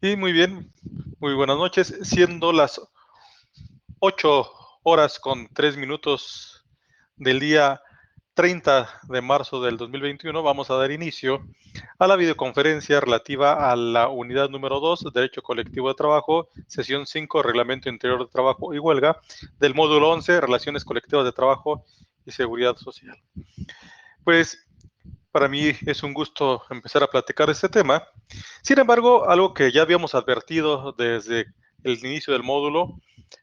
Sí, muy bien. Muy buenas noches. Siendo las 8:03 del día 30 de marzo del 2021, vamos a dar inicio a la videoconferencia relativa a la unidad número 2, Derecho Colectivo de Trabajo, sesión 5, Reglamento Interior de Trabajo y Huelga, del módulo 11, Relaciones Colectivas de Trabajo y Seguridad Social. Pues para mí es un gusto empezar a platicar este tema. Sin embargo, algo que ya habíamos advertido desde el inicio del módulo,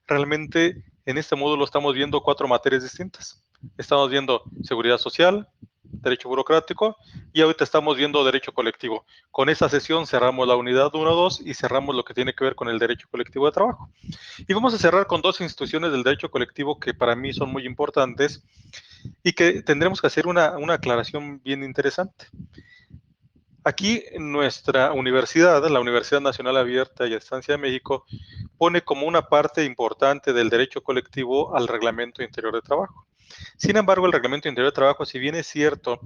realmente en este módulo estamos viendo 4 materias distintas. Estamos viendo seguridad social, derecho burocrático y ahorita estamos viendo derecho colectivo. Con esta sesión cerramos la unidad 1-2 y cerramos lo que tiene que ver con el derecho colectivo de trabajo. Y vamos a cerrar con 2 instituciones del derecho colectivo que para mí son muy importantes y que tendremos que hacer una aclaración bien interesante. Aquí nuestra universidad, la Universidad Nacional Abierta y Estancia de México, pone como una parte importante del derecho colectivo al Reglamento Interior de Trabajo. Sin embargo, el Reglamento Interior de Trabajo, si bien es cierto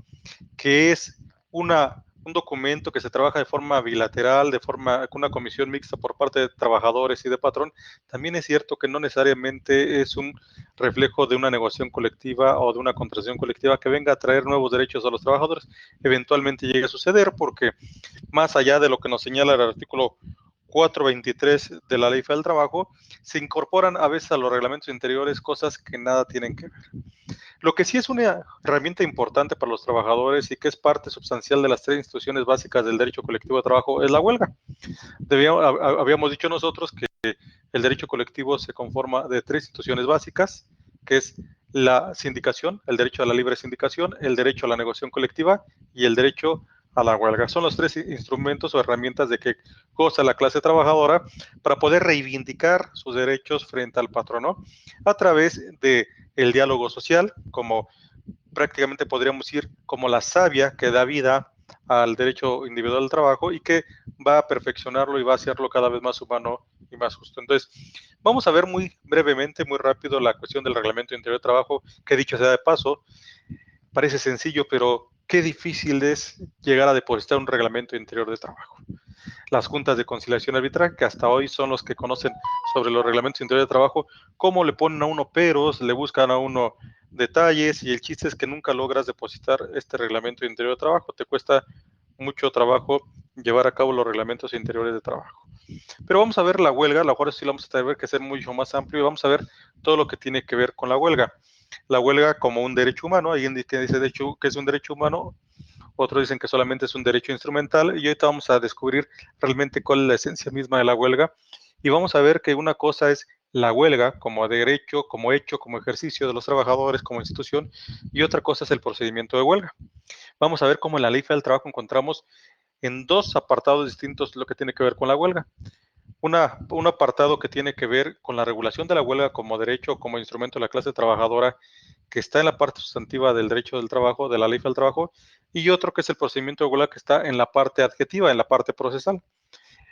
que es un documento que se trabaja de forma bilateral, con una comisión mixta por parte de trabajadores y de patrón, también es cierto que no necesariamente es un reflejo de una negociación colectiva o de una contratación colectiva que venga a traer nuevos derechos a los trabajadores. Eventualmente llegue a suceder porque más allá de lo que nos señala el artículo 423 de la Ley Federal del Trabajo, se incorporan a veces a los reglamentos interiores cosas que nada tienen que ver. Lo que sí es una herramienta importante para los trabajadores y que es parte sustancial de las 3 instituciones básicas del derecho colectivo de trabajo es la huelga. Habíamos dicho nosotros que el derecho colectivo se conforma de 3 instituciones básicas, que es la sindicación, el derecho a la libre sindicación, el derecho a la negociación colectiva y el derecho a la huelga. Son los 3 instrumentos o herramientas de que goza la clase trabajadora para poder reivindicar sus derechos frente al patrono a través de el diálogo social, como prácticamente podríamos decir como la savia que da vida al derecho individual del trabajo y que va a perfeccionarlo y va a hacerlo cada vez más humano y más justo. Entonces, vamos a ver muy brevemente, muy rápido la cuestión del Reglamento Interior de Trabajo, que dicho sea de paso, parece sencillo, pero qué difícil es llegar a depositar un reglamento interior de trabajo. Las juntas de conciliación arbitral, que hasta hoy son los que conocen sobre los reglamentos interiores de trabajo, cómo le ponen a uno peros, le buscan a uno detalles, y el chiste es que nunca logras depositar este reglamento interior de trabajo. Te cuesta mucho trabajo llevar a cabo los reglamentos interiores de trabajo. Pero vamos a ver la huelga, a lo mejor sí la vamos a tener que ser mucho más amplio y vamos a ver todo lo que tiene que ver con la huelga. La huelga como un derecho humano, hay alguien que dice de hecho que es un derecho humano, otros dicen que solamente es un derecho instrumental y ahorita vamos a descubrir realmente cuál es la esencia misma de la huelga y vamos a ver que una cosa es la huelga como derecho, como hecho, como ejercicio de los trabajadores, como institución, y otra cosa es el procedimiento de huelga. Vamos a ver cómo en la Ley Federal del Trabajo encontramos en 2 apartados distintos lo que tiene que ver con la huelga. Un apartado que tiene que ver con la regulación de la huelga como derecho, como instrumento de la clase trabajadora, que está en la parte sustantiva del derecho del trabajo, de la ley del trabajo, y otro que es el procedimiento de huelga que está en la parte adjetiva, en la parte procesal.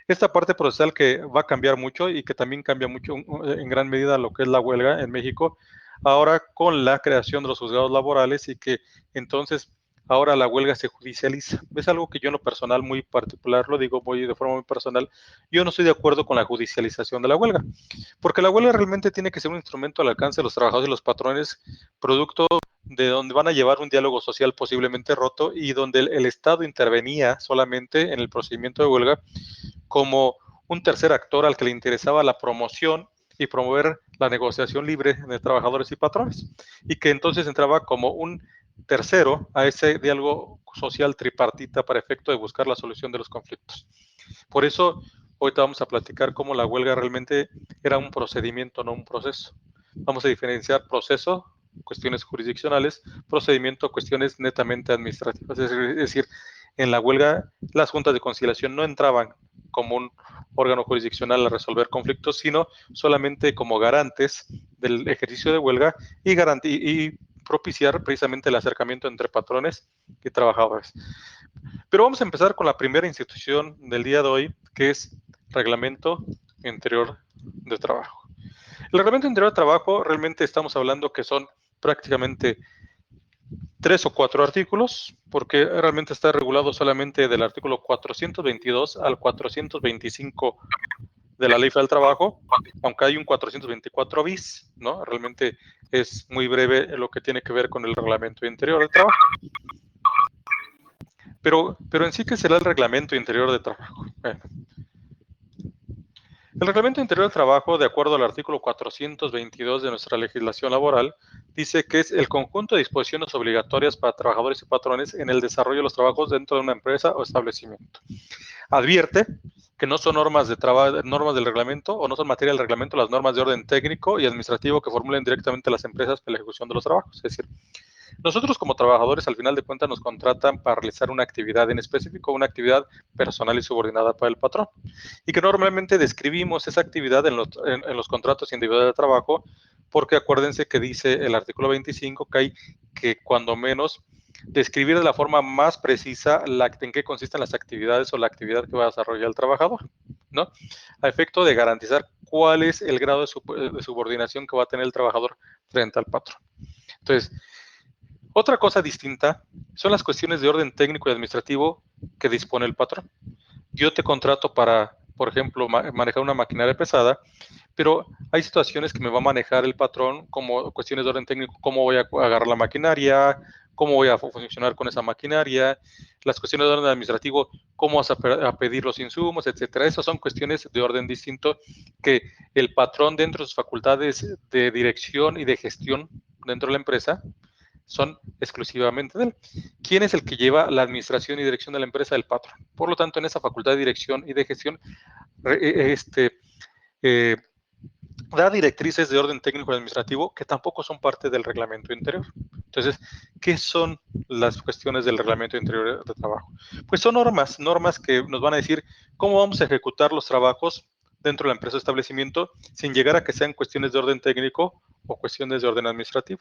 Esta parte procesal que va a cambiar mucho y que también cambia mucho en gran medida lo que es la huelga en México, ahora con la creación de los juzgados laborales y que entonces ahora la huelga se judicializa. Es algo que yo en lo personal muy particular, lo digo muy de forma muy personal, yo no estoy de acuerdo con la judicialización de la huelga, porque la huelga realmente tiene que ser un instrumento al alcance de los trabajadores y los patrones, producto de donde van a llevar un diálogo social posiblemente roto y donde el Estado intervenía solamente en el procedimiento de huelga como un tercer actor al que le interesaba la promoción y promover la negociación libre de trabajadores y patrones, y que entonces entraba como un tercero a ese diálogo social tripartita para efecto de buscar la solución de los conflictos. Por eso, ahorita vamos a platicar cómo la huelga realmente era un procedimiento, no un proceso. Vamos a diferenciar proceso, cuestiones jurisdiccionales, procedimiento, cuestiones netamente administrativas. Es decir, en la huelga las juntas de conciliación no entraban como un órgano jurisdiccional a resolver conflictos, sino solamente como garantes del ejercicio de huelga y propiciar precisamente el acercamiento entre patrones y trabajadores. Pero vamos a empezar con la primera institución del día de hoy, que es Reglamento Interior de Trabajo. El Reglamento Interior de Trabajo realmente estamos hablando que son prácticamente 3 o 4 artículos, porque realmente está regulado solamente del artículo 422 al 425 de la Ley Federal del Trabajo, aunque hay un 424 bis, ¿no? Realmente es muy breve lo que tiene que ver con el Reglamento Interior de Trabajo. Pero en sí, ¿qué será el Reglamento Interior de Trabajo? Bueno, el Reglamento Interior del Trabajo, de acuerdo al artículo 422 de nuestra legislación laboral, dice que es el conjunto de disposiciones obligatorias para trabajadores y patrones en el desarrollo de los trabajos dentro de una empresa o establecimiento. Advierte que no son normas del reglamento o no son materia del reglamento las normas de orden técnico y administrativo que formulen directamente las empresas para la ejecución de los trabajos. Es decir, nosotros como trabajadores al final de cuentas nos contratan para realizar una actividad en específico, una actividad personal y subordinada para el patrón. Y que normalmente describimos esa actividad en los contratos individuales de trabajo, porque acuérdense que dice el artículo 25 que hay que cuando menos describir de la forma más precisa en qué consisten las actividades o la actividad que va a desarrollar el trabajador, ¿no? A efecto de garantizar cuál es el grado de subordinación que va a tener el trabajador frente al patrón. Entonces, otra cosa distinta son las cuestiones de orden técnico y administrativo que dispone el patrón. Yo te contrato para, por ejemplo, manejar una maquinaria pesada, pero hay situaciones que me va a manejar el patrón como cuestiones de orden técnico, cómo voy a agarrar la maquinaria, cómo voy a funcionar con esa maquinaria, las cuestiones de orden administrativo, cómo vas a pedir los insumos, etcétera. Esas son cuestiones de orden distinto que el patrón dentro de sus facultades de dirección y de gestión dentro de la empresa son exclusivamente de él. ¿Quién es el que lleva la administración y dirección de la empresa? El patrón. Por lo tanto, en esa facultad de dirección y de gestión, eh, da directrices de orden técnico y administrativo que tampoco son parte del reglamento interior. Entonces, ¿qué son las cuestiones del reglamento interior de trabajo? Pues son normas que nos van a decir cómo vamos a ejecutar los trabajos dentro de la empresa o establecimiento sin llegar a que sean cuestiones de orden técnico o cuestiones de orden administrativo.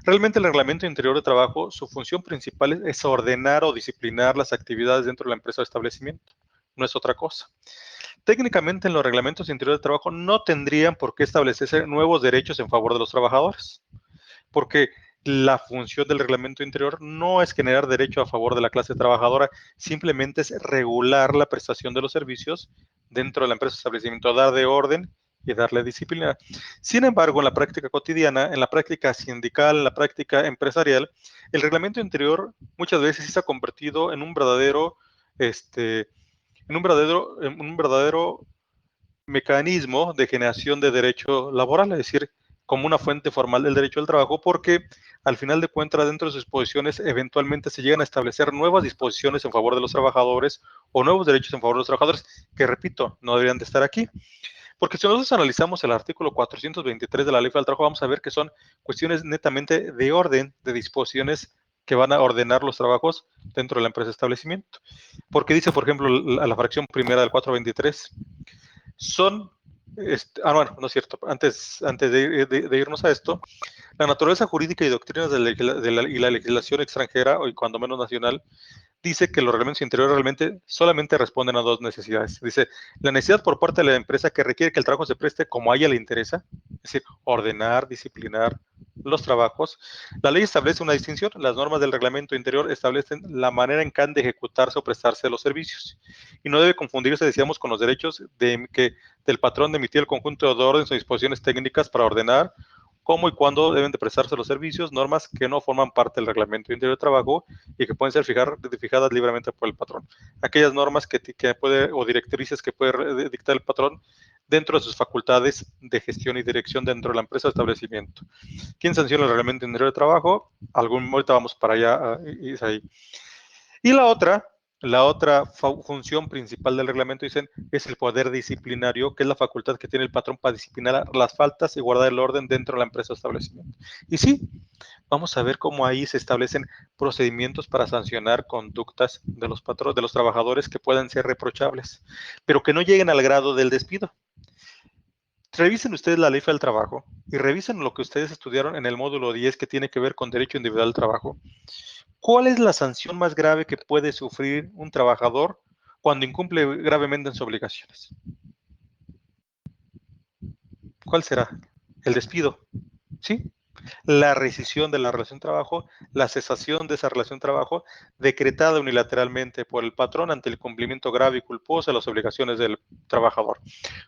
Realmente el reglamento interior de trabajo, su función principal es ordenar o disciplinar las actividades dentro de la empresa o establecimiento, no es otra cosa. Técnicamente en los reglamentos interiores de trabajo no tendrían por qué establecerse nuevos derechos en favor de los trabajadores, porque la función del reglamento interior no es generar derecho a favor de la clase trabajadora, simplemente es regular la prestación de los servicios dentro de la empresa o establecimiento, dar de orden y darle disciplina. Sin embargo, en la práctica cotidiana, en la práctica sindical, en la práctica empresarial, el reglamento interior muchas veces se ha convertido en un verdadero, en un verdadero mecanismo de generación de derecho laboral, es decir, como una fuente formal del derecho al trabajo, porque al final de cuentas, dentro de sus disposiciones, eventualmente se llegan a establecer nuevas disposiciones en favor de los trabajadores o nuevos derechos en favor de los trabajadores, que repito, no deberían de estar aquí. Porque si nosotros analizamos el artículo 423 de la Ley Federal del Trabajo, vamos a ver que son cuestiones netamente de orden, de disposiciones que van a ordenar los trabajos dentro de la empresa establecimiento. Porque dice, por ejemplo, la fracción primera del 423, son, bueno, no es cierto, antes de irnos a esto, la naturaleza jurídica y doctrinas y la legislación extranjera, o cuando menos nacional, dice que los reglamentos interiores realmente solamente responden a dos necesidades. Dice, la necesidad por parte de la empresa que requiere que el trabajo se preste como a ella le interesa, es decir, ordenar, disciplinar los trabajos. La ley establece una distinción. Las normas del reglamento interior establecen la manera en que han de ejecutarse o prestarse los servicios. Y no debe confundirse, decíamos, con los derechos del patrón de emitir el conjunto de órdenes o disposiciones técnicas para ordenar cómo y cuándo deben de prestarse los servicios, normas que no forman parte del reglamento interior de trabajo y que pueden ser fijadas libremente por el patrón. Aquellas normas que puede, o directrices que puede dictar el patrón dentro de sus facultades de gestión y dirección dentro de la empresa o establecimiento. ¿Quién sanciona el reglamento interior de trabajo? Ahorita vamos para allá, Isaí. Y la otra función principal del reglamento, dicen, es el poder disciplinario, que es la facultad que tiene el patrón para disciplinar las faltas y guardar el orden dentro de la empresa o establecimiento. Y sí, vamos a ver cómo ahí se establecen procedimientos para sancionar conductas de de los trabajadores que puedan ser reprochables, pero que no lleguen al grado del despido. Revisen ustedes la Ley Federal del Trabajo y revisen lo que ustedes estudiaron en el módulo 10 que tiene que ver con derecho individual al trabajo. ¿Cuál es la sanción más grave que puede sufrir un trabajador cuando incumple gravemente en sus obligaciones? ¿Cuál será? El despido, ¿sí? la rescisión de la relación de trabajo, la cesación de esa relación de trabajo, decretada unilateralmente por el patrón ante el cumplimiento grave y culposo de las obligaciones del trabajador.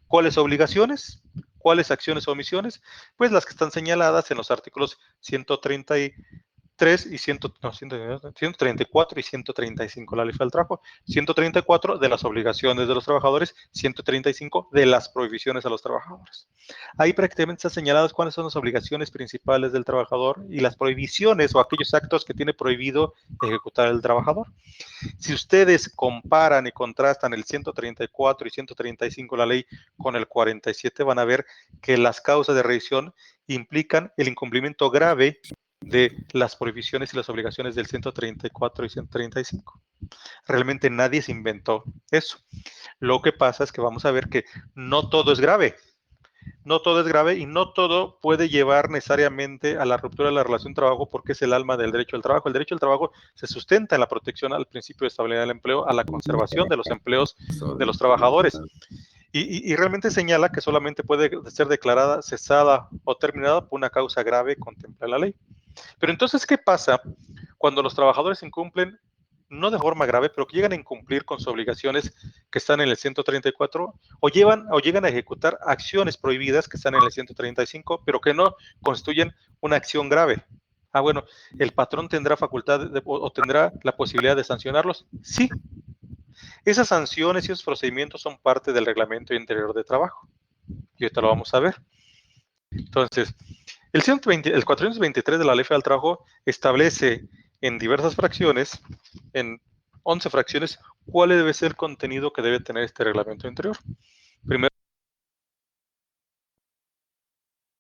¿Cuáles obligaciones? ¿Cuáles acciones o omisiones? Pues las que están señaladas en los artículos 133 y 134 y 135, la ley del trabajo, 134 de las obligaciones de los trabajadores, 135 de las prohibiciones a los trabajadores. Ahí prácticamente están señaladas cuáles son las obligaciones principales del trabajador y las prohibiciones o aquellos actos que tiene prohibido ejecutar el trabajador. Si ustedes comparan y contrastan el 134 y 135 de la ley con el 47, van a ver que las causas de revisión implican el incumplimiento grave de las prohibiciones y las obligaciones del 134 y 135. Realmente nadie se inventó eso. Lo que pasa es que vamos a ver que no todo es grave. No todo es grave y no todo puede llevar necesariamente a la ruptura de la relación de trabajo porque es el alma del derecho al trabajo. El derecho al trabajo se sustenta en la protección al principio de estabilidad del empleo, a la conservación de los empleos de los trabajadores y realmente señala que solamente puede ser declarada cesada o terminada por una causa grave contempla la ley. Pero entonces, ¿qué pasa cuando los trabajadores incumplen, no de forma grave, pero que llegan a incumplir con sus obligaciones que están en el 134 o llegan a ejecutar acciones prohibidas que están en el 135, pero que no constituyen una acción grave? Ah, bueno, ¿el patrón tendrá facultad o tendrá la posibilidad de sancionarlos? Sí. Esas sanciones y esos procedimientos son parte del reglamento interior de trabajo. Y ahorita lo vamos a ver. Entonces, el 423 de la Ley Federal del Trabajo establece en diversas fracciones, en 11 fracciones, cuál debe ser el contenido que debe tener este reglamento interior. Primero,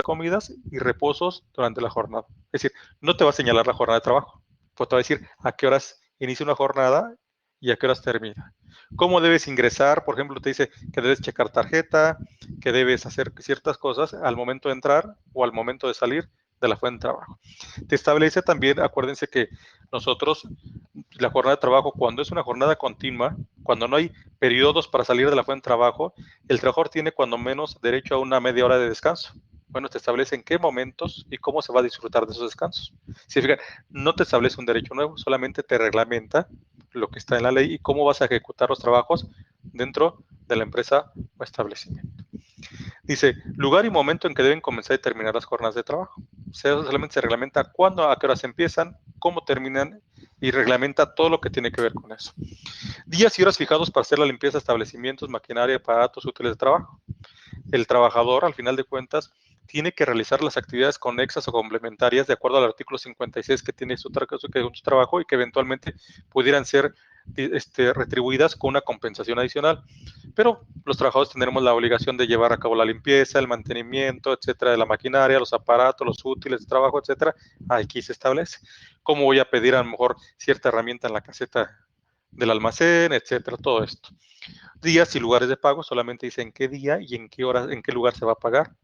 comidas y reposos durante la jornada. Es decir, no te va a señalar la jornada de trabajo, pues te va a decir a qué horas inicia una jornada y a qué horas termina. ¿Cómo debes ingresar? Por ejemplo, te dice que debes checar tarjeta, que debes hacer ciertas cosas al momento de entrar o al momento de salir de la fuente de trabajo. Te establece también, acuérdense que nosotros, la jornada de trabajo, cuando es una jornada continua, cuando no hay periodos para salir de la fuente de trabajo, el trabajador tiene cuando menos derecho a una media hora de descanso. Bueno, te establece en qué momentos y cómo se va a disfrutar de esos descansos. Significa, no te establece un derecho nuevo, solamente te reglamenta lo que está en la ley y cómo vas a ejecutar los trabajos dentro de la empresa o establecimiento. Dice, lugar y momento en que deben comenzar y terminar las jornadas de trabajo. O sea, solamente se reglamenta cuándo, a qué horas empiezan, cómo terminan y reglamenta todo lo que tiene que ver con eso. Días y horas fijados para hacer la limpieza de establecimientos, maquinaria, aparatos, útiles de trabajo. El trabajador, al final de cuentas, tiene que realizar las actividades conexas o complementarias de acuerdo al artículo 56 que tiene su trabajo y que eventualmente pudieran ser retribuidas con una compensación adicional. Pero los trabajadores tendremos la obligación de llevar a cabo la limpieza, el mantenimiento, etcétera, de la maquinaria, los aparatos, los útiles de trabajo, etcétera. Aquí se establece. ¿Cómo voy a pedir a lo mejor cierta herramienta en la caseta del almacén, etcétera? Todo esto. Días y lugares de pago, solamente dice en qué día y en qué hora, en qué lugar se va a pagar.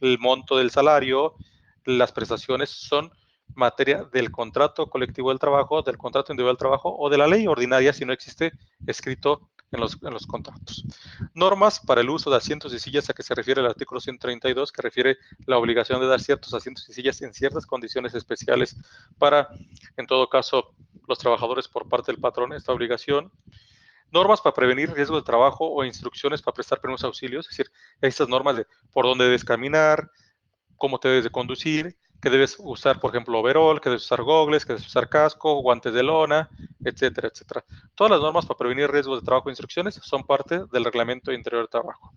El monto del salario, las prestaciones son materia del contrato colectivo del trabajo, del contrato individual del trabajo o de la ley ordinaria si no existe escrito en los contratos. Normas para el uso de asientos y sillas a que se refiere el artículo 132, que refiere la obligación de dar ciertos asientos y sillas en ciertas condiciones especiales para, en todo caso, los trabajadores por parte del patrón, esta obligación. Normas para prevenir riesgos de trabajo o instrucciones para prestar primeros auxilios, es decir, estas normas de por dónde debes caminar, cómo te debes de conducir, que debes usar, por ejemplo, overall, que debes usar gogles, que debes usar casco, guantes de lona, etcétera, etcétera. Todas las normas para prevenir riesgos de trabajo e instrucciones son parte del reglamento interior de trabajo.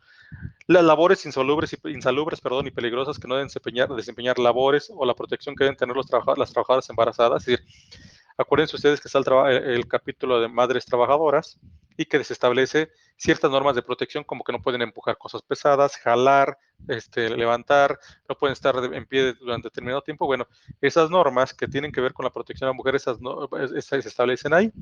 Las labores insalubres y peligrosas que no deben desempeñar labores o la protección que deben tener las trabajadoras embarazadas, es decir, acuérdense ustedes que está el capítulo de madres trabajadoras y que se establece ciertas normas de protección como que no pueden empujar cosas pesadas, jalar, levantar, no pueden estar en pie durante determinado tiempo. Bueno, esas normas que tienen que ver con la protección de la mujer, esas se establecen ahí.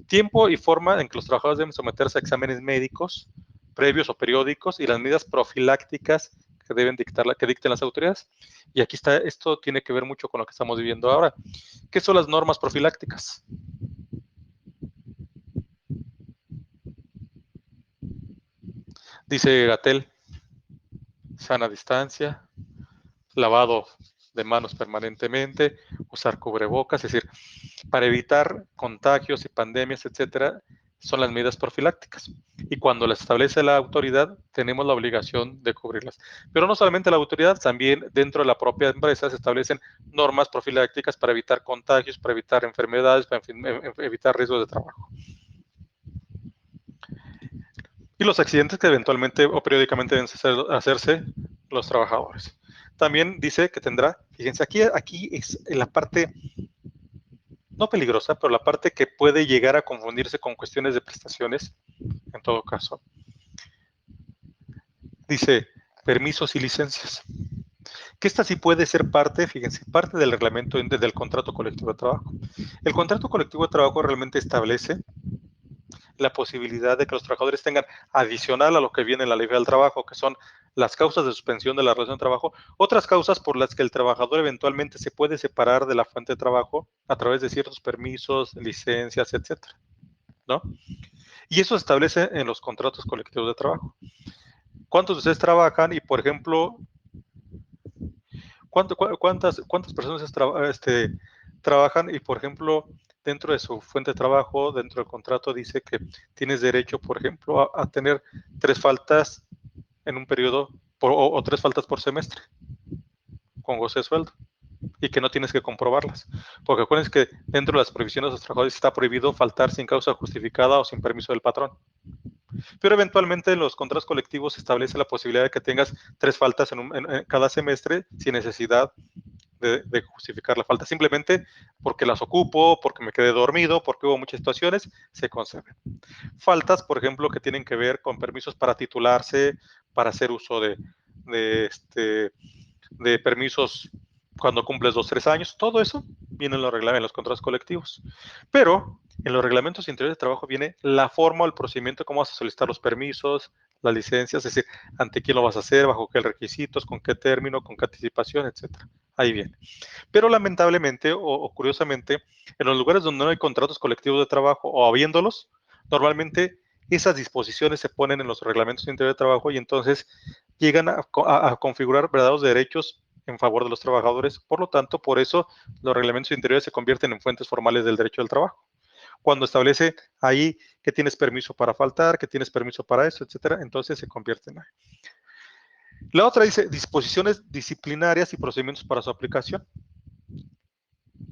Tiempo y forma en que los trabajadores deben someterse a exámenes médicos previos o periódicos y las medidas profilácticas que deben que dicten las autoridades. Y aquí está, esto tiene que ver mucho con lo que estamos viviendo ahora. ¿Qué son las normas profilácticas? Dice Gatel, sana distancia, lavado de manos permanentemente, usar cubrebocas, es decir, para evitar contagios y pandemias, etcétera, son las medidas profilácticas. Y cuando las establece la autoridad, tenemos la obligación de cubrirlas. Pero no solamente la autoridad, también dentro de la propia empresa se establecen normas profilácticas para evitar contagios, para evitar enfermedades, para evitar riesgos de trabajo. Y los accidentes que eventualmente o periódicamente deben hacerse los trabajadores. También dice que tendrá, fíjense, aquí es la parte no peligrosa, pero la parte que puede llegar a confundirse con cuestiones de prestaciones, en todo caso. Dice, permisos y licencias. Que esta sí puede ser parte, fíjense, parte del reglamento del contrato colectivo de trabajo. El contrato colectivo de trabajo realmente establece la posibilidad de que los trabajadores tengan, adicional a lo que viene en la ley del trabajo, que son las causas de suspensión de la relación de trabajo, otras causas por las que el trabajador eventualmente se puede separar de la fuente de trabajo a través de ciertos permisos, licencias, etcétera, ¿no? Y eso se establece en los contratos colectivos de trabajo. ¿Cuántos de ustedes trabajan? Y, por ejemplo, ¿cuántas personas trabajan? Y, por ejemplo, dentro de su fuente de trabajo, dentro del contrato, dice que tienes derecho, por ejemplo, a tener 3 faltas en un periodo o 3 faltas por semestre con goce de sueldo y que no tienes que comprobarlas. Porque acuérdense que dentro de las prohibiciones de los trabajadores está prohibido faltar sin causa justificada o sin permiso del patrón. Pero eventualmente en los contratos colectivos se establece la posibilidad de que tengas 3 faltas en cada semestre sin necesidad de justificar la falta. Simplemente porque las ocupo, porque me quedé dormido, porque hubo muchas situaciones, se conceden. Faltas, por ejemplo, que tienen que ver con permisos para titularse, para hacer uso de permisos cuando cumples 2 o 3 años, todo eso viene en los contratos colectivos. Pero en los reglamentos interiores de trabajo viene la forma o el procedimiento, cómo vas a solicitar los permisos, las licencias, es decir, ante quién lo vas a hacer, bajo qué requisitos, con qué término, con qué anticipación, etcétera. Ahí viene. Pero lamentablemente o curiosamente, en los lugares donde no hay contratos colectivos de trabajo o habiéndolos, normalmente esas disposiciones se ponen en los reglamentos interiores de trabajo y entonces llegan a configurar verdaderos derechos en favor de los trabajadores. Por lo tanto, por eso los reglamentos interiores se convierten en fuentes formales del derecho del trabajo. Cuando establece ahí que tienes permiso para faltar, que tienes permiso para eso, etcétera, entonces se convierten ahí. La otra dice disposiciones disciplinarias y procedimientos para su aplicación.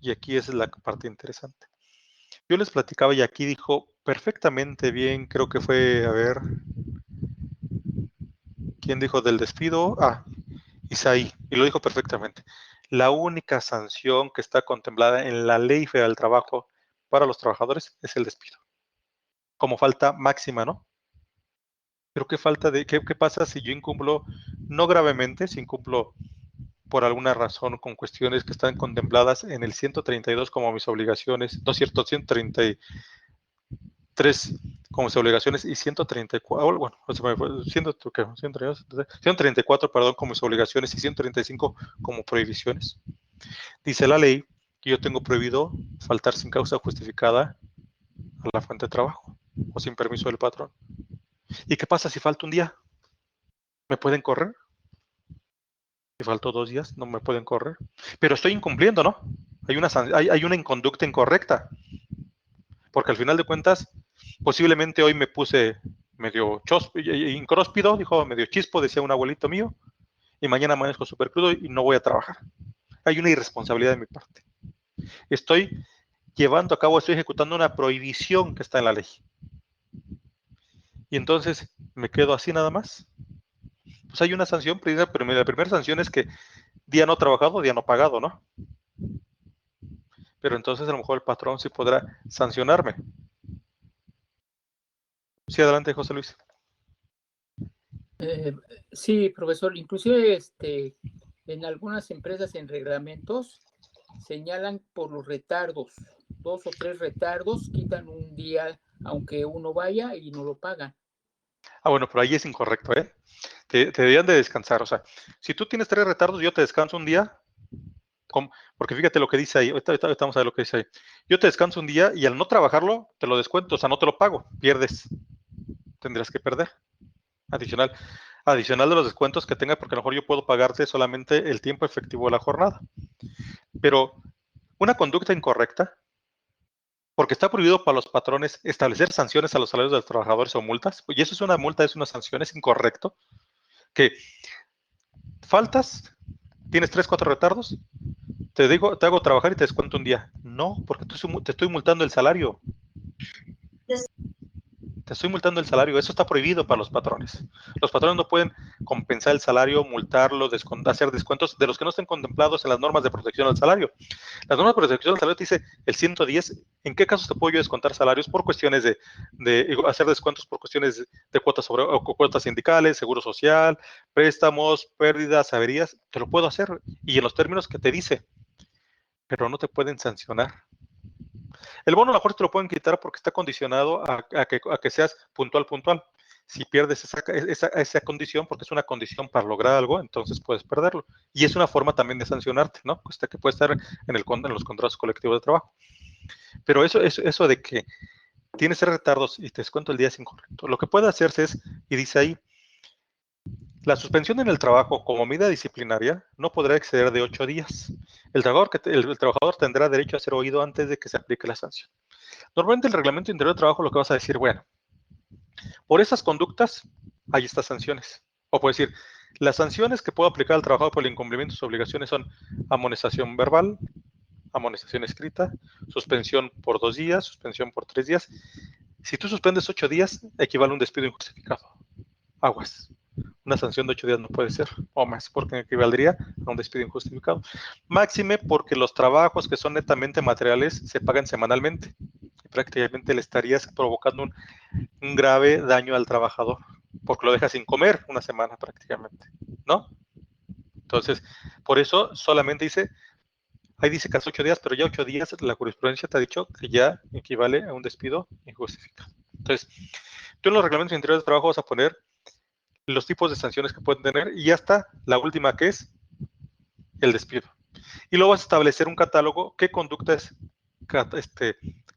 Y aquí es la parte interesante. Yo les platicaba y aquí dijo perfectamente bien, creo que fue, a ver, ¿quién dijo del despido? Isaí, y lo dijo perfectamente. La única sanción que está contemplada en la Ley Federal del Trabajo para los trabajadores es el despido. Como falta máxima, ¿no? Pero ¿qué pasa si yo incumplo, no gravemente, si incumplo por alguna razón con cuestiones que están contempladas en el 132 como mis obligaciones, no es cierto, 133 como mis obligaciones y 134, bueno, 134, perdón, como mis obligaciones y 135 como prohibiciones? Dice la ley que yo tengo prohibido faltar sin causa justificada a la fuente de trabajo o sin permiso del patrón. ¿Y qué pasa si falta un día? ¿Me pueden correr? Si faltó 2 días, no me pueden correr. Pero estoy incumpliendo, ¿no? Hay una conducta incorrecta. Porque al final de cuentas, posiblemente hoy me puse medio incróspido, dijo medio chispo, decía un abuelito mío, y mañana amanezco súper crudo y no voy a trabajar. Hay una irresponsabilidad de mi parte. Estoy estoy ejecutando una prohibición que está en la ley. Y entonces me quedo así nada más. Pues hay una sanción, pero la primera sanción es que día no trabajado, día no pagado, ¿no? Pero entonces a lo mejor el patrón sí podrá sancionarme. Sí, adelante, José Luis. Sí, profesor, inclusive en algunas empresas en reglamentos señalan por los retardos, 2 o 3 retardos, quitan un día aunque uno vaya y no lo pagan. Bueno, pero ahí es incorrecto, ¿eh? Te deberían de descansar. O sea, si tú tienes 3 retardos, yo te descanso un día, porque fíjate lo que dice ahí. Ahorita vamos a ver lo que dice ahí. Yo te descanso un día y al no trabajarlo, te lo descuento, o sea, no te lo pago, pierdes. Tendrás que perder. Adicional. adicional de los descuentos que tenga, porque a lo mejor yo puedo pagarte solamente el tiempo efectivo de la jornada. Pero una conducta incorrecta, porque está prohibido para los patrones establecer sanciones a los salarios de los trabajadores o multas, y eso es una multa, es una sanción, es incorrecto, que faltas, tienes 3, 4 retardos, te hago trabajar y te descuento un día. No, porque te estoy multando el salario. Te estoy multando el salario. Eso está prohibido para los patrones. Los patrones no pueden compensar el salario, multarlo, hacer descuentos de los que no estén contemplados en las normas de protección al salario. Las normas de protección al salario te dice el 110, ¿en qué casos te puedo yo descontar salarios por cuestiones de hacer descuentos por cuestiones de cuotas o cuotas sindicales, seguro social, préstamos, pérdidas, averías? Te lo puedo hacer y en los términos que te dice, pero no te pueden sancionar. El bono a lo mejor te lo pueden quitar porque está condicionado a que seas puntual. Si pierdes esa condición, porque es una condición para lograr algo, entonces puedes perderlo. Y es una forma también de sancionarte, ¿no? Que puede estar en los contratos colectivos de trabajo. Pero eso de que tienes retardos y te descuento el día es incorrecto. Lo que puede hacerse es, y dice ahí, la suspensión en el trabajo como medida disciplinaria no podrá exceder de 8 días. El trabajador tendrá derecho a ser oído antes de que se aplique la sanción. Normalmente el reglamento interior de trabajo lo que vas a decir, bueno, por esas conductas hay estas sanciones. O puedes decir, las sanciones que puedo aplicar al trabajador por el incumplimiento de sus obligaciones son amonestación verbal, amonestación escrita, suspensión por 2 días, suspensión por 3 días. Si tú suspendes 8 días, equivale a un despido injustificado. Aguas. Una sanción de 8 días no puede ser, o más, porque equivaldría a un despido injustificado. Máxime porque los trabajos que son netamente materiales se pagan semanalmente. Y prácticamente le estarías provocando un grave daño al trabajador, porque lo deja sin comer una semana prácticamente, ¿no? Entonces, por eso solamente ahí dice que hace 8 días, pero ya 8 días la jurisprudencia te ha dicho que ya equivale a un despido injustificado. Entonces, tú en los reglamentos interiores de trabajo vas a poner los tipos de sanciones que pueden tener y hasta la última que es el despido. Y luego vas a establecer un catálogo, qué conducta es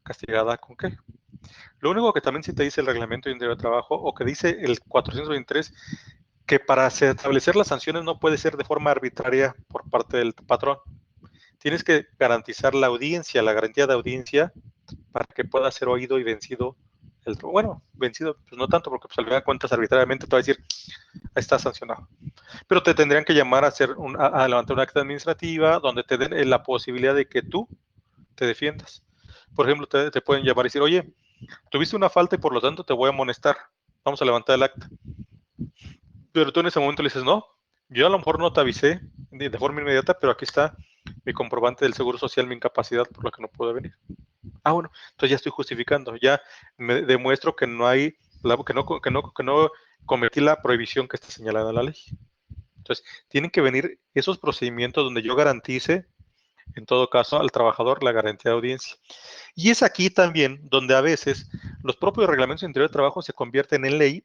castigada con qué. Lo único que también sí te dice el reglamento interior de trabajo o que dice el 423, que para establecer las sanciones no puede ser de forma arbitraria por parte del patrón. Tienes que garantizar la garantía de audiencia para que pueda ser oído y vencido. Vencido, pues no tanto, porque pues, al final de cuentas arbitrariamente te va a decir, está sancionado. Pero te tendrían que llamar a levantar una acta administrativa donde te den la posibilidad de que tú te defiendas. Por ejemplo, te pueden llamar y decir, oye, tuviste una falta y por lo tanto te voy a amonestar. Vamos a levantar el acta. Pero tú en ese momento le dices, no, yo a lo mejor no te avisé de forma inmediata, pero aquí está mi comprobante del Seguro Social, mi incapacidad por la que no pude venir. Ah, bueno, entonces ya estoy justificando, ya me demuestro que no hay, que no cometí la prohibición que está señalada en la ley. Entonces, tienen que venir esos procedimientos donde yo garantice, en todo caso, al trabajador la garantía de audiencia. Y es aquí también donde a veces los propios reglamentos interiores de trabajo se convierten en ley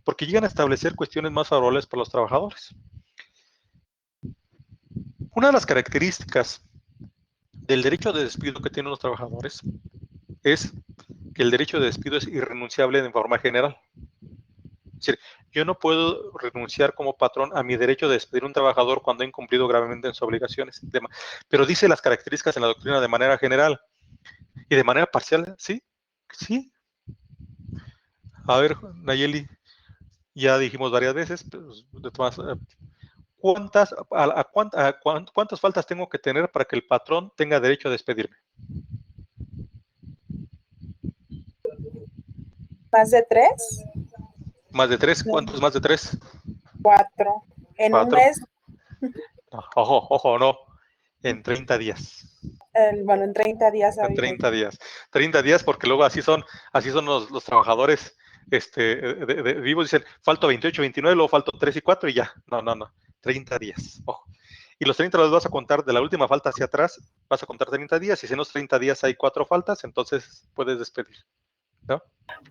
porque llegan a establecer cuestiones más favorables para los trabajadores. Una de las características del derecho de despido que tienen los trabajadores es que el derecho de despido es irrenunciable de forma general. Es decir, yo no puedo renunciar como patrón a mi derecho de despedir a un trabajador cuando ha incumplido gravemente en sus obligaciones. Pero dice las características en la doctrina de manera general y de manera parcial, sí, sí. A ver, Nayeli, ya dijimos varias veces, pues, de todas, ¿cuántas faltas tengo que tener para que el patrón tenga derecho a despedirme? ¿Más de 3? ¿Más de 3? ¿Cuántos más de 3? 4. En un 4. mes, No, ojo, no. En 30 días. bueno, en 30 días En hábiles. 30 días. 30 días porque luego así son los trabajadores vivos, dicen, falto 28, 29, luego falto 3 y 4 y ya. No. 30 días. Ojo. Y los 30 los vas a contar de la última falta hacia atrás, vas a contar 30 días y si en los 30 días hay 4 faltas, entonces puedes despedir, ¿no?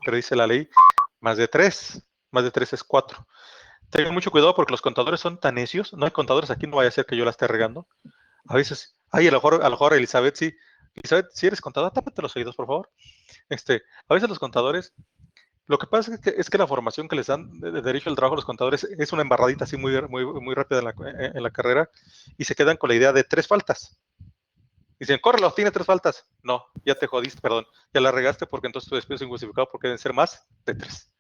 Pero dice la ley, más de 3 es 4. Tengan mucho cuidado porque los contadores son tan necios, no hay contadores aquí, no vaya a ser que yo la esté regando. A veces, a lo mejor Elizabeth, sí. Elizabeth, si eres contadora, tápate los oídos, por favor. A veces los contadores Lo que pasa es que la formación que les dan de derecho al trabajo a los contadores es una embarradita así muy rápida en la carrera y se quedan con la idea de 3 faltas. Dicen, córrelo, tiene 3 faltas. No, ya te jodiste, perdón. Ya la regaste porque entonces tu despido es injustificado porque deben ser más de 3.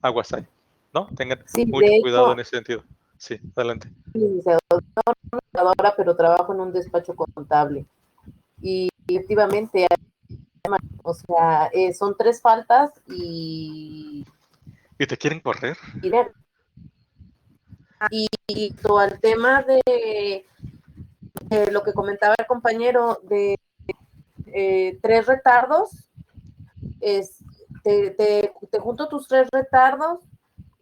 Aguas ahí, ¿no? Tengan Sí, mucho de cuidado hecho, en ese sentido. Sí, adelante. licenciado, no contadora, pero trabajo en un despacho contable. Y efectivamente, o sea, son 3 faltas y ¿Y te quieren correr? dinero. Y al tema de lo que comentaba el compañero de 3 retardos, te junto tus 3 retardos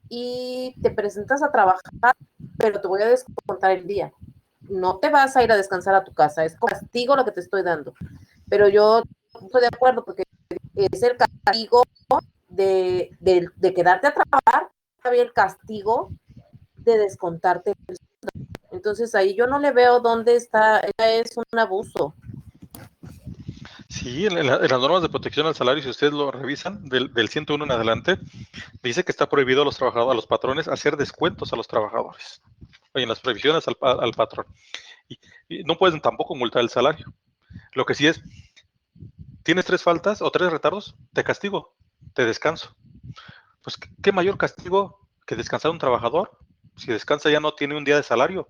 y te presentas a trabajar, pero te voy a descontar el día. No te vas a ir a descansar a tu casa, es castigo lo que te estoy dando. Pero yo estoy de acuerdo porque es el castigo de quedarte a trabajar, todavía el castigo de descontarte. Entonces ahí yo no le veo dónde está, es un abuso. Sí, en las normas de protección al salario, si ustedes lo revisan, del 101 en adelante, dice que está prohibido a los trabajadores, a los patrones, hacer descuentos a los trabajadores. Oye, en las previsiones al patrón. Y no pueden tampoco multar el salario. Lo que sí es, tienes 3 faltas o 3 retardos, te castigo, te descanso. Pues, ¿qué mayor castigo que descansar a un trabajador? Si descansa ya no tiene un día de salario.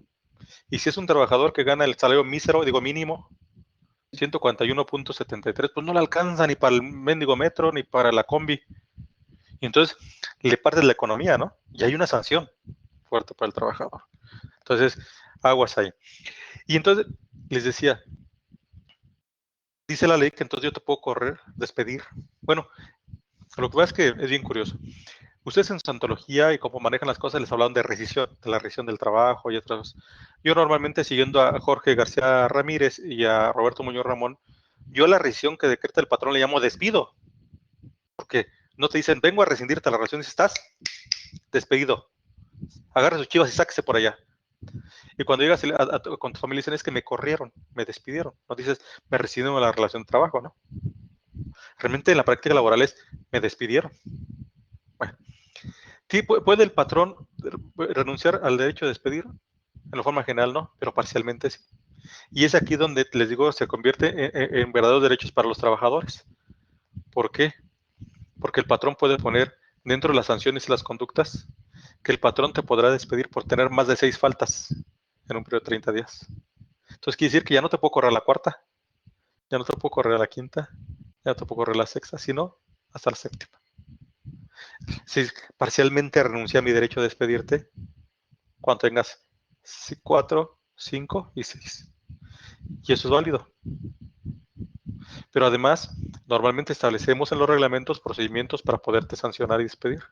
Y si es un trabajador que gana el salario mísero, digo mínimo, 141.73, pues no le alcanza ni para el mendigo metro, ni para la combi. Y entonces le partes la economía, ¿no? Y hay una sanción fuerte para el trabajador. Entonces, aguas ahí. Y entonces, les decía, dice la ley que entonces yo te puedo correr, despedir. Bueno, lo que pasa es que es bien curioso. Ustedes en Santología y cómo manejan las cosas les hablaban de rescisión, de la rescisión del trabajo y otras cosas. Yo normalmente, siguiendo a Jorge García Ramírez y a Roberto Muñoz Ramón, yo a la rescisión que decreta el patrón le llamo despido, porque no te dicen, vengo a rescindirte la relación, estás despedido, agarra sus chivas y sáquese por allá. Y cuando llegas con tu familia dicen, es que me corrieron, me despidieron. No dices, me rescindieron la relación de trabajo, ¿no? Realmente en la práctica laboral es, me despidieron. Bueno, sí, puede el patrón renunciar al derecho de despedir, en la forma general no, pero parcialmente sí. Y es aquí donde, les digo, se convierte en verdaderos derechos para los trabajadores. ¿Por qué? Porque el patrón puede poner dentro de las sanciones y las conductas que el patrón te podrá despedir por tener más de 6 faltas en un periodo de 30 días. Entonces quiere decir que ya no te puedo correr a la cuarta, ya no te puedo correr a la quinta, ya no te puedo correr a la sexta, sino hasta la séptima. Si parcialmente renuncié a mi derecho a despedirte, cuando tengas 4, 5 y 6. Y eso es válido. Pero además, normalmente establecemos en los reglamentos procedimientos para poderte sancionar y despedir.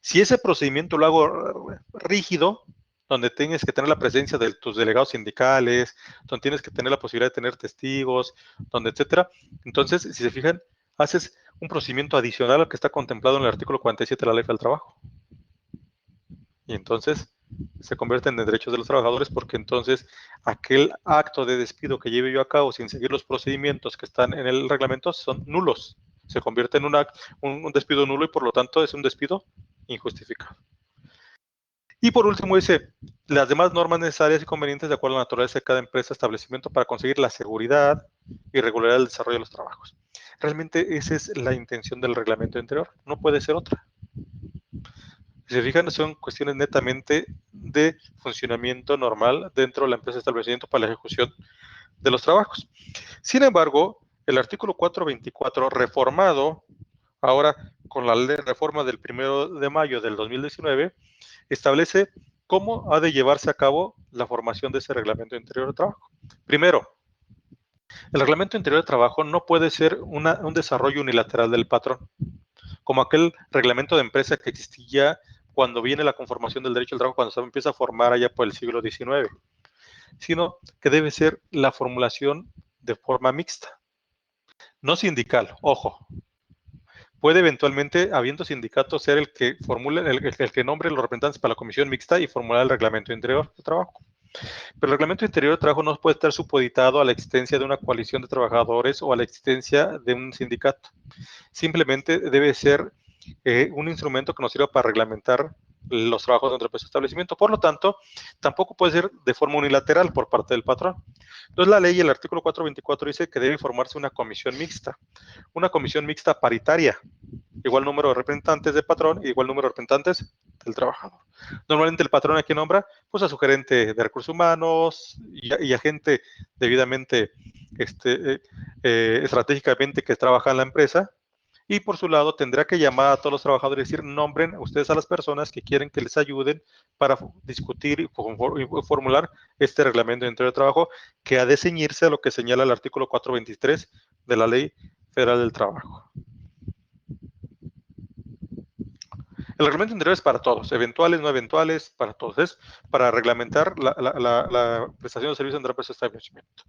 Si ese procedimiento lo hago rígido, donde tienes que tener la presencia de tus delegados sindicales, donde tienes que tener la posibilidad de tener testigos, donde etcétera, entonces, si se fijan, haces un procedimiento adicional al que está contemplado en el artículo 47 de la Ley del Trabajo. Y entonces se convierten en derechos de los trabajadores porque entonces aquel acto de despido que lleve yo a cabo sin seguir los procedimientos que están en el reglamento son nulos. Se convierte en un despido nulo y por lo tanto es un despido injustificado. Y por último dice, las demás normas necesarias y convenientes de acuerdo a la naturaleza de cada empresa, establecimiento para conseguir la seguridad y regularidad del desarrollo de los trabajos. Realmente esa es la intención del reglamento interior, no puede ser otra. Si se fijan, son cuestiones netamente de funcionamiento normal dentro de la empresa de establecimiento para la ejecución de los trabajos. Sin embargo, el artículo 424, reformado ahora con la ley de reforma del 1 de mayo del 2019, establece cómo ha de llevarse a cabo la formación de ese reglamento interior de trabajo. Primero, el reglamento interior de trabajo no puede ser un desarrollo unilateral del patrón, como aquel reglamento de empresa que existía cuando viene la conformación del derecho al trabajo, cuando se empieza a formar allá por el siglo XIX, sino que debe ser la formulación de forma mixta, no sindical, ojo. Puede eventualmente, habiendo sindicatos, ser el que formule, el que nombre los representantes para la comisión mixta y formular el reglamento interior de trabajo. Pero el reglamento interior de trabajo no puede estar supeditado a la existencia de una coalición de trabajadores o a la existencia de un sindicato. Simplemente debe ser un instrumento que nos sirva para reglamentar los trabajos dentro de ese establecimiento. Por lo tanto, tampoco puede ser de forma unilateral por parte del patrón. Entonces, la ley, el artículo 424, dice que debe formarse una comisión mixta paritaria, igual número de representantes del patrón y igual número de representantes del trabajador. Normalmente el patrón aquí nombra pues a su gerente de recursos humanos y a gente debidamente estratégicamente que trabaja en la empresa, y por su lado tendrá que llamar a todos los trabajadores y decir, nombren ustedes a las personas que quieren que les ayuden para discutir y formular este reglamento de interior de trabajo, que ha de ceñirse a lo que señala el artículo 423 de la Ley Federal del Trabajo. El reglamento interior es para todos, eventuales, no eventuales, para todos. Es para reglamentar la prestación de servicios entre empresas de establecimiento.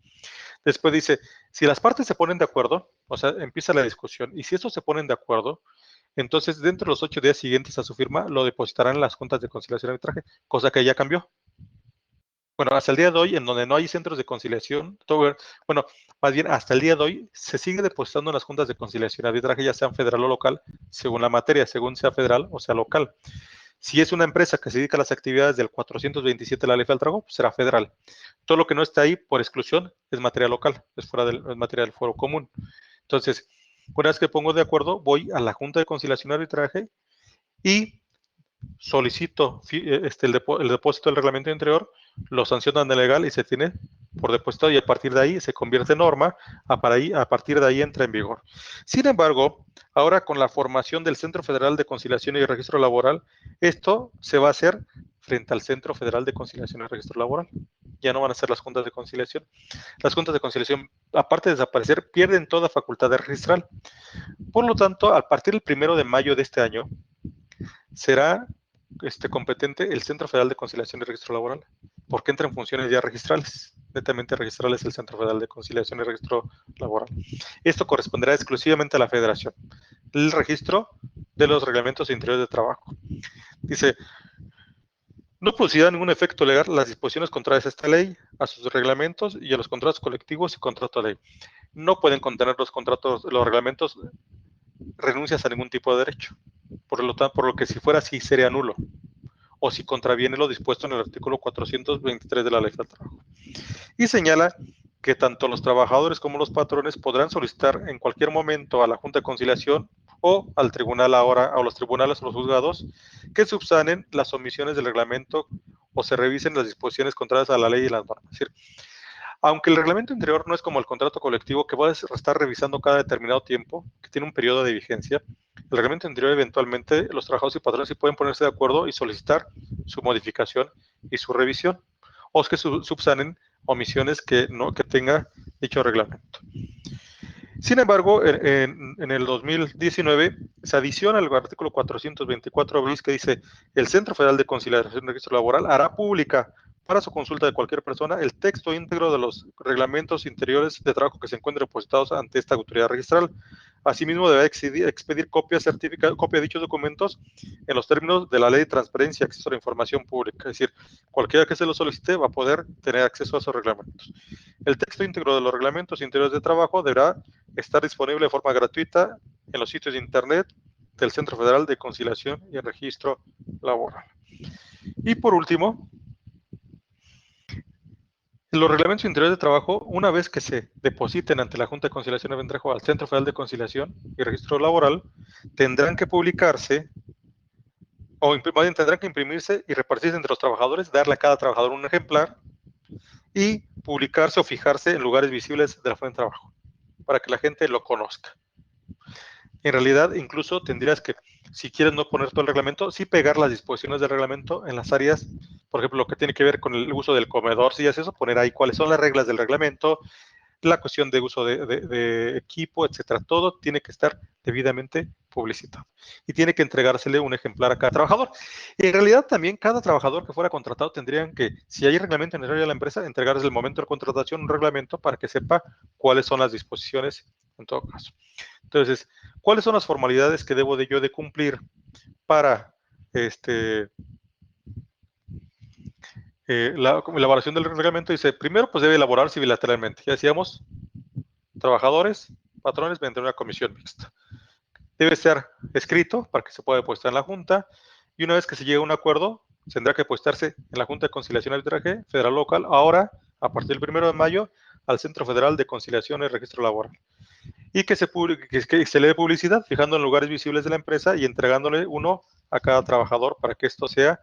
Después dice, si las partes se ponen de acuerdo, o sea, empieza la discusión, y si estos se ponen de acuerdo, entonces dentro de los 8 días siguientes a su firma, lo depositarán en las juntas de conciliación y arbitraje, cosa que ya cambió. Bueno, hasta el día de hoy, en donde no hay centros de conciliación, bueno, más bien hasta el día de hoy, se sigue depositando en las juntas de conciliación y arbitraje, ya sean federal o local, según la materia, según sea federal o sea local. Si es una empresa que se dedica a las actividades del 427 de la Ley Federal del Trabajo, pues será federal. Todo lo que no está ahí, por exclusión, es materia local, es materia del foro común. Entonces, una vez que pongo de acuerdo, voy a la Junta de Conciliación y Arbitraje y solicito el depósito del reglamento interior, lo sancionan de legal y se tiene por depositado, y a partir de ahí se convierte en norma, a partir de ahí entra en vigor. Sin embargo, ahora con la formación del Centro Federal de Conciliación y Registro Laboral, esto se va a hacer frente al Centro Federal de Conciliación y Registro Laboral. Ya no van a ser las juntas de conciliación. Las juntas de conciliación, aparte de desaparecer, pierden toda facultad de registral. Por lo tanto, a partir del 1 de mayo de este año, será competente el Centro Federal de Conciliación y Registro Laboral, porque entra en funciones ya registrales, netamente registrales el Centro Federal de Conciliación y Registro Laboral. Esto corresponderá exclusivamente a la Federación, el registro de los reglamentos interiores de trabajo. Dice, no producirá ningún efecto legal las disposiciones contrarias a esta ley, a sus reglamentos y a los contratos colectivos y contrato de ley. No pueden contener los reglamentos renuncias a ningún tipo de derecho. Por lo que si fuera así sería nulo, o si contraviene lo dispuesto en el artículo 423 de la Ley del Trabajo. Y señala que tanto los trabajadores como los patrones podrán solicitar en cualquier momento a la Junta de Conciliación o al tribunal ahora, o los tribunales o los juzgados, que subsanen las omisiones del reglamento o se revisen las disposiciones contrarias a la ley y las normas. Es decir, aunque el reglamento interior no es como el contrato colectivo que va a estar revisando cada determinado tiempo, que tiene un periodo de vigencia, el reglamento interior eventualmente los trabajadores y patrones sí pueden ponerse de acuerdo y solicitar su modificación y su revisión, o que subsanen omisiones que tenga dicho reglamento. Sin embargo, en el 2019 se adiciona el artículo 424 bis que dice, el Centro Federal de Conciliación y Registro Laboral hará pública para su consulta de cualquier persona el texto íntegro de los reglamentos interiores de trabajo que se encuentren depositados ante esta autoridad registral. Asimismo, deberá expedir copia de dichos documentos en los términos de la Ley de Transparencia y Acceso a la Información Pública. Es decir, cualquiera que se lo solicite va a poder tener acceso a esos reglamentos. El texto íntegro de los reglamentos interiores de trabajo deberá estar disponible de forma gratuita en los sitios de Internet del Centro Federal de Conciliación y Registro Laboral. Y por último, los reglamentos interiores de trabajo, una vez que se depositen ante la Junta de Conciliación y Arbitraje al Centro Federal de Conciliación y Registro Laboral, tendrán que publicarse, o más bien tendrán que imprimirse y repartirse entre los trabajadores, darle a cada trabajador un ejemplar y publicarse o fijarse en lugares visibles de la fuente de trabajo, para que la gente lo conozca. En realidad, incluso tendrías que, si quieres no poner todo el reglamento, sí pegar las disposiciones del reglamento en las áreas, por ejemplo, lo que tiene que ver con el uso del comedor, si haces eso, poner ahí cuáles son las reglas del reglamento, la cuestión de uso de equipo, etcétera. Todo tiene que estar debidamente publicitado y tiene que entregársele un ejemplar a cada trabajador. Y en realidad también cada trabajador que fuera contratado tendrían que, si hay reglamento en el área de la empresa, entregarles el momento de contratación un reglamento para que sepa cuáles son las disposiciones en todo caso. Entonces, ¿cuáles son las formalidades que debo yo de cumplir para la elaboración del reglamento? Dice, primero, pues debe elaborarse bilateralmente. Ya decíamos, trabajadores, patrones, mediante una comisión mixta. debe estar escrito para que se pueda depositar en la Junta, y una vez que se llegue a un acuerdo, tendrá que depositarse en la Junta de Conciliación y Arbitraje Federal Local, ahora, a partir del 1 de mayo, al Centro Federal de Conciliación y Registro Laboral. Y que se le dé publicidad, fijando en lugares visibles de la empresa y entregándole uno a cada trabajador para que esto sea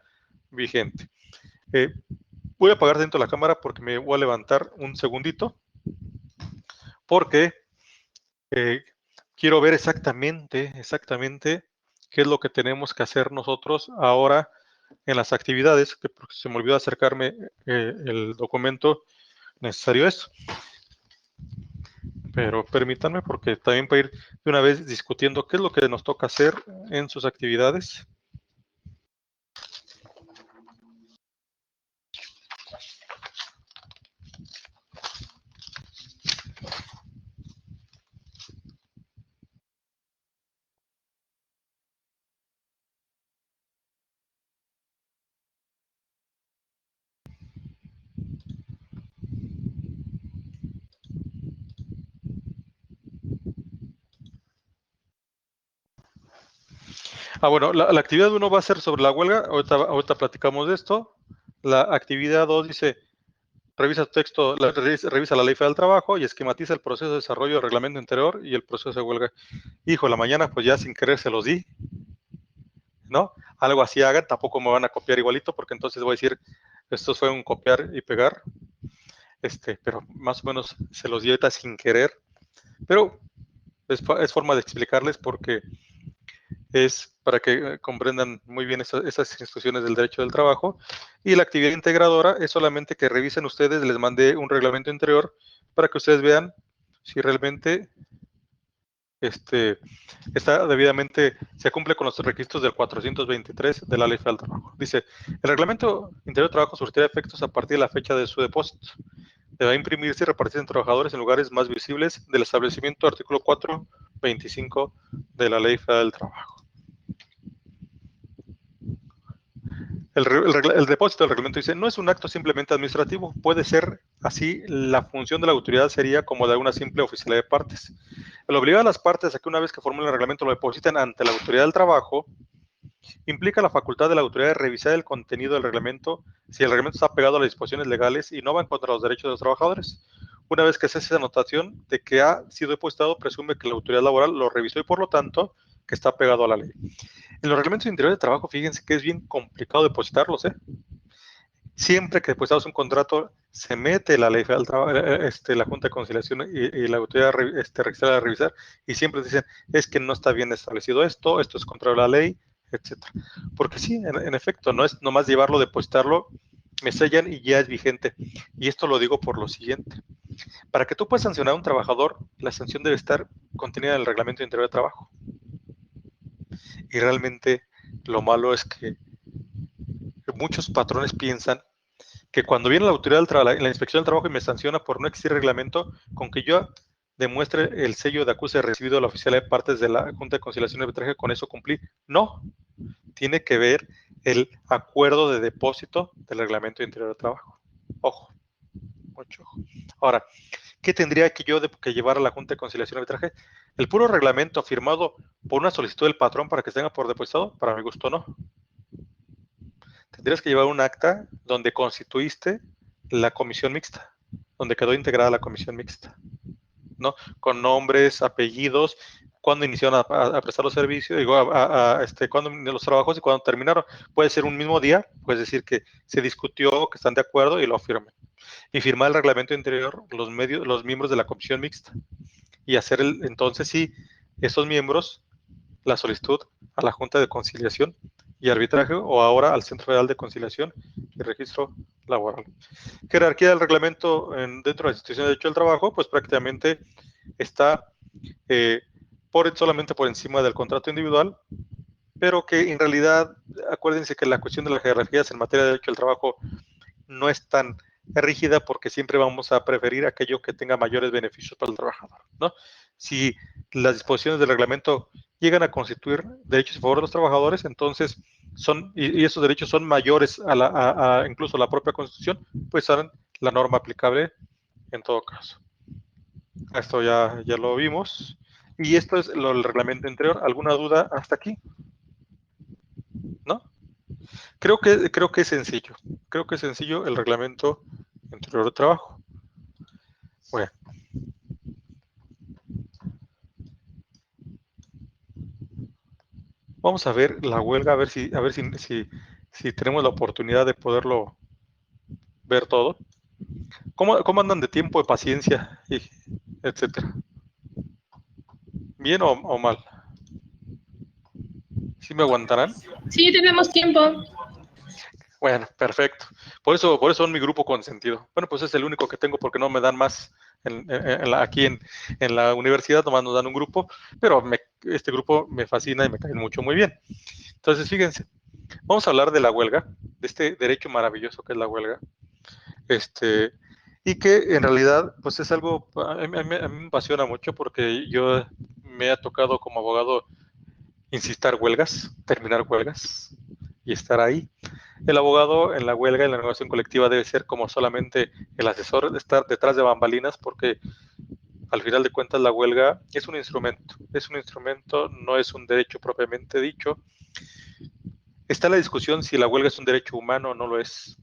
vigente. Voy a apagar dentro de la cámara porque me voy a levantar un segundito, porque quiero ver exactamente qué es lo que tenemos que hacer nosotros ahora en las actividades, que se me olvidó acercarme el documento necesario a eso. Pero permítanme, porque también para ir de una vez discutiendo qué es lo que nos toca hacer en sus actividades. Bueno, la actividad 1 va a ser sobre la huelga. Ahorita platicamos de esto. La actividad 2 dice, revisa tu texto, revisa la Ley Federal del Trabajo y esquematiza el proceso de desarrollo del reglamento interior y el proceso de huelga. Hijo, la mañana pues ya sin querer se los di, ¿no? Algo así hagan, tampoco me van a copiar igualito, porque entonces voy a decir, esto fue un copiar y pegar, pero más o menos se los di ahorita sin querer, pero es forma de explicarles, porque es para que comprendan muy bien esas instituciones del derecho del trabajo. Y la actividad integradora es solamente que revisen ustedes, les mandé un reglamento interior para que ustedes vean si realmente está debidamente, se cumple con los requisitos del 423 de la Ley Federal del Trabajo. Dice, el reglamento interior de trabajo surtirá efectos a partir de la fecha de su depósito. Deberá imprimirse y repartirse en trabajadores en lugares más visibles del establecimiento, artículo 425 de la Ley Federal del Trabajo. El depósito del reglamento dice, no es un acto simplemente administrativo, puede ser así, la función de la autoridad sería como de una simple oficialidad de partes. El obligar a las partes a que una vez que formulen el reglamento lo depositen ante la autoridad del trabajo, implica la facultad de la autoridad de revisar el contenido del reglamento si el reglamento está pegado a las disposiciones legales y no va en contra de los derechos de los trabajadores. Una vez que se hace esa anotación de que ha sido depositado, presume que la autoridad laboral lo revisó y por lo tanto que está pegado a la ley. En los reglamentos interiores de trabajo, fíjense que es bien complicado depositarlos, Siempre que depositamos un contrato, se mete la ley federal del trabajo, la Junta de Conciliación y la autoridad registrada a revisar, y siempre dicen, es que no está bien establecido esto es contrario a la ley, etcétera. Porque sí, en efecto, no es nomás llevarlo, depositarlo, me sellan y ya es vigente. Y esto lo digo por lo siguiente. Para que tú puedas sancionar a un trabajador, la sanción debe estar contenida en el reglamento interior de trabajo. Y realmente lo malo es que muchos patrones piensan que cuando viene la autoridad del trabajo, la inspección del trabajo y me sanciona por no existir reglamento, con que yo demuestre el sello de acuse recibido de la oficialidad de partes de la Junta de Conciliación y Arbitraje, con eso cumplí. No, tiene que ver el acuerdo de depósito del reglamento interior de trabajo. Ojo, mucho ojo. Ahora, ¿qué tendría que yo que llevar a la Junta de Conciliación y Arbitraje? El puro reglamento firmado por una solicitud del patrón para que se tenga por depositado, para mi gusto no. Tendrías que llevar un acta donde constituiste la comisión mixta, donde quedó integrada la comisión mixta, ¿no? Con nombres, apellidos, cuándo iniciaron a prestar los servicios, cuándo los trabajos y cuándo terminaron. Puede ser un mismo día, puedes decir que se discutió, que están de acuerdo y lo firmen. Y firmar el reglamento interior los miembros de la comisión mixta. Y hacer entonces sí, esos miembros, la solicitud a la Junta de Conciliación y Arbitraje, o ahora al Centro Federal de Conciliación y Registro Laboral. Jerarquía del reglamento dentro de la institución de derecho del trabajo, pues prácticamente está solamente por encima del contrato individual, pero que en realidad, acuérdense que la cuestión de las jerarquías en materia de derecho del trabajo no es tan rígida, porque siempre vamos a preferir aquello que tenga mayores beneficios para el trabajador, ¿no? Si las disposiciones del reglamento llegan a constituir derechos a favor de los trabajadores, entonces y esos derechos son mayores incluso a la propia Constitución, pues serán la norma aplicable en todo caso. Esto ya lo vimos. Y esto es el reglamento interior. ¿Alguna duda hasta aquí? ¿No? Creo que es sencillo. Creo que es sencillo el reglamento interior de trabajo. Bueno. Vamos a ver la huelga, a ver si tenemos la oportunidad de poderlo ver todo. ¿Cómo andan de tiempo, de paciencia, y etcétera? ¿Bien o mal? ¿Sí me aguantarán? Sí, tenemos tiempo. Bueno, perfecto. Por eso son mi grupo consentido. Bueno, pues es el único que tengo porque no me dan más aquí en la universidad, nomás nos dan un grupo, pero este grupo me fascina y me cae muy bien. Entonces, fíjense, vamos a hablar de la huelga, de este derecho maravilloso que es la huelga, y que en realidad, pues es algo, a mí me apasiona mucho porque yo me ha tocado como abogado insistir huelgas, terminar huelgas y estar ahí. El abogado en la huelga, en la negociación colectiva, debe ser como solamente el asesor, de estar detrás de bambalinas, porque al final de cuentas la huelga es un instrumento, no es un derecho propiamente dicho. Está la discusión si la huelga es un derecho humano o no lo es.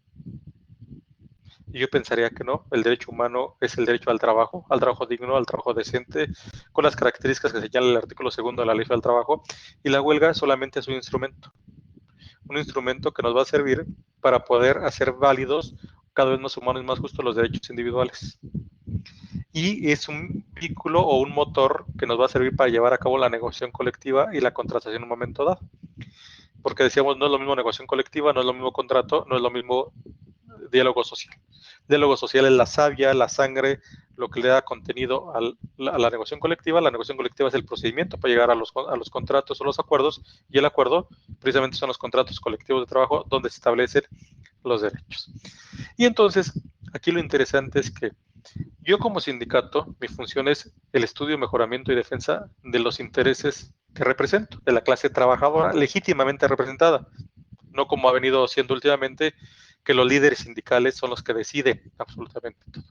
Y yo pensaría que no, el derecho humano es el derecho al trabajo digno, al trabajo decente, con las características que señala el artículo 2 de la Ley del Trabajo, y la huelga solamente es un instrumento que nos va a servir para poder hacer válidos cada vez más humanos y más justos los derechos individuales. Y es un vehículo o un motor que nos va a servir para llevar a cabo la negociación colectiva y la contratación en un momento dado. Porque decíamos, no es lo mismo negociación colectiva, no es lo mismo contrato, no es lo mismo diálogo social. El diálogo social es la savia, la sangre, lo que le da contenido a la negociación colectiva. La negociación colectiva es el procedimiento para llegar a los contratos o los acuerdos, y el acuerdo precisamente son los contratos colectivos de trabajo donde se establecen los derechos. Y entonces, aquí lo interesante es que yo como sindicato, mi función es el estudio, mejoramiento y defensa de los intereses que represento, de la clase trabajadora legítimamente representada, no como ha venido siendo últimamente, que los líderes sindicales son los que deciden absolutamente todo.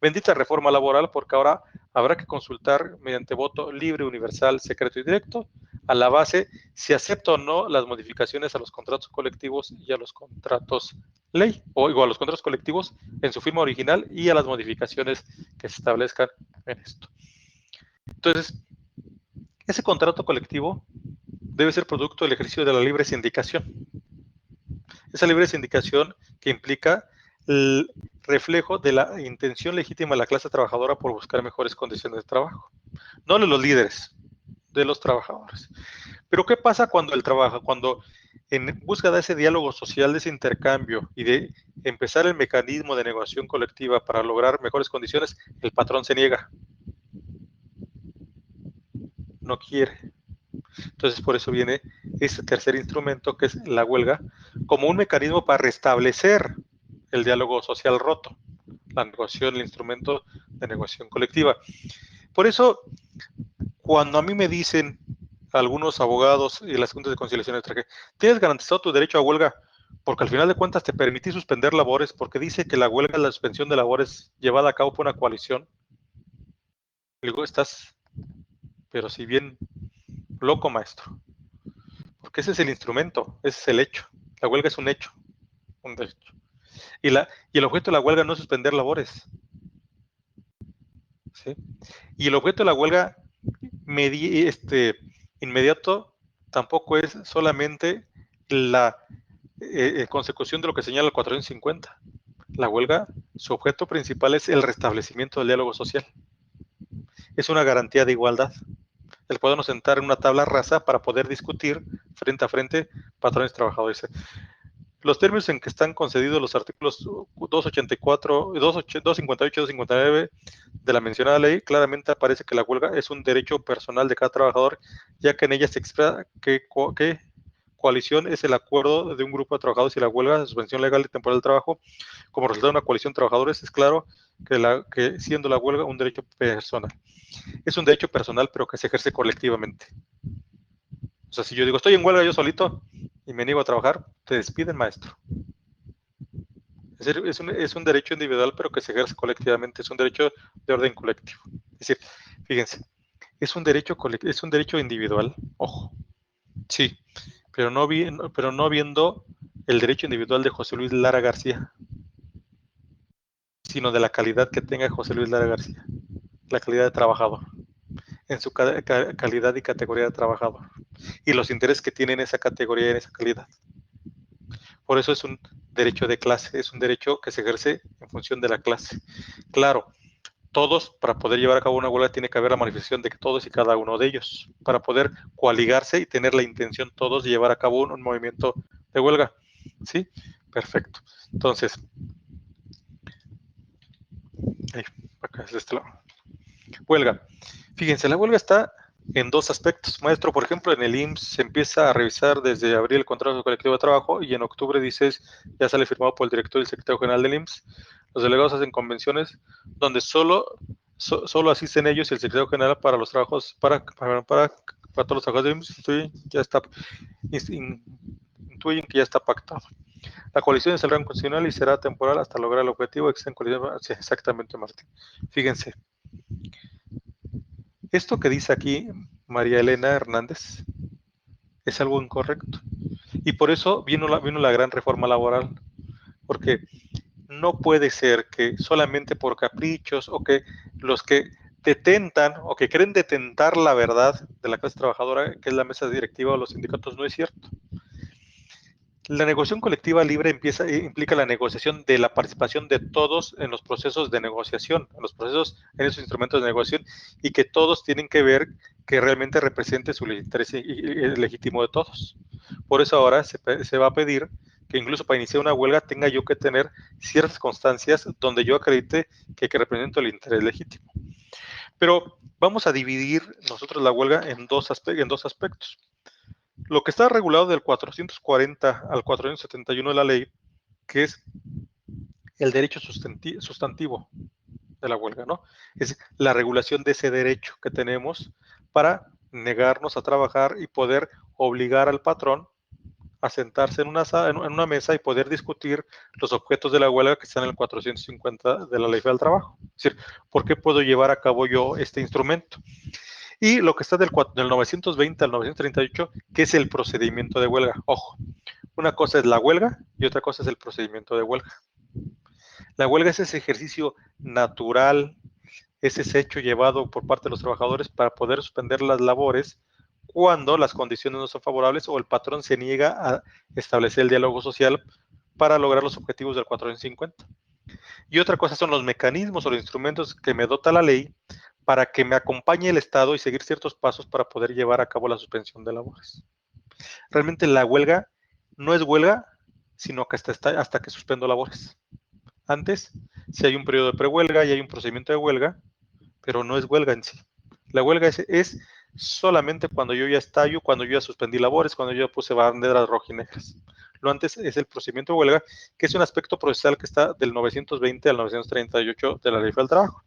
Bendita reforma laboral, porque ahora habrá que consultar mediante voto libre, universal, secreto y directo, a la base si acepta o no las modificaciones a los contratos colectivos y a los contratos ley, o a los contratos colectivos en su firma original y a las modificaciones que se establezcan en esto. Entonces, ese contrato colectivo debe ser producto del ejercicio de la libre sindicación. Esa libre sindicación que implica el reflejo de la intención legítima de la clase trabajadora por buscar mejores condiciones de trabajo. No de los líderes, de los trabajadores. Pero ¿qué pasa cuando en búsqueda de ese diálogo social, de ese intercambio y de empezar el mecanismo de negociación colectiva para lograr mejores condiciones, el patrón se niega? No quiere. Entonces, por eso viene este tercer instrumento, que es la huelga, como un mecanismo para restablecer el diálogo social roto, la negociación, el instrumento de negociación colectiva. Por eso, cuando a mí me dicen algunos abogados y las juntas de conciliación extranjera, tienes garantizado tu derecho a huelga, porque al final de cuentas te permití suspender labores, porque dice que la huelga es la suspensión de labores llevada a cabo por una coalición. Digo, pero si bien loco, maestro, porque ese es el instrumento, ese es el hecho. La huelga es un hecho, un derecho. Y el objeto de la huelga no es suspender labores, ¿sí? Y el objeto de la huelga inmediato tampoco es solamente la consecución de lo que señala el 450. La huelga, su objeto principal es el restablecimiento del diálogo social. Es una garantía de igualdad. El podernos sentar en una tabla rasa para poder discutir frente a frente patrones trabajadores. Los términos en que están concedidos los artículos 284, 258 y 259 de la mencionada ley, claramente aparece que la huelga es un derecho personal de cada trabajador, ya que en ella se expresa que coalición es el acuerdo de un grupo de trabajadores y la huelga de suspensión legal y temporal del trabajo como resultado de una coalición de trabajadores. Es claro que siendo la huelga un derecho personal. Es un derecho personal, pero que se ejerce colectivamente. O sea, si yo digo, estoy en huelga yo solito y me niego a trabajar, te despiden, maestro. Es un derecho individual, pero que se ejerce colectivamente. Es un derecho de orden colectivo. Es decir, fíjense, es un derecho individual, ojo, sí, pero no viendo el derecho individual de José Luis Lara García, sino de la calidad que tenga José Luis Lara García, la calidad de trabajador, en su calidad y categoría de trabajador, y los intereses que tiene en esa categoría y en esa calidad. Por eso es un derecho de clase, es un derecho que se ejerce en función de la clase. Claro, todos, para poder llevar a cabo una huelga, tiene que haber la manifestación de que todos y cada uno de ellos, para poder coaligarse y tener la intención todos de llevar a cabo un movimiento de huelga. ¿Sí? Perfecto. Entonces, acá es de este lado. Huelga. Fíjense, la huelga está en dos aspectos. Maestro, por ejemplo, en el IMSS se empieza a revisar desde abril el contrato colectivo de trabajo y en octubre, dices, ya sale firmado por el director y el secretario general del IMSS. Los delegados hacen convenciones donde solo asisten ellos y el secretario general para los trabajos, para todos los trabajos del IMSS, intuyen que ya está pactado. La coalición es el rango constitucional y será temporal hasta lograr el objetivo. Sí, exactamente, Martín. Fíjense. Esto que dice aquí María Elena Hernández es algo incorrecto. Y por eso vino la gran reforma laboral. Porque no puede ser que solamente por caprichos o que los que detentan o que creen detentar la verdad de la clase trabajadora, que es la mesa directiva o los sindicatos, no es cierto. La negociación colectiva libre implica la negociación de la participación de todos en los procesos de negociación, en esos instrumentos de negociación, y que todos tienen que ver que realmente represente su interés legítimo de todos. Por eso ahora se va a pedir que incluso para iniciar una huelga tenga yo que tener ciertas constancias donde yo acredite que represento el interés legítimo. Pero vamos a dividir nosotros la huelga en dos aspectos. Lo que está regulado del 440 al 471 de la ley, que es el derecho sustantivo de la huelga, ¿no? Es la regulación de ese derecho que tenemos para negarnos a trabajar y poder obligar al patrón a sentarse en una mesa y poder discutir los objetos de la huelga que están en el 450 de la Ley Federal del Trabajo. Es decir, ¿por qué puedo llevar a cabo yo este instrumento? Y lo que está del 920 al 938, que es el procedimiento de huelga. Ojo, una cosa es la huelga y otra cosa es el procedimiento de huelga. La huelga es ese ejercicio natural, es ese hecho llevado por parte de los trabajadores para poder suspender las labores cuando las condiciones no son favorables o el patrón se niega a establecer el diálogo social para lograr los objetivos del 450. Y otra cosa son los mecanismos o los instrumentos que me dota la ley para que me acompañe el Estado y seguir ciertos pasos para poder llevar a cabo la suspensión de labores. Realmente la huelga no es huelga, sino que hasta que suspendo labores. Antes, si hay un periodo de prehuelga y hay un procedimiento de huelga, pero no es huelga en sí. La huelga es solamente cuando yo ya estallo, cuando yo ya suspendí labores, cuando yo ya puse banderas rojinegras. Lo antes es el procedimiento de huelga, que es un aspecto procesal que está del 920 al 938 de la Ley Federal del Trabajo.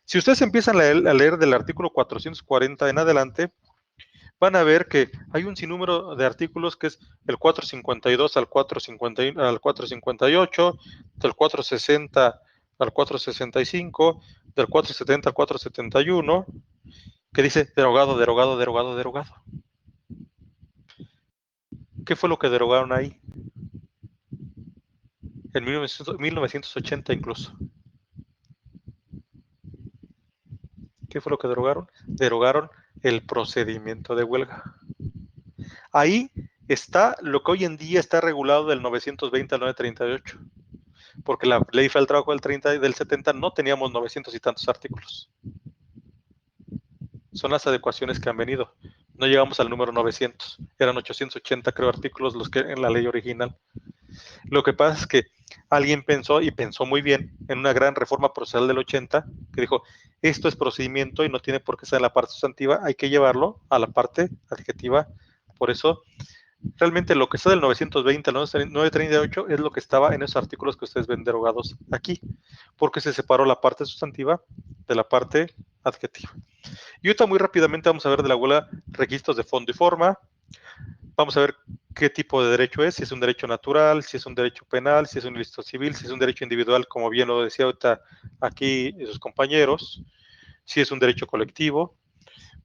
Si ustedes empiezan a leer del artículo 440 en adelante, van a ver que hay un sinnúmero de artículos que es el 452 al 458, del 460 al 465, del 470 al 471, que dice derogado, derogado, derogado, derogado. ¿Qué fue lo que derogaron ahí? En 1980 incluso. ¿Qué fue lo que derogaron? Derogaron el procedimiento de huelga. Ahí está lo que hoy en día está regulado del 920 al 938, porque la Ley Federal del Trabajo del 70 no teníamos 900 y tantos artículos. Son las adecuaciones que han venido. No llegamos al número 900, eran 880 creo artículos los que en la ley original. Lo que pasa es que alguien pensó, y pensó muy bien, en una gran reforma procesal del 80, que dijo, esto es procedimiento y no tiene por qué ser en la parte sustantiva, hay que llevarlo a la parte adjetiva. Por eso, realmente lo que está del 920 al 938 es lo que estaba en esos artículos que ustedes ven derogados aquí, porque se separó la parte sustantiva de la parte adjetiva. Y ahorita muy rápidamente vamos a ver de la huelga registros de fondo y forma. Vamos a ver qué tipo de derecho es, si es un derecho natural, si es un derecho penal, si es un ilícito civil, si es un derecho individual, como bien lo decía ahorita aquí sus compañeros, si es un derecho colectivo,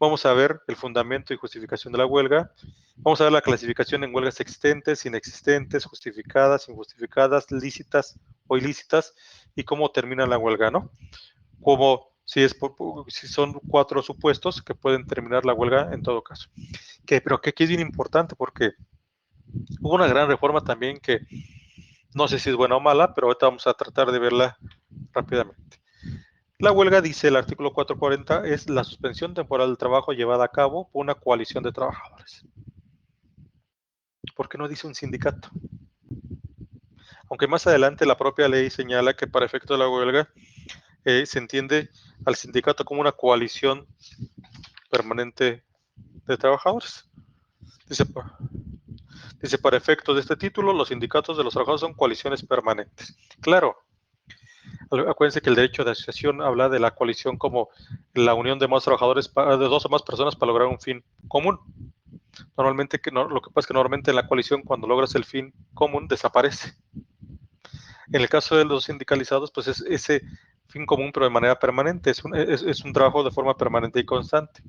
Vamos a ver el fundamento y justificación de la huelga. Vamos a ver la clasificación en huelgas existentes, inexistentes, justificadas, injustificadas, lícitas o ilícitas, y cómo termina la huelga, ¿no? Como si son 4 supuestos que pueden terminar la huelga en todo caso. Pero que aquí es bien importante porque hubo una gran reforma también que no sé si es buena o mala, pero ahorita vamos a tratar de verla rápidamente. La huelga, dice el artículo 440, es la suspensión temporal del trabajo llevada a cabo por una coalición de trabajadores. ¿Por qué no dice un sindicato? Aunque más adelante la propia ley señala que para efecto de la huelga se entiende al sindicato como una coalición permanente de trabajadores. Dice, para efectos de este título, los sindicatos de los trabajadores son coaliciones permanentes. Claro, acuérdense que el derecho de asociación habla de la coalición como la unión de más trabajadores, de 2 o más personas para lograr un fin común. Normalmente, lo que pasa es que normalmente en la coalición, cuando logras el fin común, desaparece. En el caso de los sindicalizados, pues es ese fin común, pero de manera permanente. Es un trabajo de forma permanente y constante.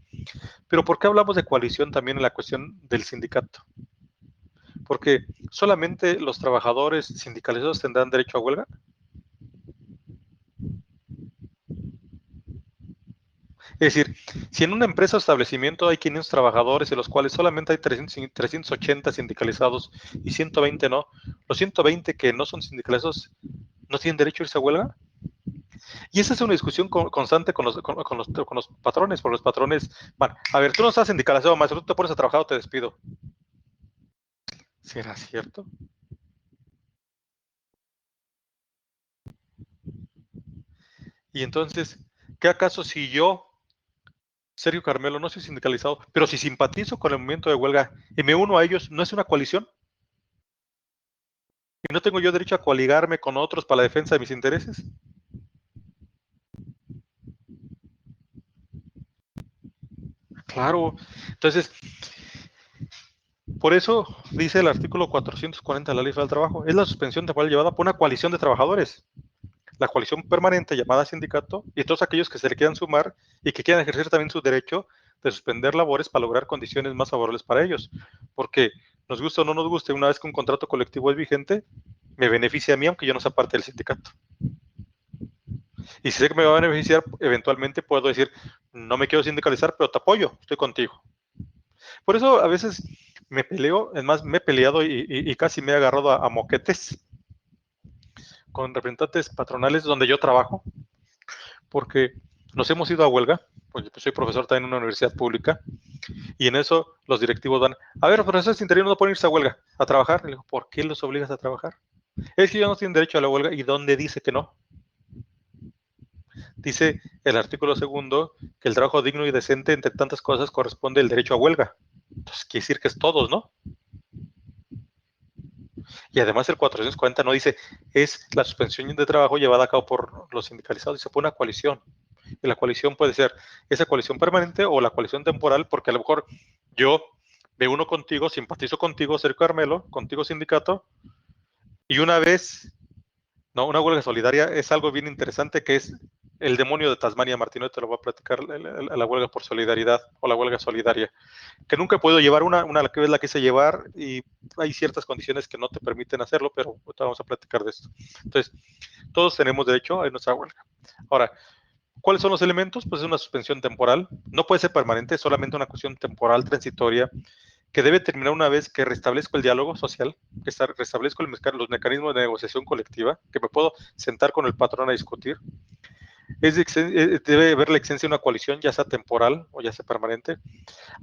Pero ¿por qué hablamos de coalición también en la cuestión del sindicato? Porque solamente los trabajadores sindicalizados tendrán derecho a huelga. Es decir, si en una empresa o establecimiento hay 500 trabajadores, de los cuales solamente hay 380 sindicalizados y 120 no, los 120 que no son sindicalizados no tienen derecho a irse a huelga. Y esa es una discusión constante con los patrones, por los patrones. Bueno, a ver, tú no estás sindicalizado, maestro, tú te pones a trabajar o te despido. ¿Será cierto? Y entonces, ¿qué acaso si yo, Sergio Carmelo, no soy sindicalizado, pero si simpatizo con el movimiento de huelga y me uno a ellos, ¿no es una coalición? ¿Y no tengo yo derecho a coaligarme con otros para la defensa de mis intereses? Claro. Entonces, por eso dice el artículo 440 de la Ley Federal del Trabajo, es la suspensión temporal llevada por una coalición de trabajadores. La coalición permanente llamada sindicato y todos aquellos que se le quieran sumar y que quieran ejercer también su derecho de suspender labores para lograr condiciones más favorables para ellos. Porque nos gusta o no nos guste, una vez que un contrato colectivo es vigente, me beneficia a mí aunque yo no sea parte del sindicato. Y si sé que me va a beneficiar, eventualmente puedo decir, no me quiero sindicalizar, pero te apoyo, estoy contigo. Por eso a veces me peleo, es más, me he peleado y casi me he agarrado a moquetes con representantes patronales donde yo trabajo, porque nos hemos ido a huelga, porque soy profesor también en una universidad pública, y en eso los directivos van, a ver, profesores interinos no pueden irse a huelga, a trabajar. Y le digo, ¿por qué los obligas a trabajar? Es que ellos no tienen derecho a la huelga, ¿y dónde dice que no? Dice el artículo 2 que el trabajo digno y decente, entre tantas cosas, corresponde el derecho a huelga. Entonces, quiere decir que es todos, ¿no? Y además el 440 no dice, es la suspensión de trabajo llevada a cabo por los sindicalizados, dice, por una coalición. Y la coalición puede ser esa coalición permanente o la coalición temporal, porque a lo mejor yo me uno contigo, simpatizo contigo, Sergio Carmelo, contigo sindicato, y una vez, no, una huelga solidaria es algo bien interesante que es el demonio de Tasmania. Martino te lo voy a platicar, la huelga por solidaridad o la huelga solidaria, que nunca he podido llevar una vez la quise llevar y hay ciertas condiciones que no te permiten hacerlo, pero ahorita vamos a platicar de esto. Entonces, todos tenemos derecho a nuestra huelga. Ahora, ¿cuáles son los elementos? Pues es una suspensión temporal, no puede ser permanente, solamente una cuestión temporal, transitoria, que debe terminar una vez que restablezco el diálogo social, que restablezco los mecanismos de negociación colectiva, que me puedo sentar con el patrón a discutir. Debe haber la existencia de una coalición, ya sea temporal o ya sea permanente,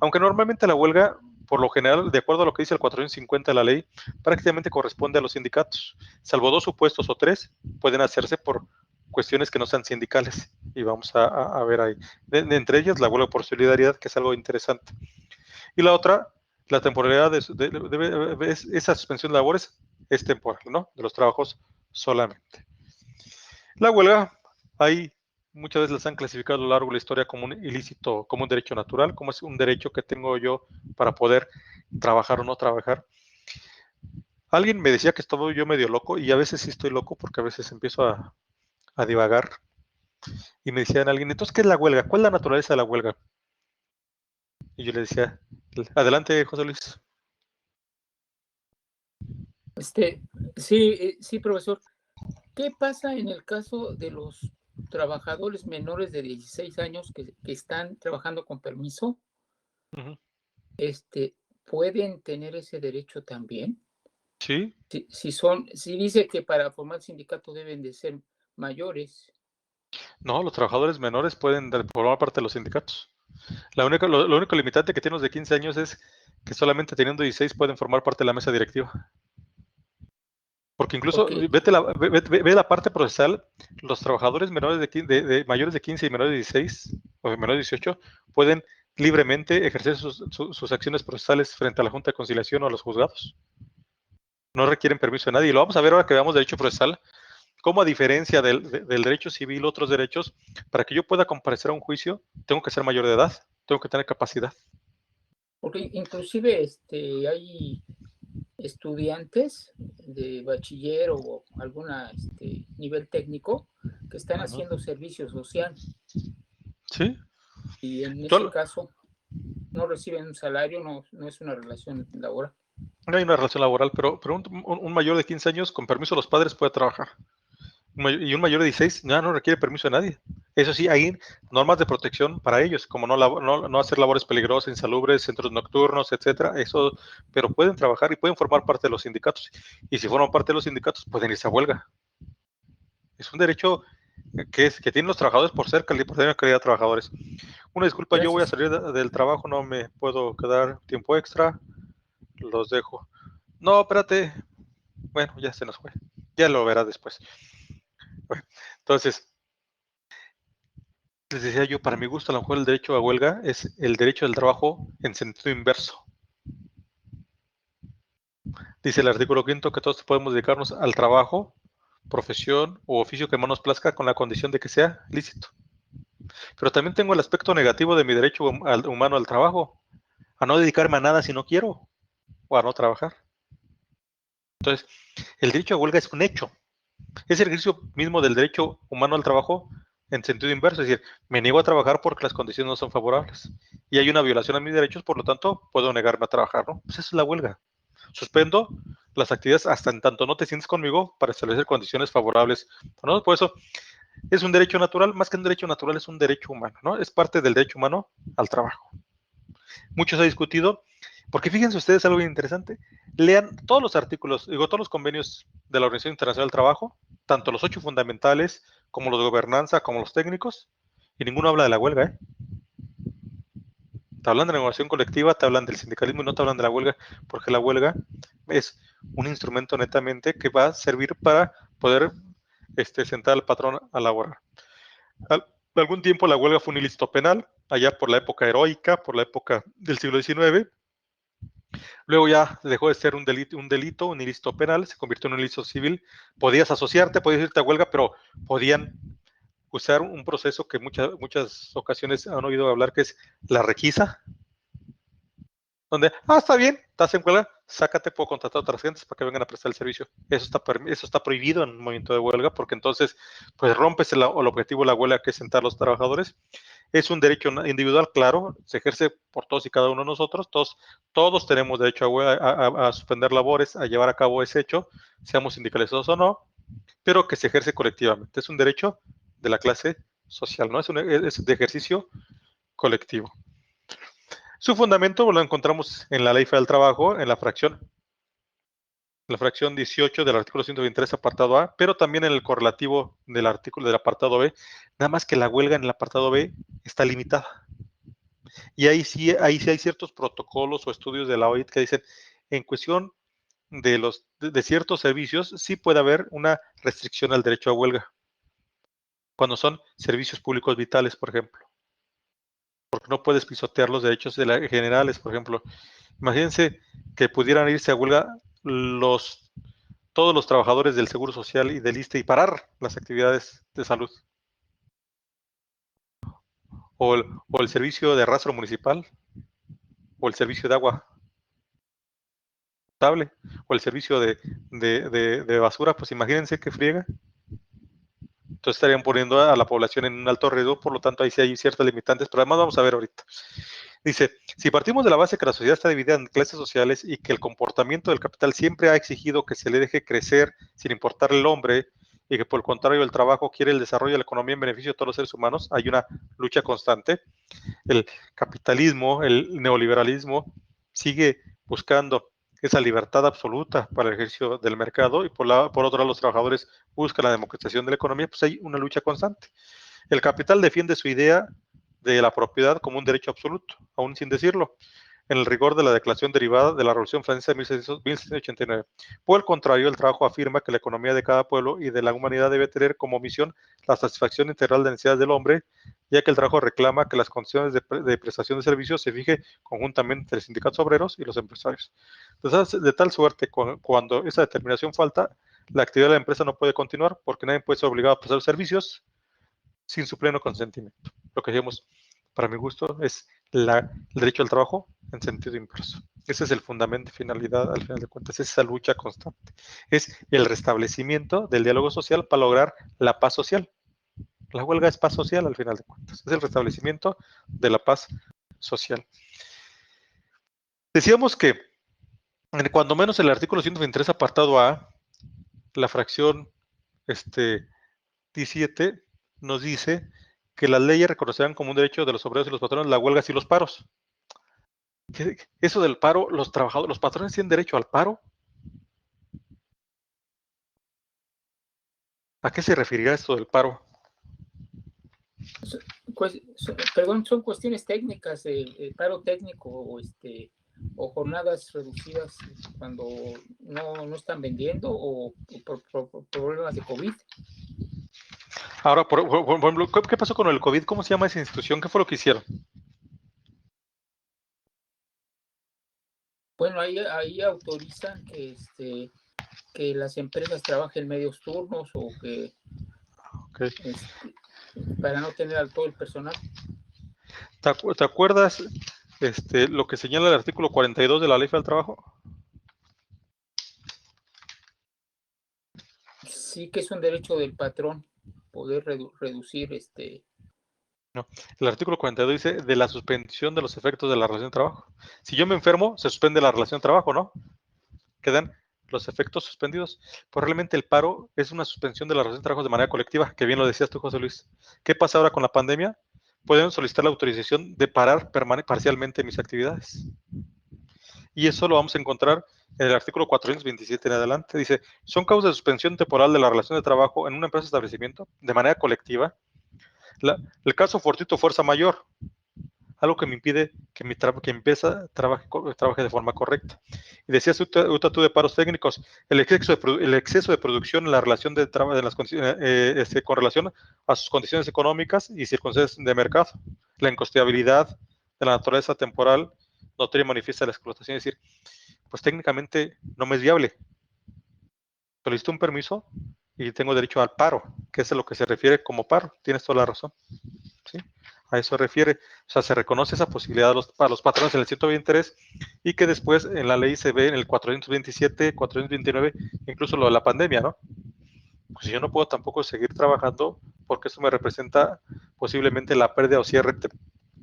aunque normalmente la huelga, por lo general, de acuerdo a lo que dice el 450 de la ley, prácticamente corresponde a los sindicatos, salvo 2 supuestos o 3, pueden hacerse por cuestiones que no sean sindicales, y vamos a ver ahí. Entre ellas, la huelga por solidaridad, que es algo interesante. Y la otra, la temporalidad esa suspensión de labores es temporal, ¿no? De los trabajos solamente. La huelga, hay muchas veces las han clasificado a lo largo de la historia como un ilícito, como un derecho natural, como es un derecho que tengo yo para poder trabajar o no trabajar. Alguien me decía que estaba yo medio loco, y a veces sí estoy loco porque a veces empiezo a divagar. Y me decían alguien, entonces, ¿qué es la huelga? ¿Cuál es la naturaleza de la huelga? Y yo le decía, adelante, José Luis. Sí, profesor. ¿Qué pasa en el caso de los trabajadores menores de 16 años que están trabajando con permiso? Ujú. ¿Pueden tener ese derecho también? Sí, Si dice que para formar sindicato deben de ser mayores. no, los trabajadores menores pueden formar parte de los sindicatos. Lo único limitante que tienen los de 15 años es que solamente teniendo 16 pueden formar parte de la mesa directiva. Porque incluso, Porque, ve la parte procesal, los trabajadores menores de mayores de 15 y menores de 16 o de menores de 18 pueden libremente ejercer sus acciones procesales frente a la Junta de Conciliación o a los juzgados. No requieren permiso de nadie. Y lo vamos a ver ahora que veamos derecho procesal, cómo a diferencia del derecho civil, otros derechos, para que yo pueda comparecer a un juicio, tengo que ser mayor de edad, tengo que tener capacidad. porque inclusive hay estudiantes de bachiller o alguna nivel técnico que están haciendo servicio social ¿Sí? y en ese Yo, caso no reciben un salario, no es una relación laboral. no hay una relación laboral, pero un mayor de 15 años, con permiso de los padres, puede trabajar. Y un mayor de 16 ya no requiere permiso de nadie. Eso sí, hay normas de protección para ellos, como no hacer labores peligrosas, insalubres, centros nocturnos, etcétera. Eso, pero pueden trabajar y pueden formar parte de los sindicatos. Y si forman parte de los sindicatos, pueden irse a huelga. Es un derecho que tienen los trabajadores por ser calidad de trabajadores. Una disculpa, yo voy a Gracias. salir del trabajo, no me puedo quedar tiempo extra. Los dejo. No, espérate. Bueno, ya se nos fue. Ya lo verás después. Bueno, entonces, les decía yo, para mi gusto, a lo mejor el derecho a huelga es el derecho del trabajo en sentido inverso. Dice el artículo 5 que todos podemos dedicarnos al trabajo, profesión u oficio que más nos plazca con la condición de que sea lícito. Pero también tengo el aspecto negativo de mi derecho humano al trabajo, a no dedicarme a nada si no quiero o a no trabajar. Entonces, el derecho a huelga es un hecho. Es el ejercicio mismo del derecho humano al trabajo en sentido inverso, es decir, me niego a trabajar porque las condiciones no son favorables y hay una violación a mis derechos, por lo tanto, puedo negarme a trabajar, ¿no? Pues eso es la huelga. Suspendo las actividades hasta en tanto no te sientes conmigo para establecer condiciones favorables, ¿no? Por eso es un derecho natural, más que un derecho natural, es un derecho humano, ¿no? Es parte del derecho humano al trabajo. Mucho se ha discutido, porque fíjense ustedes algo bien interesante. Lean todos los artículos, todos los convenios de la Organización Internacional del Trabajo, tanto los 8 fundamentales, como los de gobernanza, como los técnicos, y ninguno habla de la huelga, ¿eh? Te hablan de la negociación colectiva, te hablan del sindicalismo y no te hablan de la huelga, porque la huelga es un instrumento netamente que va a servir para poder sentar al patrón a laborar. Algún tiempo la huelga fue un ilícito penal, allá por la época heroica, por la época del siglo XIX. Luego ya dejó de ser un delito, un ilícito penal, se convirtió en un ilícito civil. Podías asociarte, podías irte a huelga, pero podían usar un proceso que muchas ocasiones han oído hablar, que es la requisa, donde, está bien, estás en huelga, sácate, puedo contratar a otras gentes para que vengan a prestar el servicio. Eso está prohibido en un movimiento de huelga, porque entonces, pues rompes el objetivo de la huelga, que es sentar a los trabajadores. Es un derecho individual, claro, se ejerce por todos y cada uno de nosotros, todos tenemos derecho a suspender labores, a llevar a cabo ese hecho, seamos sindicalizados o no, pero que se ejerce colectivamente. Es un derecho de la clase social, ¿no? Es de ejercicio colectivo. Su fundamento lo encontramos en la Ley Federal del Trabajo, en la fracción 18 del artículo 123, apartado A, pero también en el correlativo del artículo del apartado B, nada más que la huelga en el apartado B está limitada. Y ahí sí hay ciertos protocolos o estudios de la OIT que dicen, en cuestión de ciertos servicios, sí puede haber una restricción al derecho a huelga, cuando son servicios públicos vitales, por ejemplo, porque no puedes pisotear los derechos generales, por ejemplo. Imagínense que pudieran irse a huelga todos los trabajadores del Seguro Social y del ISSSTE y parar las actividades de salud. O el servicio de rastro municipal, o el servicio de agua potable, o el servicio de basura, pues imagínense qué friega. Entonces estarían poniendo a la población en un alto riesgo, por lo tanto ahí sí hay ciertas limitantes, pero además vamos a ver ahorita. Dice, si partimos de la base que la sociedad está dividida en clases sociales y que el comportamiento del capital siempre ha exigido que se le deje crecer sin importar el hombre y que por el contrario el trabajo quiere el desarrollo de la economía en beneficio de todos los seres humanos, hay una lucha constante. El capitalismo, el neoliberalismo sigue buscando esa libertad absoluta para el ejercicio del mercado y por otro lado los trabajadores buscan la democratización de la economía, pues hay una lucha constante. El capital defiende su idea de la propiedad como un derecho absoluto, aún sin decirlo, en el rigor de la declaración derivada de la Revolución Francesa de 1689. Por el contrario, el trabajo afirma que la economía de cada pueblo y de la humanidad debe tener como misión la satisfacción integral de necesidades del hombre, ya que el trabajo reclama que las condiciones de prestación de servicios se fije conjuntamente entre los sindicatos obreros y los empresarios. Entonces, de tal suerte, cuando esa determinación falta, la actividad de la empresa no puede continuar porque nadie puede ser obligado a prestar servicios sin su pleno consentimiento. Lo que decimos, para mi gusto, es el derecho al trabajo en sentido inverso. Ese es el fundamento y finalidad, al final de cuentas, es esa lucha constante. Es el restablecimiento del diálogo social para lograr la paz social. La huelga es paz social, al final de cuentas. Es el restablecimiento de la paz social. Decíamos que, cuando menos el artículo 123, apartado A, la fracción 17, nos dice que las leyes reconocerán como un derecho de los obreros y los patrones la huelga y los paros. Eso del paro, los patrones tienen derecho al paro. ¿A qué se referirá esto del paro? Perdón, son cuestiones técnicas, el paro técnico o jornadas reducidas cuando no están vendiendo o por problemas de COVID. Ahora, por ejemplo, ¿qué pasó con el COVID? ¿Cómo se llama esa institución? ¿Qué fue lo que hicieron? Bueno, ahí autorizan que las empresas trabajen medios turnos o que Okay. Para no tener a todo el personal. ¿Te acuerdas lo que señala el artículo 42 de la Ley Federal del Trabajo? Sí, que es un derecho del patrón poder reducir No, el artículo 42 dice de la suspensión de los efectos de la relación de trabajo. Si yo me enfermo, se suspende la relación de trabajo, ¿no? Quedan los efectos suspendidos. Pues realmente el paro es una suspensión de la relación de trabajo de manera colectiva, que bien lo decías tú, José Luis. ¿Qué pasa ahora con la pandemia? Pueden solicitar la autorización de parar parcialmente mis actividades. Y eso lo vamos a encontrar en el artículo 427 en adelante. Dice, son causas de suspensión temporal de la relación de trabajo en una empresa de establecimiento de manera colectiva. El caso fortuito fuerza mayor, algo que me impide que mi empresa trabaje de forma correcta. Y decías tú de paros técnicos, el exceso de producción en la relación de trabajo, con relación a sus condiciones económicas y circunstancias de mercado, la incosteabilidad de la naturaleza temporal, notoria manifiesta la explotación, es decir, pues técnicamente no me es viable. Solicito un permiso y tengo derecho al paro, que es a lo que se refiere como paro. Tienes toda la razón. ¿Sí? A eso refiere. O sea, se reconoce esa posibilidad para los patrones en el 123 y que después en la ley se ve en el 427, 429, incluso lo de la pandemia, ¿no? Pues yo no puedo tampoco seguir trabajando porque eso me representa posiblemente la pérdida o cierre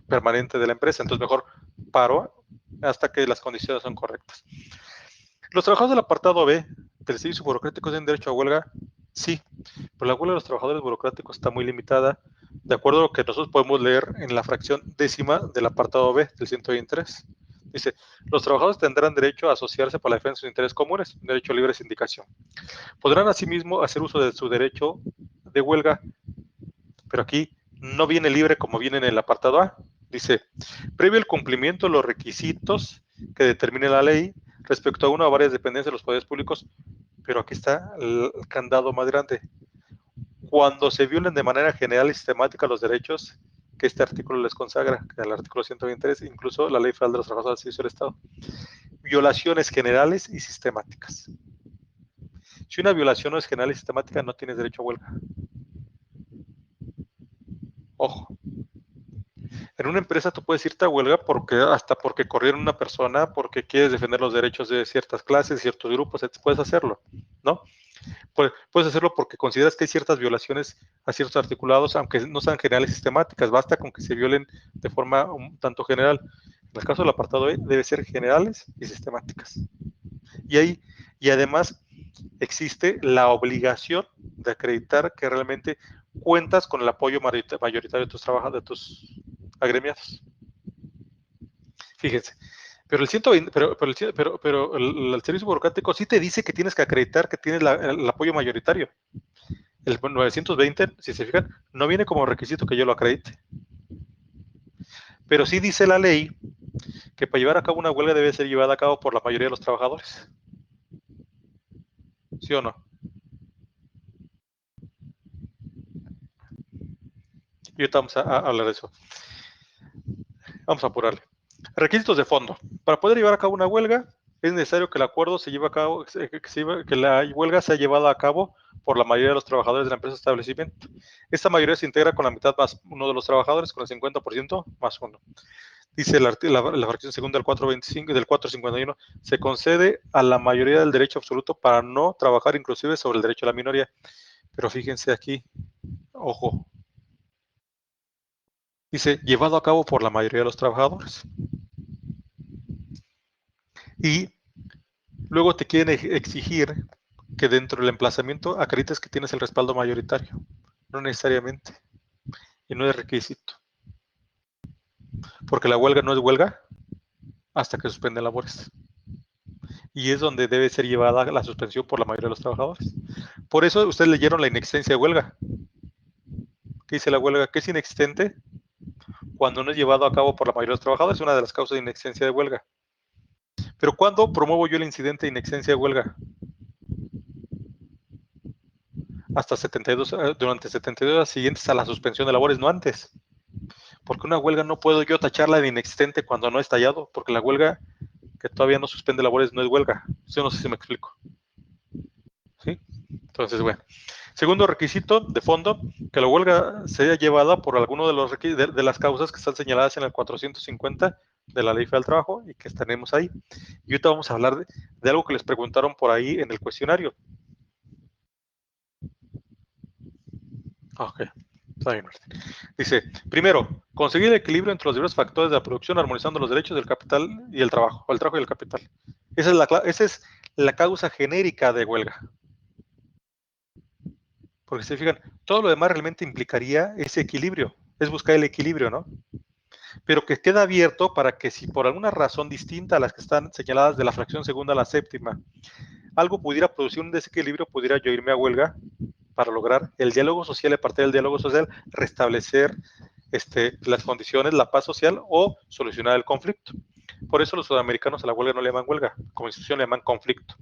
permanente de la empresa. Entonces mejor paro hasta que las condiciones son correctas. Los trabajadores del apartado B del servicio burocrático tienen derecho a huelga, sí, pero la huelga de los trabajadores burocráticos está muy limitada, de acuerdo a lo que nosotros podemos leer en la fracción 10ª del apartado B del 123. Dice, los trabajadores tendrán derecho a asociarse para la defensa de sus intereses comunes, derecho a libre sindicación. Podrán asimismo hacer uso de su derecho de huelga, pero aquí no viene libre como viene en el apartado A. Dice, previo el cumplimiento de los requisitos que determine la ley respecto a una o varias dependencias de los poderes públicos, pero aquí está el candado más grande. Cuando se violen de manera general y sistemática los derechos que este artículo les consagra, que el artículo 123, incluso la Ley Federal de los Trabajadores del Servicio del Estado. Violaciones generales y sistemáticas. Si una violación no es general y sistemática, no tienes derecho a huelga. Ojo. En una empresa tú puedes irte a huelga hasta porque corrieron una persona, porque quieres defender los derechos de ciertas clases, ciertos grupos, puedes hacerlo, ¿no? Puedes hacerlo porque consideras que hay ciertas violaciones a ciertos articulados, aunque no sean generales y sistemáticas, basta con que se violen de forma un tanto general. En el caso del apartado E, debe ser generales y sistemáticas. Y además existe la obligación de acreditar que realmente cuentas con el apoyo mayoritario de tus trabajadores, de tus agremiados. Fíjense, pero el 120, pero el servicio burocrático sí te dice que tienes que acreditar que tienes el apoyo mayoritario. El 920, si se fijan, no viene como requisito que yo lo acredite. Pero sí dice la ley que para llevar a cabo una huelga debe ser llevada a cabo por la mayoría de los trabajadores. ¿Sí o no? Y ahorita vamos a hablar de eso. Vamos a apurarle. Requisitos de fondo. Para poder llevar a cabo una huelga, es necesario que el acuerdo se lleve a cabo, que la huelga sea llevada a cabo por la mayoría de los trabajadores de la empresa o establecimiento. Esta mayoría se integra con la mitad más uno de los trabajadores, con el 50% más uno. Dice la fracción segunda del 425 y del 451, se concede a la mayoría del derecho absoluto para no trabajar inclusive sobre el derecho de la minoría. Pero fíjense aquí, ojo, dice llevado a cabo por la mayoría de los trabajadores. Y luego te quieren exigir que dentro del emplazamiento acredites que tienes el respaldo mayoritario. No necesariamente. Y no es requisito. Porque la huelga no es huelga hasta que suspenden labores. Y es donde debe ser llevada la suspensión por la mayoría de los trabajadores. Por eso ustedes leyeron la inexistencia de huelga. ¿Qué dice la huelga? Que es inexistente cuando no es llevado a cabo por la mayoría de los trabajadores. Es una de las causas de inexistencia de huelga. Pero ¿cuándo promuevo yo el incidente de inexistencia de huelga? Hasta 72, durante 72 horas siguientes a la suspensión de labores, no antes. Porque una huelga no puedo yo tacharla de inexistente cuando no ha estallado, porque la huelga que todavía no suspende labores no es huelga. Yo no sé si me explico. ¿Sí? Entonces, bueno. Segundo requisito de fondo, que la huelga sea llevada por alguno de los de las causas que están señaladas en el 450 de la Ley Federal del Trabajo y que tenemos ahí. Y ahorita vamos a hablar de algo que les preguntaron por ahí en el cuestionario. Ok. Dice, primero, conseguir el equilibrio entre los diversos factores de la producción armonizando los derechos del capital y el trabajo, o el trabajo y el capital. Esa es la causa genérica de huelga. Porque si se fijan, todo lo demás realmente implicaría ese equilibrio, es buscar el equilibrio, ¿no? Pero que queda abierto para que si por alguna razón distinta a las que están señaladas de la fracción segunda a la séptima, algo pudiera producir un desequilibrio, pudiera yo irme a huelga para lograr el diálogo social y a partir del diálogo social restablecer las condiciones, la paz social o solucionar el conflicto. Por eso los sudamericanos a la huelga no le llaman huelga, como institución le llaman conflicto,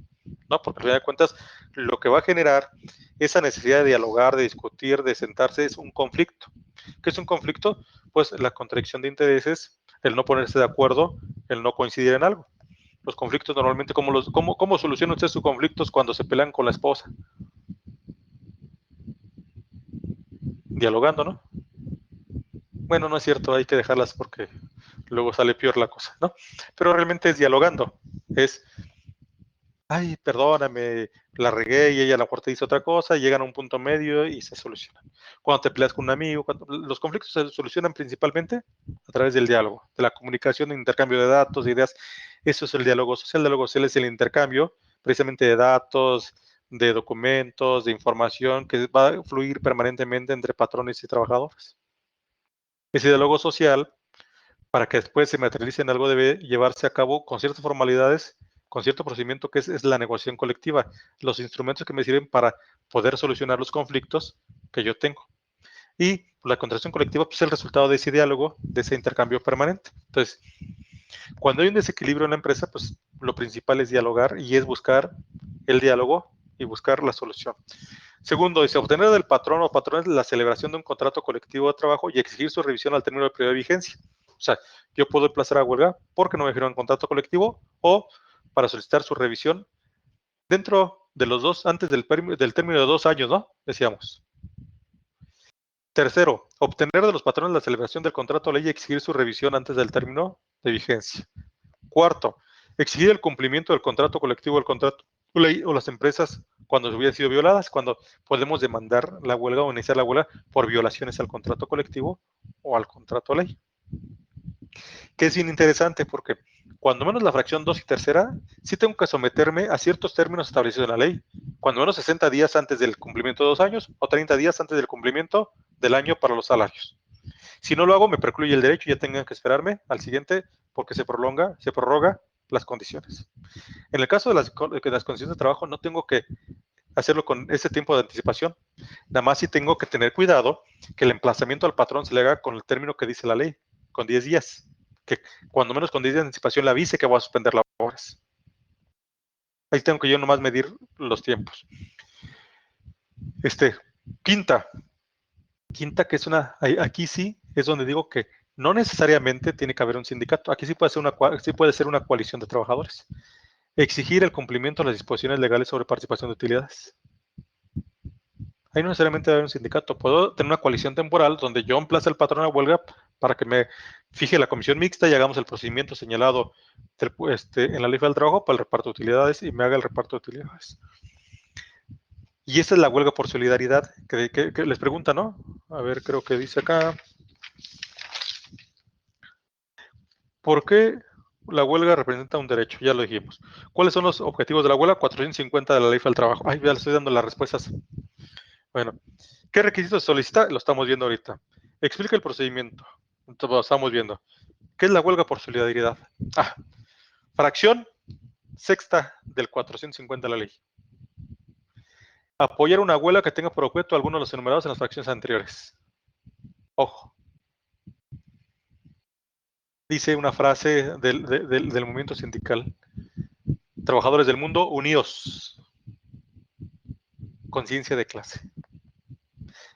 ¿no? Porque al final de cuentas lo que va a generar esa necesidad de dialogar, de discutir, de sentarse es un conflicto. ¿Qué es un conflicto? Pues la contradicción de intereses, el no ponerse de acuerdo, el no coincidir en algo. Los conflictos normalmente, ¿cómo solucionan ustedes sus conflictos cuando se pelean con la esposa? Dialogando, ¿no? Bueno, no es cierto, hay que dejarlas porque luego sale peor la cosa, ¿no? Pero realmente es dialogando, es, ay, perdóname, la regué y ella a la mejor te dice otra cosa, llegan a un punto medio y se solucionan. Cuando te peleas con un amigo, los conflictos se solucionan principalmente a través del diálogo, de la comunicación, de intercambio de datos, de ideas. Eso es el diálogo social. El diálogo social es el intercambio precisamente de datos, de documentos, de información que va a fluir permanentemente entre patrones y trabajadores. Ese diálogo social, para que después se materialice en algo, debe llevarse a cabo con ciertas formalidades, con cierto procedimiento que es la negociación colectiva, los instrumentos que me sirven para poder solucionar los conflictos que yo tengo. Y la contratación colectiva pues, es el resultado de ese diálogo, de ese intercambio permanente. Entonces, cuando hay un desequilibrio en la empresa, pues lo principal es dialogar y es buscar el diálogo y buscar la solución. Segundo, dice, obtener del patrón o patrones la celebración de un contrato colectivo de trabajo y exigir su revisión al término del periodo de vigencia. O sea, yo puedo emplazar a huelga porque no me dijeron contrato colectivo o para solicitar su revisión dentro de los dos, antes del término de 2 años, ¿no? Decíamos. Tercero, obtener de los patrones la celebración del contrato de ley y exigir su revisión antes del término de vigencia. Cuarto, exigir el cumplimiento del contrato colectivo o el contrato o las empresas cuando hubieran sido violadas, cuando podemos demandar la huelga o iniciar la huelga por violaciones al contrato colectivo o al contrato ley. Que es bien interesante porque cuando menos la fracción 2 y tercera, sí tengo que someterme a ciertos términos establecidos en la ley, cuando menos 60 días antes del cumplimiento de 2 años o 30 días antes del cumplimiento del año para los salarios. Si no lo hago, me precluye el derecho y ya tengo que esperarme al siguiente porque se prorroga las condiciones. En el caso de las condiciones de trabajo, no tengo que hacerlo con ese tiempo de anticipación. Nada más sí tengo que tener cuidado que el emplazamiento al patrón se le haga con el término que dice la ley, con 10 días. Que cuando menos con 10 días de anticipación le avise que voy a suspender labores. Ahí tengo que yo nomás medir los tiempos. Quinta, que es aquí sí es donde digo que no necesariamente tiene que haber un sindicato. Aquí sí puede ser una coalición de trabajadores. Exigir el cumplimiento de las disposiciones legales sobre participación de utilidades. Ahí no necesariamente debe haber un sindicato. Puedo tener una coalición temporal donde yo emplace al patrón a huelga para que me fije la comisión mixta y hagamos el procedimiento señalado en la ley del trabajo para el reparto de utilidades y me haga el reparto de utilidades. Y esa es la huelga por solidaridad que les pregunta, ¿no? A ver, creo que dice acá. ¿Por qué la huelga representa un derecho? Ya lo dijimos. ¿Cuáles son los objetivos de la huelga? 450 de la ley del trabajo. Ay, ya le estoy dando las respuestas. Bueno, ¿qué requisitos solicita? Lo estamos viendo ahorita. Explica el procedimiento. Entonces, lo estamos viendo. ¿Qué es la huelga por solidaridad? Fracción sexta del 450 de la ley. Apoyar una huelga que tenga por objeto alguno de los enumerados en las fracciones anteriores. Ojo. Dice una frase del movimiento sindical. Trabajadores del mundo, unidos. Conciencia de clase.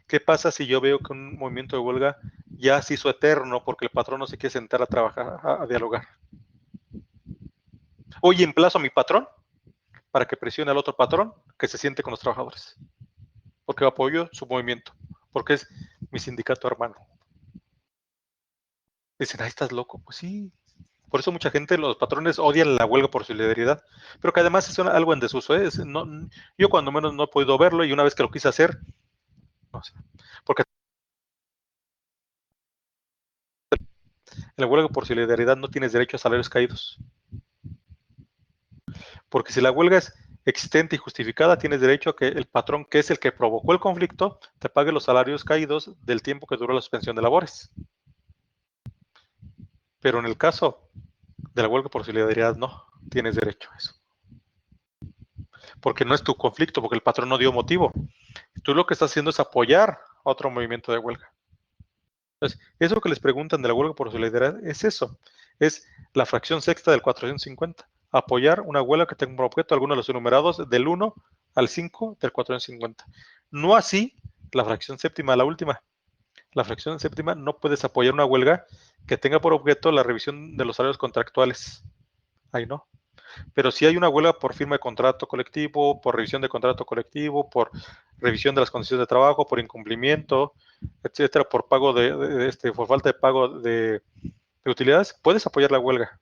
¿Qué pasa si yo veo que un movimiento de huelga ya se hizo eterno porque el patrón no se quiere sentar a trabajar, a dialogar? Hoy emplazo a mi patrón para que presione al otro patrón que se siente con los trabajadores. Porque apoyo su movimiento. Porque es mi sindicato hermano. Dicen, estás loco. Pues sí. Por eso mucha gente, los patrones odian la huelga por solidaridad. Pero que además es algo en desuso. Yo cuando menos no he podido verlo y una vez que lo quise hacer, no sé. Porque en la huelga por solidaridad no tienes derecho a salarios caídos. Porque si la huelga es existente y justificada, tienes derecho a que el patrón, que es el que provocó el conflicto, te pague los salarios caídos del tiempo que duró la suspensión de labores. Pero en el caso de la huelga por solidaridad, no tienes derecho a eso. Porque no es tu conflicto, porque el patrón no dio motivo. Tú lo que estás haciendo es apoyar a otro movimiento de huelga. Entonces, eso que les preguntan de la huelga por solidaridad es eso. Es la fracción sexta del 450. Apoyar una huelga que tenga por objeto alguno de los enumerados del 1 al 5 del 450. No así la fracción séptima, la última. La fracción séptima no puedes apoyar una huelga que tenga por objeto la revisión de los salarios contractuales. Ahí no. Pero si hay una huelga por firma de contrato colectivo, por revisión de contrato colectivo, por revisión de las condiciones de trabajo, por incumplimiento, etcétera, por pago por falta de pago de utilidades, puedes apoyar la huelga.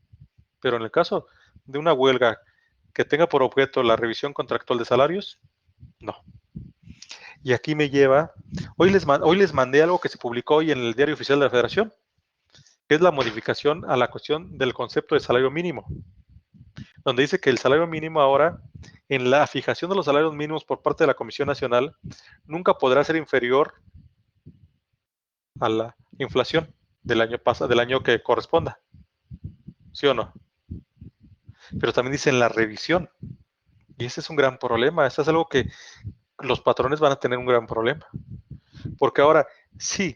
Pero en el caso de una huelga que tenga por objeto la revisión contractual de salarios, no. Y aquí me lleva, hoy les mandé algo que se publicó hoy en el Diario Oficial de la Federación, que es la modificación a la cuestión del concepto de salario mínimo, donde dice que el salario mínimo ahora, en la fijación de los salarios mínimos por parte de la Comisión Nacional, nunca podrá ser inferior a la inflación del año que corresponda. ¿Sí o no? Pero también dice en la revisión. Y ese es un gran problema. Eso es algo que los patrones van a tener un gran problema. Porque ahora, sí,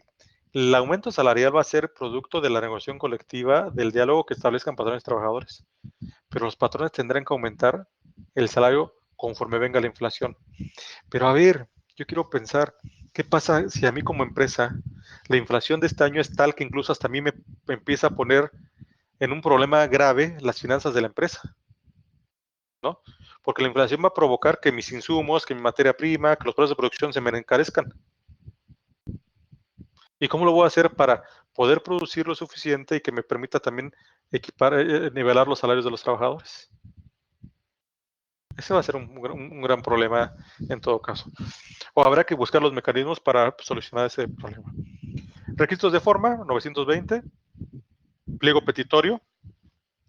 el aumento salarial va a ser producto de la negociación colectiva, del diálogo que establezcan patrones y trabajadores. Pero los patrones tendrán que aumentar el salario conforme venga la inflación. Pero a ver, yo quiero pensar, ¿qué pasa si a mí como empresa la inflación de este año es tal que incluso hasta a mí me empieza a poner en un problema grave las finanzas de la empresa? ¿No? Porque la inflación va a provocar que mis insumos, que mi materia prima, que los precios de producción se me encarezcan. ¿Y cómo lo voy a hacer para poder producir lo suficiente y que me permita también nivelar los salarios de los trabajadores? Ese va a ser un gran problema en todo caso. O habrá que buscar los mecanismos para solucionar ese problema. Requisitos de forma, 920. Pliego petitorio.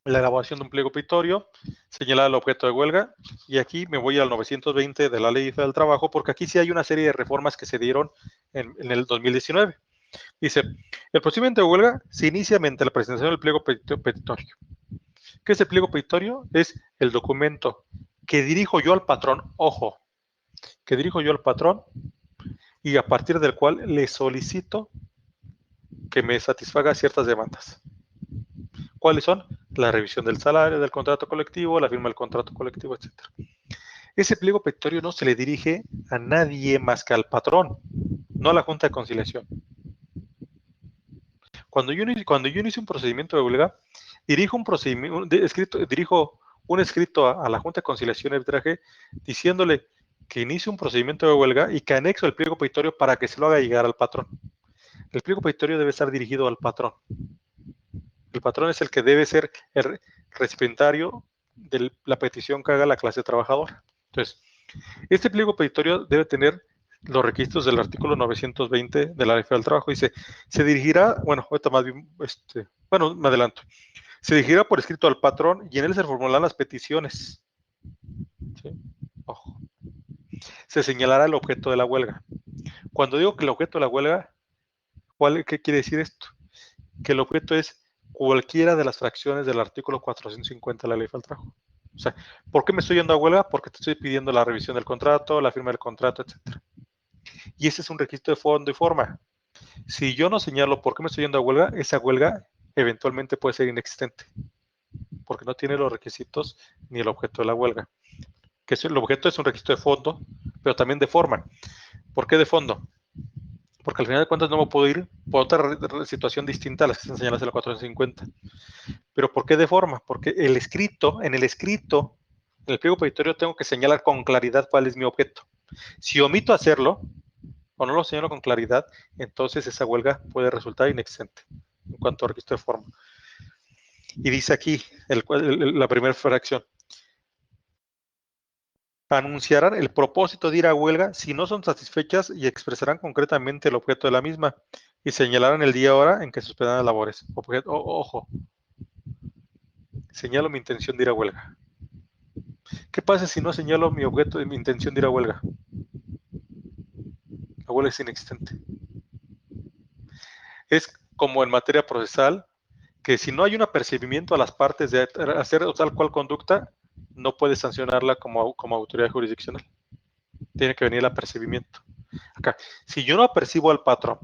La elaboración de un pliego petitorio, señalar el objeto de huelga, y aquí me voy al 920 de la Ley Federal del Trabajo, porque aquí sí hay una serie de reformas que se dieron en el 2019. Dice, el procedimiento de huelga se inicia mediante la presentación del pliego petitorio. ¿Qué es el pliego petitorio? Es el documento que dirijo yo al patrón, ojo, que dirijo yo al patrón, y a partir del cual le solicito que me satisfaga ciertas demandas. ¿Cuáles son? La revisión del salario, del contrato colectivo, la firma del contrato colectivo, etc. Ese pliego petitorio no se le dirige a nadie más que al patrón, no a la Junta de Conciliación. Cuando yo inicio un procedimiento de huelga, dirijo un escrito a la Junta de Conciliación y Arbitraje diciéndole que inicie un procedimiento de huelga y que anexo el pliego petitorio para que se lo haga llegar al patrón. El pliego petitorio debe estar dirigido al patrón. El patrón es el que debe ser el recipientario de la petición que haga la clase trabajadora. Entonces, este pliego petitorio debe tener los requisitos del artículo 920 de la Ley Federal del Trabajo. Dice, se dirigirá, bueno, ahorita más bien, me adelanto. Se dirigirá por escrito al patrón y en él se formularán las peticiones. ¿Sí? Ojo. Se señalará el objeto de la huelga. Cuando digo que el objeto de la huelga, ¿qué quiere decir esto? Que el objeto es cualquiera de las fracciones del artículo 450 de la Ley Federal del Trabajo. O sea, ¿por qué me estoy yendo a huelga? Porque te estoy pidiendo la revisión del contrato, la firma del contrato, etc. Y ese es un requisito de fondo y forma. Si yo no señalo por qué me estoy yendo a huelga, esa huelga eventualmente puede ser inexistente, porque no tiene los requisitos ni el objeto de la huelga. Que el objeto es un requisito de fondo, pero también de forma. ¿Por qué de fondo? Porque al final de cuentas no me puedo ir por otra situación distinta a las que están señaladas en la 450. ¿Pero por qué de forma? Porque en el escrito, en el pliego petitorio tengo que señalar con claridad cuál es mi objeto. Si omito hacerlo, o no lo señalo con claridad, entonces esa huelga puede resultar inexistente en cuanto a requisito de forma. Y dice aquí la primera fracción. Anunciarán el propósito de ir a huelga si no son satisfechas y expresarán concretamente el objeto de la misma y señalarán el día y hora en que suspenderán las labores. Ojo, señalo mi intención de ir a huelga. ¿Qué pasa si no señalo mi objeto de mi intención de ir a huelga? La huelga es inexistente. Es como en materia procesal, que si no hay un apercibimiento a las partes de hacer tal cual conducta, no puedes sancionarla como autoridad jurisdiccional. Tiene que venir el apercibimiento. Acá, si yo no apercibo al patrón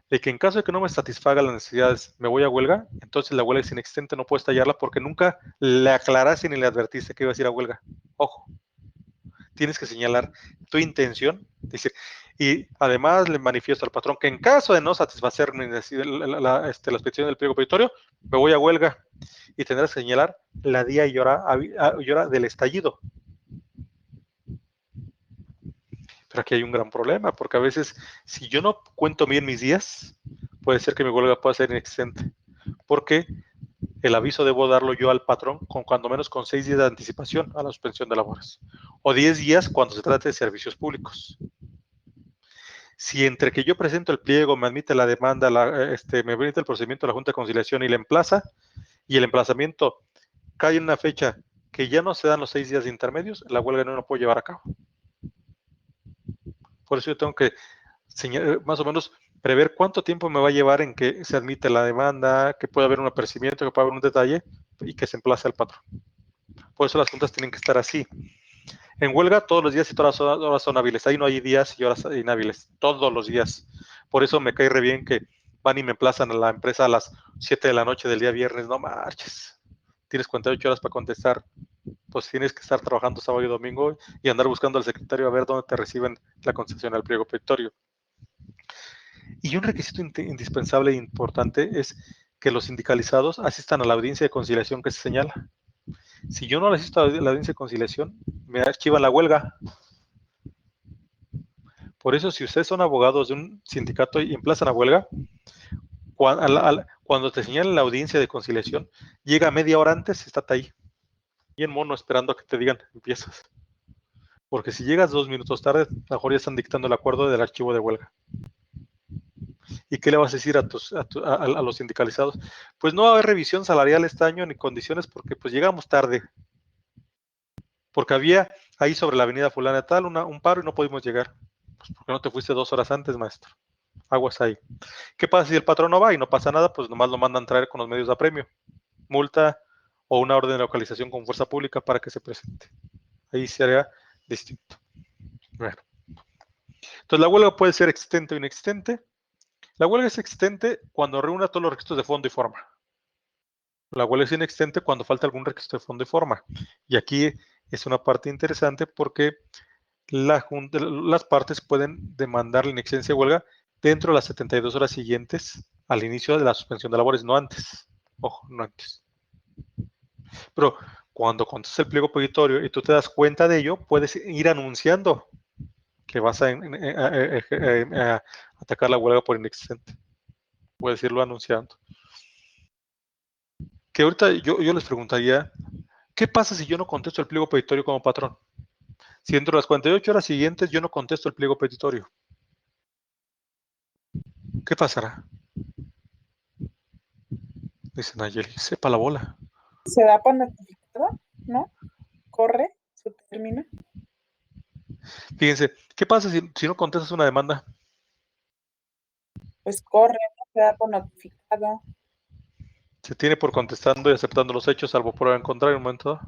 de que en caso de que no me satisfaga las necesidades me voy a huelga, entonces la huelga es inexistente, no puedes tallarla porque nunca le aclaraste ni le advertiste que ibas a ir a huelga. Ojo, tienes que señalar tu intención, decir, y además le manifiesto al patrón que en caso de no satisfacer las peticiones del pliego petitorio, me voy a huelga y tendrás que señalar la día y hora del estallido. Pero aquí hay un gran problema, porque a veces, si yo no cuento bien mis días, puede ser que mi huelga pueda ser inexistente, porque el aviso debo darlo yo al patrón con cuando menos con 6 días de anticipación a la suspensión de labores, o 10 días cuando se trate de servicios públicos. Si entre que yo presento el pliego, me admite la demanda, me permite el procedimiento de la Junta de Conciliación y la emplaza, y el emplazamiento cae en una fecha que ya no se dan los 6 días de intermedios, la huelga no la puedo llevar a cabo. Por eso yo tengo que más o menos prever cuánto tiempo me va a llevar en que se admite la demanda, que pueda haber un apercibimiento, que pueda haber un detalle y que se emplace al patrón. Por eso las juntas tienen que estar así. En huelga todos los días y todas las horas son hábiles. Ahí no hay días y horas inhábiles. Todos los días. Por eso me cae re bien que van y me emplazan a la empresa a las 7 de la noche del día viernes. No marches. Tienes 48 horas para contestar. Pues tienes que estar trabajando sábado y domingo y andar buscando al secretario a ver dónde te reciben la concesión al pliego petitorio. Y un requisito indispensable e importante es que los sindicalizados asistan a la audiencia de conciliación que se señala. Si yo no asisto a la audiencia de conciliación, me archivan la huelga. Por eso, si ustedes son abogados de un sindicato y emplazan a huelga, cuando te señalen la audiencia de conciliación, llega media hora antes, estate ahí. Y en mono esperando a que te digan, empiezas. Porque si llegas 2 minutos tarde, a lo mejor ya están dictando el acuerdo del archivo de huelga. ¿Y qué le vas a decir a los sindicalizados? Pues no va a haber revisión salarial este año ni condiciones porque pues llegamos tarde. Porque había ahí sobre la avenida fulana tal un paro y no pudimos llegar. Pues porque no te fuiste 2 horas antes, maestro. Aguas ahí. ¿Qué pasa si el patrón no va y no pasa nada? Pues nomás lo mandan traer con los medios de apremio. Multa o una orden de localización con fuerza pública para que se presente. Ahí sería distinto. Bueno. Entonces la huelga puede ser existente o inexistente. La huelga es existente cuando reúna todos los requisitos de fondo y forma. La huelga es inexistente cuando falta algún requisito de fondo y forma. Y aquí es una parte interesante porque las partes pueden demandar la inexistencia de huelga dentro de las 72 horas siguientes al inicio de la suspensión de labores, no antes. Ojo, no antes. Pero cuando contestas el pliego petitorio y tú te das cuenta de ello, puedes ir anunciando que vas a atacar la huelga por inexistente. Puedes irlo anunciando. Que ahorita yo les preguntaría, ¿qué pasa si yo no contesto el pliego petitorio como patrón? Si dentro de las 48 horas siguientes yo no contesto el pliego petitorio, ¿qué pasará? Dice Nayeli, sepa la bola. ¿Se da por notificado? ¿No? ¿Corre su término? Fíjense, ¿qué pasa si no contestas una demanda? Pues corre, no se da por notificado. Se tiene por contestando y aceptando los hechos, salvo prueba en contrario en un momento dado.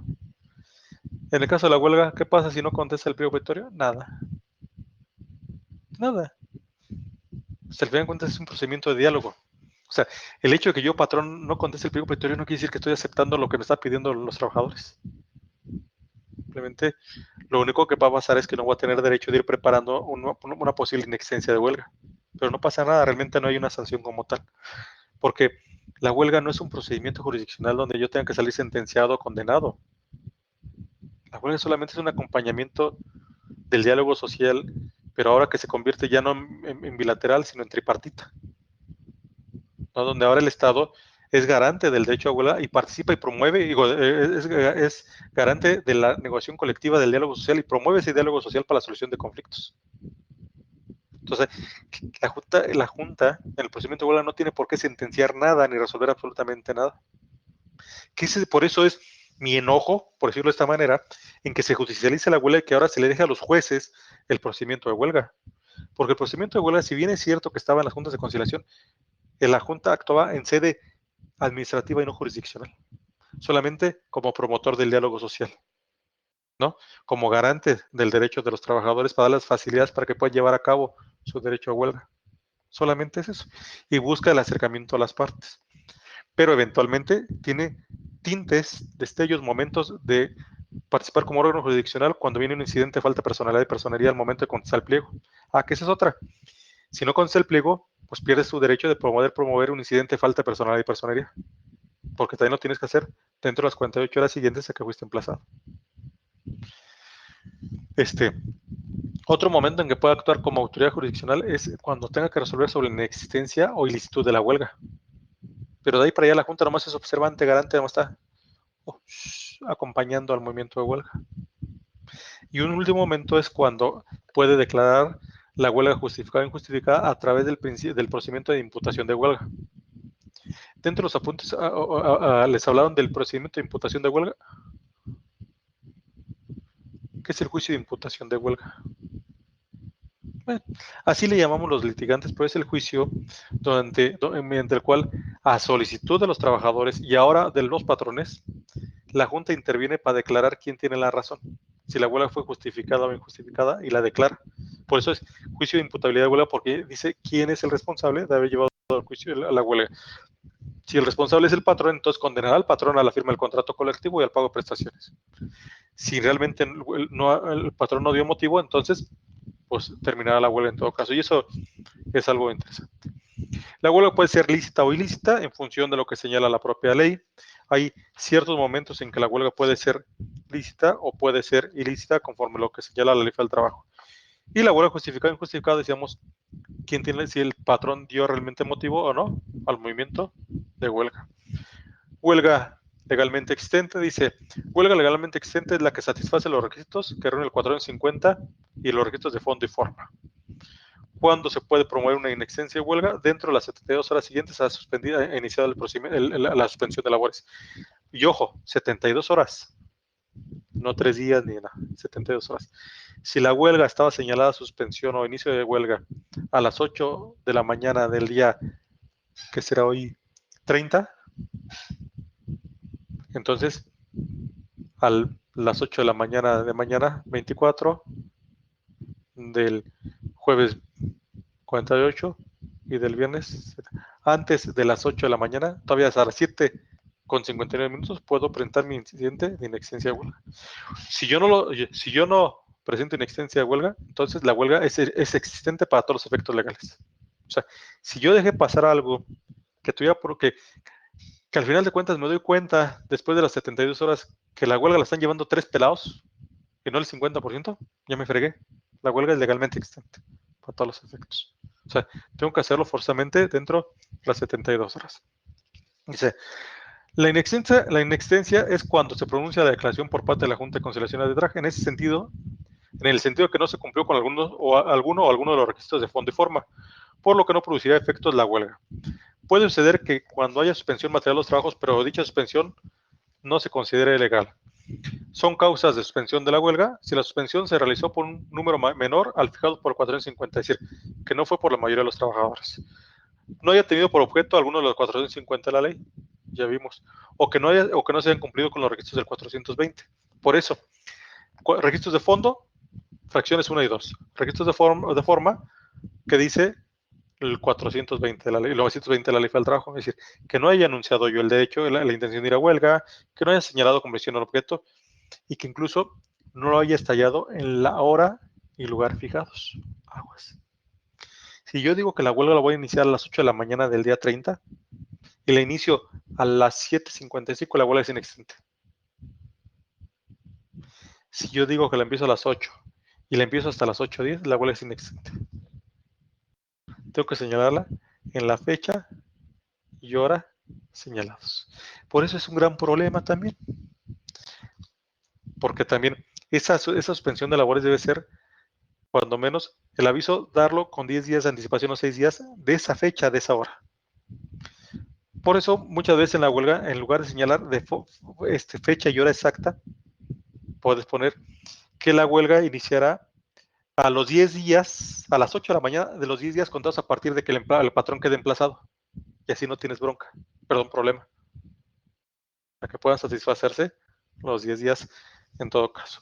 En el caso de la huelga, ¿qué pasa si no contesta el pliego petitorio? Nada. Nada. Hasta el final de cuentas es un procedimiento de diálogo. O sea, el hecho de que yo, patrón, no conteste el pliego petitorio no quiere decir que estoy aceptando lo que me están pidiendo los trabajadores. Simplemente lo único que va a pasar es que no voy a tener derecho de ir preparando una posible inexistencia de huelga. Pero no pasa nada, realmente no hay una sanción como tal. Porque la huelga no es un procedimiento jurisdiccional donde yo tenga que salir sentenciado o condenado. La huelga solamente es un acompañamiento del diálogo social, pero ahora que se convierte ya no en bilateral, sino en tripartita, ¿no? Donde ahora el Estado es garante del derecho a huelga y participa y promueve, es garante de la negociación colectiva del diálogo social y promueve ese diálogo social para la solución de conflictos. Entonces, la Junta en el procedimiento de huelga no tiene por qué sentenciar nada ni resolver absolutamente nada. Por eso es mi enojo, por decirlo de esta manera, en que se judicialice la huelga y que ahora se le deje a los jueces el procedimiento de huelga. Porque el procedimiento de huelga, si bien es cierto que estaba en las juntas de conciliación, la Junta actuaba en sede administrativa y no jurisdiccional, solamente como promotor del diálogo social, ¿no? Como garante del derecho de los trabajadores para dar las facilidades para que puedan llevar a cabo su derecho a huelga. Solamente es eso. Y busca el acercamiento a las partes. Pero eventualmente tiene tintes, destellos, momentos de participar como órgano jurisdiccional cuando viene un incidente de falta de personalidad y personería al momento de contestar el pliego. Que esa es otra. Si no contesta el pliego, pues pierdes tu derecho de promover un incidente de falta de personalidad y personería. Porque también lo tienes que hacer dentro de las 48 horas siguientes a que fuiste emplazado. Otro momento en que puede actuar como autoridad jurisdiccional es cuando tenga que resolver sobre la inexistencia o ilicitud de la huelga. Pero de ahí para allá la Junta nomás es observante, garante, nomás está acompañando al movimiento de huelga. Y un último momento es cuando puede declarar la huelga justificada o injustificada a través del procedimiento de imputación de huelga. Dentro de los apuntes les hablaron del procedimiento de imputación de huelga. ¿Qué es el juicio de imputación de huelga? Bueno, así le llamamos los litigantes, pero es el juicio mediante el cual, a solicitud de los trabajadores y ahora de los patrones, la Junta interviene para declarar quién tiene la razón, si la huelga fue justificada o injustificada, y la declara. Por eso es juicio de imputabilidad de huelga, porque dice quién es el responsable de haber llevado al juicio a la huelga. Si el responsable es el patrón, entonces condenará al patrón a la firma del contrato colectivo y al pago de prestaciones. Si realmente el patrón no dio motivo, entonces pues terminará la huelga en todo caso. Y eso es algo interesante. La huelga puede ser lícita o ilícita en función de lo que señala la propia ley. Hay ciertos momentos en que la huelga puede ser lícita o puede ser ilícita conforme lo que señala la ley del trabajo. Y la huelga justificada o injustificada, decíamos, si el patrón dio realmente motivo o no al movimiento de huelga. Huelga legalmente existente. Dice, huelga legalmente existente es la que satisface los requisitos que reúne el 450 y los requisitos de fondo y forma. ¿Cuándo se puede promover una inexistencia de huelga? Dentro de las 72 horas siguientes a iniciado el procedimiento, la suspensión de labores. Y ojo, 72 horas, no 3 días ni nada, 72 horas. Si la huelga estaba señalada suspensión o inicio de huelga a las 8 de la mañana del día, que será hoy 30, entonces a las 8 de la mañana 24 del jueves 48 y del viernes antes de las 8 de la mañana, todavía a las 7:59 puedo presentar mi incidente de inexistencia de huelga. Si yo no presento inexistencia de huelga, entonces la huelga es existente para todos los efectos legales. O sea, si yo dejé pasar algo que tuviera que al final de cuentas me doy cuenta después de las 72 horas que la huelga la están llevando 3 pelados y no el 50%, ya me fregué. La huelga es legalmente existente para todos los efectos. O sea, tengo que hacerlo forzosamente dentro de las 72 horas. Dice, la inexistencia es cuando se pronuncia la declaración por parte de la Junta de Conciliación y Arbitraje. En ese sentido, en el sentido que no se cumplió con alguno de los requisitos de fondo y forma, por lo que no producirá efectos la huelga. Puede suceder que cuando haya suspensión material de los trabajos, pero dicha suspensión no se considere legal. Son causas de suspensión de la huelga si la suspensión se realizó por un número menor al fijado por 450, es decir, que no fue por la mayoría de los trabajadores. No haya tenido por objeto alguno de los 450 de la ley, ya vimos, o que no se hayan cumplido con los requisitos del 420. Por eso, requisitos de fondo, fracciones 1 y 2. Requisitos de forma que dice el 420 de la ley, el 920 de la ley del trabajo, es decir, que no haya anunciado yo el derecho, la intención de ir a huelga, que no haya señalado convención al objeto y que incluso no lo haya estallado en la hora y lugar fijados. Aguas. Si yo digo que la huelga la voy a iniciar a las 8 de la mañana del día 30 y la inicio a las 7:55, la huelga es inexistente. Si yo digo que la empiezo a las 8 y la empiezo hasta las 8:10, la huelga es inexistente. Tengo que señalarla en la fecha y hora señalados. Por eso es un gran problema también. Porque también esa suspensión de labores debe ser, cuando menos, el aviso darlo con 10 días de anticipación o 6 días de esa fecha, de esa hora. Por eso, muchas veces en la huelga, en lugar de señalar de fecha y hora exacta, puedes poner que la huelga iniciará a los 10 días, a las 8 de la mañana de los 10 días contados a partir de que el patrón quede emplazado. Y así no tienes problema. Para que puedan satisfacerse los 10 días en todo caso.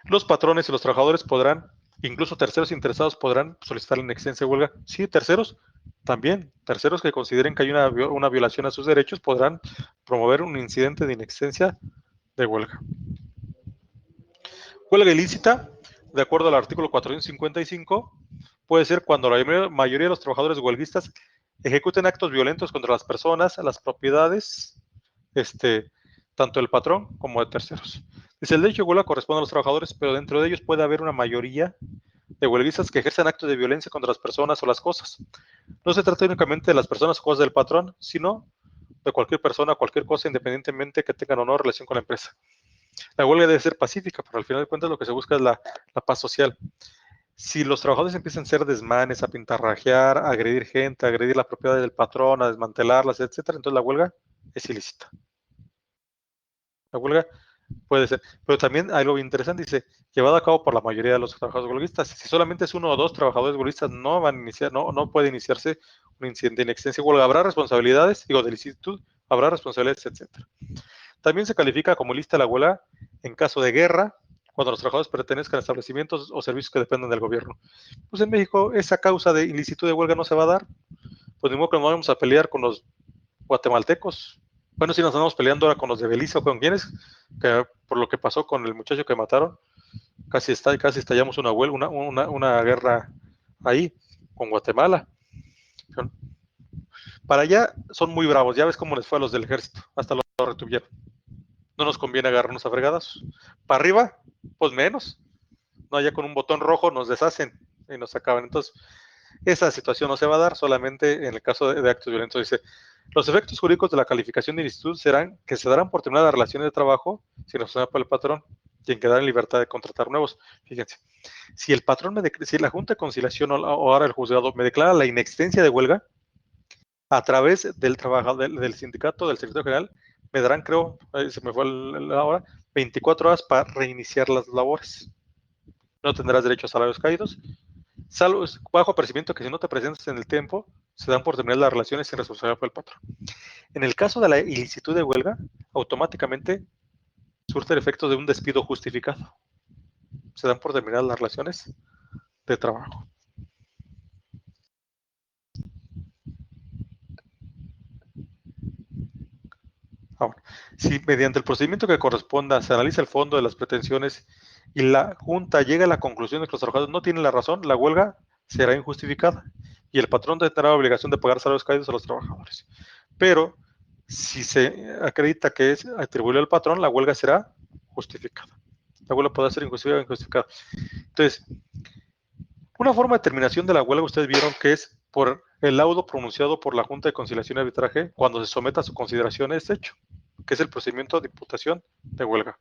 Los patrones y los trabajadores podrán, incluso terceros interesados podrán solicitar la inexistencia de huelga. Sí, terceros también. Terceros que consideren que hay una violación a sus derechos podrán promover un incidente de inexistencia de huelga. Huelga ilícita, de acuerdo al artículo 455, puede ser cuando la mayoría de los trabajadores huelguistas ejecuten actos violentos contra las personas, las propiedades, tanto del patrón como de terceros. Dice, el derecho de huelga corresponde a los trabajadores, pero dentro de ellos puede haber una mayoría de huelguistas que ejercen actos de violencia contra las personas o las cosas. No se trata únicamente de las personas o cosas del patrón, sino de cualquier persona, cualquier cosa, independientemente que tengan o no relación con la empresa. La huelga debe ser pacífica, pero al final de cuentas lo que se busca es la paz social. Si los trabajadores empiezan a hacer desmanes, a pintarrajear, a agredir gente, a agredir las propiedades del patrón, a desmantelarlas, etcétera, entonces la huelga es ilícita. La huelga puede ser, pero también hay algo interesante, dice, llevado a cabo por la mayoría de los trabajadores huelguistas. Si solamente es uno o dos trabajadores huelguistas, no puede iniciarse un incidente de inexistencia de huelga. Habrá responsabilidades, de ilicitud, habrá responsabilidades, etcétera. También se califica como ilícita la huelga en caso de guerra, cuando los trabajadores pertenezcan a establecimientos o servicios que dependan del gobierno. Pues en México esa causa de ilicitud de huelga no se va a dar. Pues ni modo que nos vamos a pelear con los guatemaltecos. Bueno, si nos andamos peleando ahora con los de Belice o con quienes, que por lo que pasó con el muchacho que mataron, casi estallamos una huelga, una guerra ahí con Guatemala. Para allá son muy bravos, ya ves cómo les fue a los del ejército, hasta los retuvieron. No nos conviene agarrarnos a fregadas. Para arriba, pues menos. No, ya con un botón rojo nos deshacen y nos acaban. Entonces, esa situación no se va a dar solamente en el caso de actos violentos. Dice, Los efectos jurídicos de la calificación de inicitud serán que se darán por terminadas las relaciones de trabajo sin responsabilidad por el patrón, quien quedará en libertad de contratar nuevos. Fíjense, si el patrón si la Junta de Conciliación o ahora el juzgado me declara la inexistencia de huelga, a través del trabajador, del sindicato, del secretario general, me darán, creo, se me fue la hora, 24 horas para reiniciar las labores. No tendrás derecho a salarios caídos, salvo bajo apercibimiento que si no te presentas en el tiempo, se dan por terminadas las relaciones sin responsabilidad por el patrón. En el caso de la ilicitud de huelga, automáticamente surte el efecto de un despido justificado. Se dan por terminadas las relaciones de trabajo. Ahora, si mediante el procedimiento que corresponda se analiza el fondo de las pretensiones y la Junta llega a la conclusión de que los trabajadores no tienen la razón, la huelga será injustificada y el patrón tendrá la obligación de pagar salarios caídos a los trabajadores. Pero si se acredita que es atribuible al patrón, la huelga será justificada. La huelga puede ser injustificada o injustificada. Entonces, una forma de terminación de la huelga, ustedes vieron que es por el laudo pronunciado por la Junta de Conciliación y Arbitraje cuando se someta a su consideración este hecho, que es el procedimiento de imputación de huelga.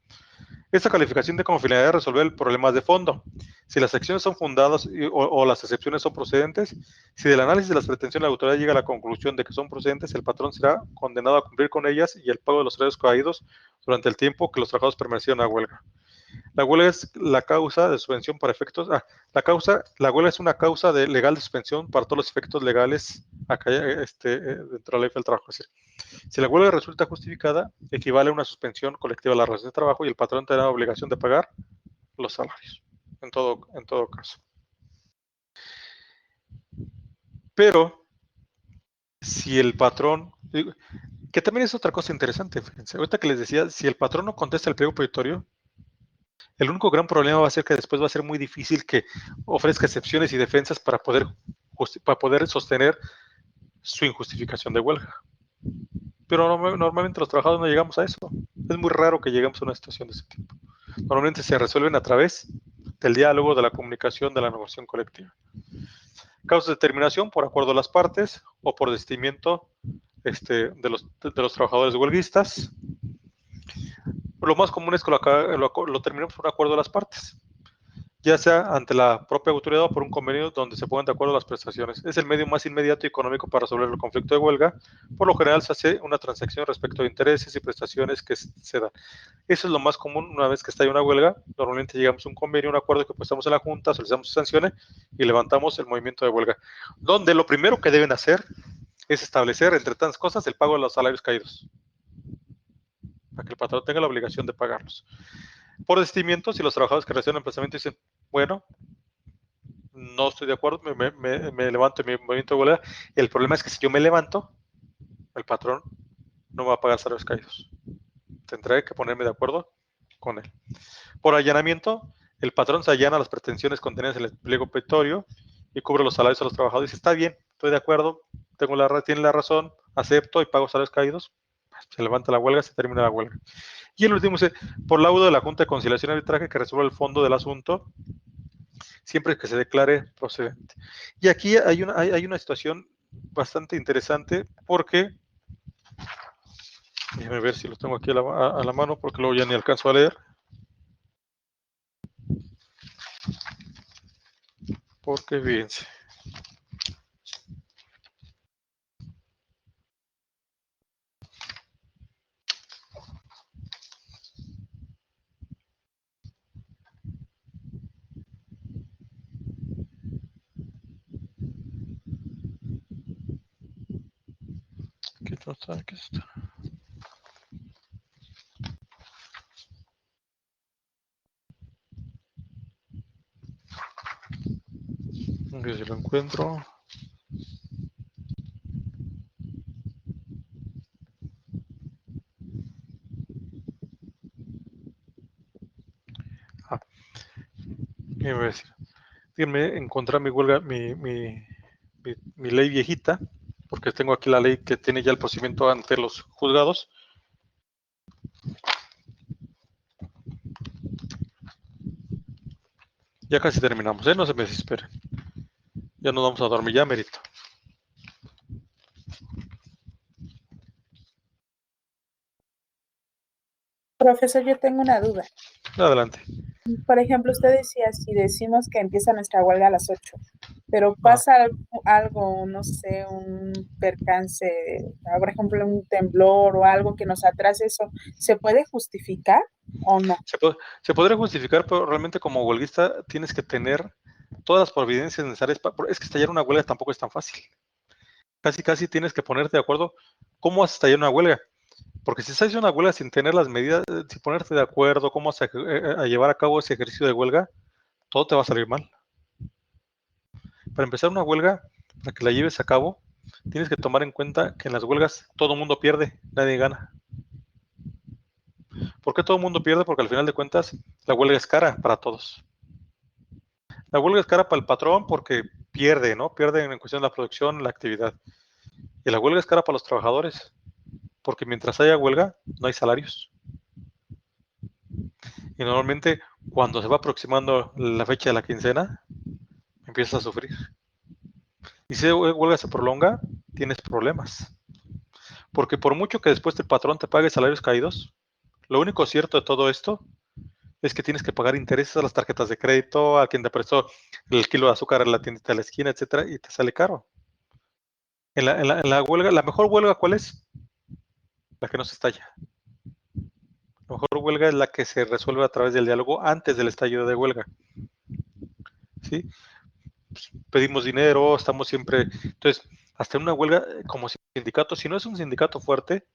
Esta calificación tiene como finalidad resolver problemas de fondo. Si las acciones son fundadas o las excepciones son procedentes, si del análisis de las pretensiones la autoridad llega a la conclusión de que son procedentes, el patrón será condenado a cumplir con ellas y el pago de los salarios caídos durante el tiempo que los trabajadores permanecieron a huelga. La huelga es la causa de suspensión para efectos. La huelga es una causa legal de suspensión para todos los efectos legales acá, dentro de la ley del trabajo. Es decir, si la huelga resulta justificada, equivale a una suspensión colectiva de la relación de trabajo y el patrón tendrá la obligación de pagar los salarios, en todo caso. Pero, si el patrón, que también es otra cosa interesante, fíjense, ahorita que les decía, si el patrón no contesta el pliego petitorio, el único gran problema va a ser que después va a ser muy difícil que ofrezca excepciones y defensas para poder sostener su injustificación de huelga. Pero normalmente los trabajadores no llegamos a eso. Es muy raro que lleguemos a una situación de ese tipo. Normalmente se resuelven a través del diálogo, de la comunicación, de la negociación colectiva. Causas de terminación por acuerdo de las partes o por desistimiento de los trabajadores huelguistas. Lo más común es que lo terminemos por un acuerdo de las partes, ya sea ante la propia autoridad o por un convenio donde se pongan de acuerdo las prestaciones. Es el medio más inmediato y económico para resolver el conflicto de huelga. Por lo general se hace una transacción respecto de intereses y prestaciones que se dan. Eso es lo más común una vez que está en una huelga. Normalmente llegamos a un convenio, un acuerdo que puestamos en la Junta, solicitamos sanciones y levantamos el movimiento de huelga. Donde lo primero que deben hacer es establecer, entre tantas cosas, el pago de los salarios caídos, para que el patrón tenga la obligación de pagarlos. Por desistimiento, si los trabajadores que reciben el emplazamiento dicen, bueno, no estoy de acuerdo, me levanto en mi movimiento de huelga, el problema es que si yo me levanto, el patrón no me va a pagar salarios caídos. Tendré que ponerme de acuerdo con él. Por allanamiento, el patrón se allana las pretensiones contenidas en el pliego petitorio y cubre los salarios a los trabajadores. Dice, está bien, estoy de acuerdo, tiene la razón, acepto y pago salarios caídos. Se levanta la huelga, se termina la huelga. Y el último es por laudo de la Junta de Conciliación y Arbitraje que resuelva el fondo del asunto siempre que se declare procedente. Y aquí hay una situación bastante interesante porque, déjame ver si lo tengo aquí a la mano porque luego ya ni alcanzo a leer. Porque fíjense. Aquí está. A ver si lo encuentro. Déjenme decir. Déjenme encontrar mi huelga, mi ley viejita, porque tengo aquí la ley que tiene ya el procedimiento ante los juzgados. Ya casi terminamos, no se me desesperen. Ya nos vamos a dormir, ya merito. Profesor, yo tengo una duda. Adelante. Por ejemplo, usted decía, si decimos que empieza nuestra huelga a las 8, pero Ajá. pasa algo, no sé, un percance, por ejemplo, un temblor o algo que nos atrase eso, ¿se puede justificar o no? Se podría justificar, pero realmente como huelguista tienes que tener todas las providencias necesarias. Es que estallar una huelga tampoco es tan fácil. Casi tienes que ponerte de acuerdo cómo vas a estallar una huelga. Porque si estás haciendo una huelga sin tener las medidas, sin ponerte de acuerdo cómo vas a llevar a cabo ese ejercicio de huelga, todo te va a salir mal. Para empezar una huelga, para que la lleves a cabo, tienes que tomar en cuenta que en las huelgas todo el mundo pierde, nadie gana. ¿Por qué todo el mundo pierde? Porque al final de cuentas la huelga es cara para todos. La huelga es cara para el patrón porque pierde, ¿no? Pierde en cuestión de la producción, la actividad. Y la huelga es cara para los trabajadores, porque mientras haya huelga, no hay salarios. Y normalmente, cuando se va aproximando la fecha de la quincena, empiezas a sufrir. Y si la huelga se prolonga, tienes problemas. Porque por mucho que después el patrón te pague salarios caídos, lo único cierto de todo esto es que tienes que pagar intereses a las tarjetas de crédito, a quien te prestó el kilo de azúcar en la tiendita de la esquina, etcétera, y te sale caro. En la huelga, la mejor huelga, ¿cuál es? La que no se estalla. La mejor huelga es la que se resuelve a través del diálogo antes del estallido de huelga. ¿Sí? Pedimos dinero, estamos siempre. Entonces, hasta una huelga como sindicato, si no es un sindicato fuerte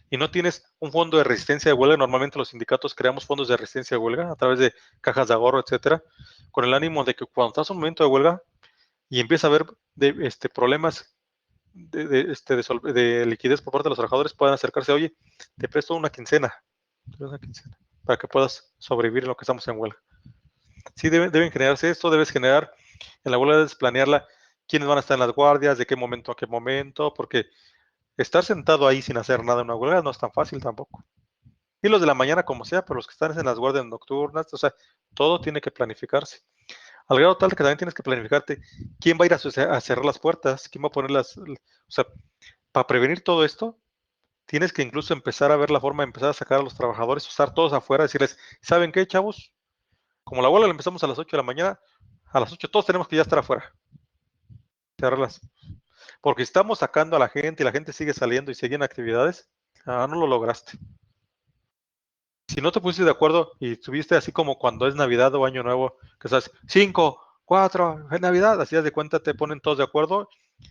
y no tienes un fondo de resistencia de huelga, normalmente los sindicatos creamos fondos de resistencia de huelga a través de cajas de ahorro, etcétera, con el ánimo de que cuando estás en un momento de huelga y empieza a haber problemas de liquidez por parte de los trabajadores, puedan acercarse, oye, te presto una quincena, para que puedas sobrevivir en lo que estamos en huelga. Sí, deben generarse esto, debes generar, en la huelga debes planearla, quiénes van a estar en las guardias, de qué momento a qué momento, porque estar sentado ahí sin hacer nada en una huelga no es tan fácil tampoco. Y los de la mañana como sea, pero los que están en las guardias nocturnas, o sea, todo tiene que planificarse. Al grado tal que también tienes que planificarte quién va a ir a cerrar las puertas, quién va a poner o sea, para prevenir todo esto, tienes que incluso empezar a ver la forma de empezar a sacar a los trabajadores, estar todos afuera, decirles, ¿saben qué, chavos? Como la huelga la empezamos a las 8 de la mañana, a las 8 todos tenemos que ya estar afuera. Cerrarlas. Porque estamos sacando a la gente y la gente sigue saliendo y siguen actividades, no lo lograste. Si no te pusiste de acuerdo y estuviste así como cuando es Navidad o Año Nuevo, que estás 5, 4, es Navidad, así de cuenta te ponen todos de acuerdo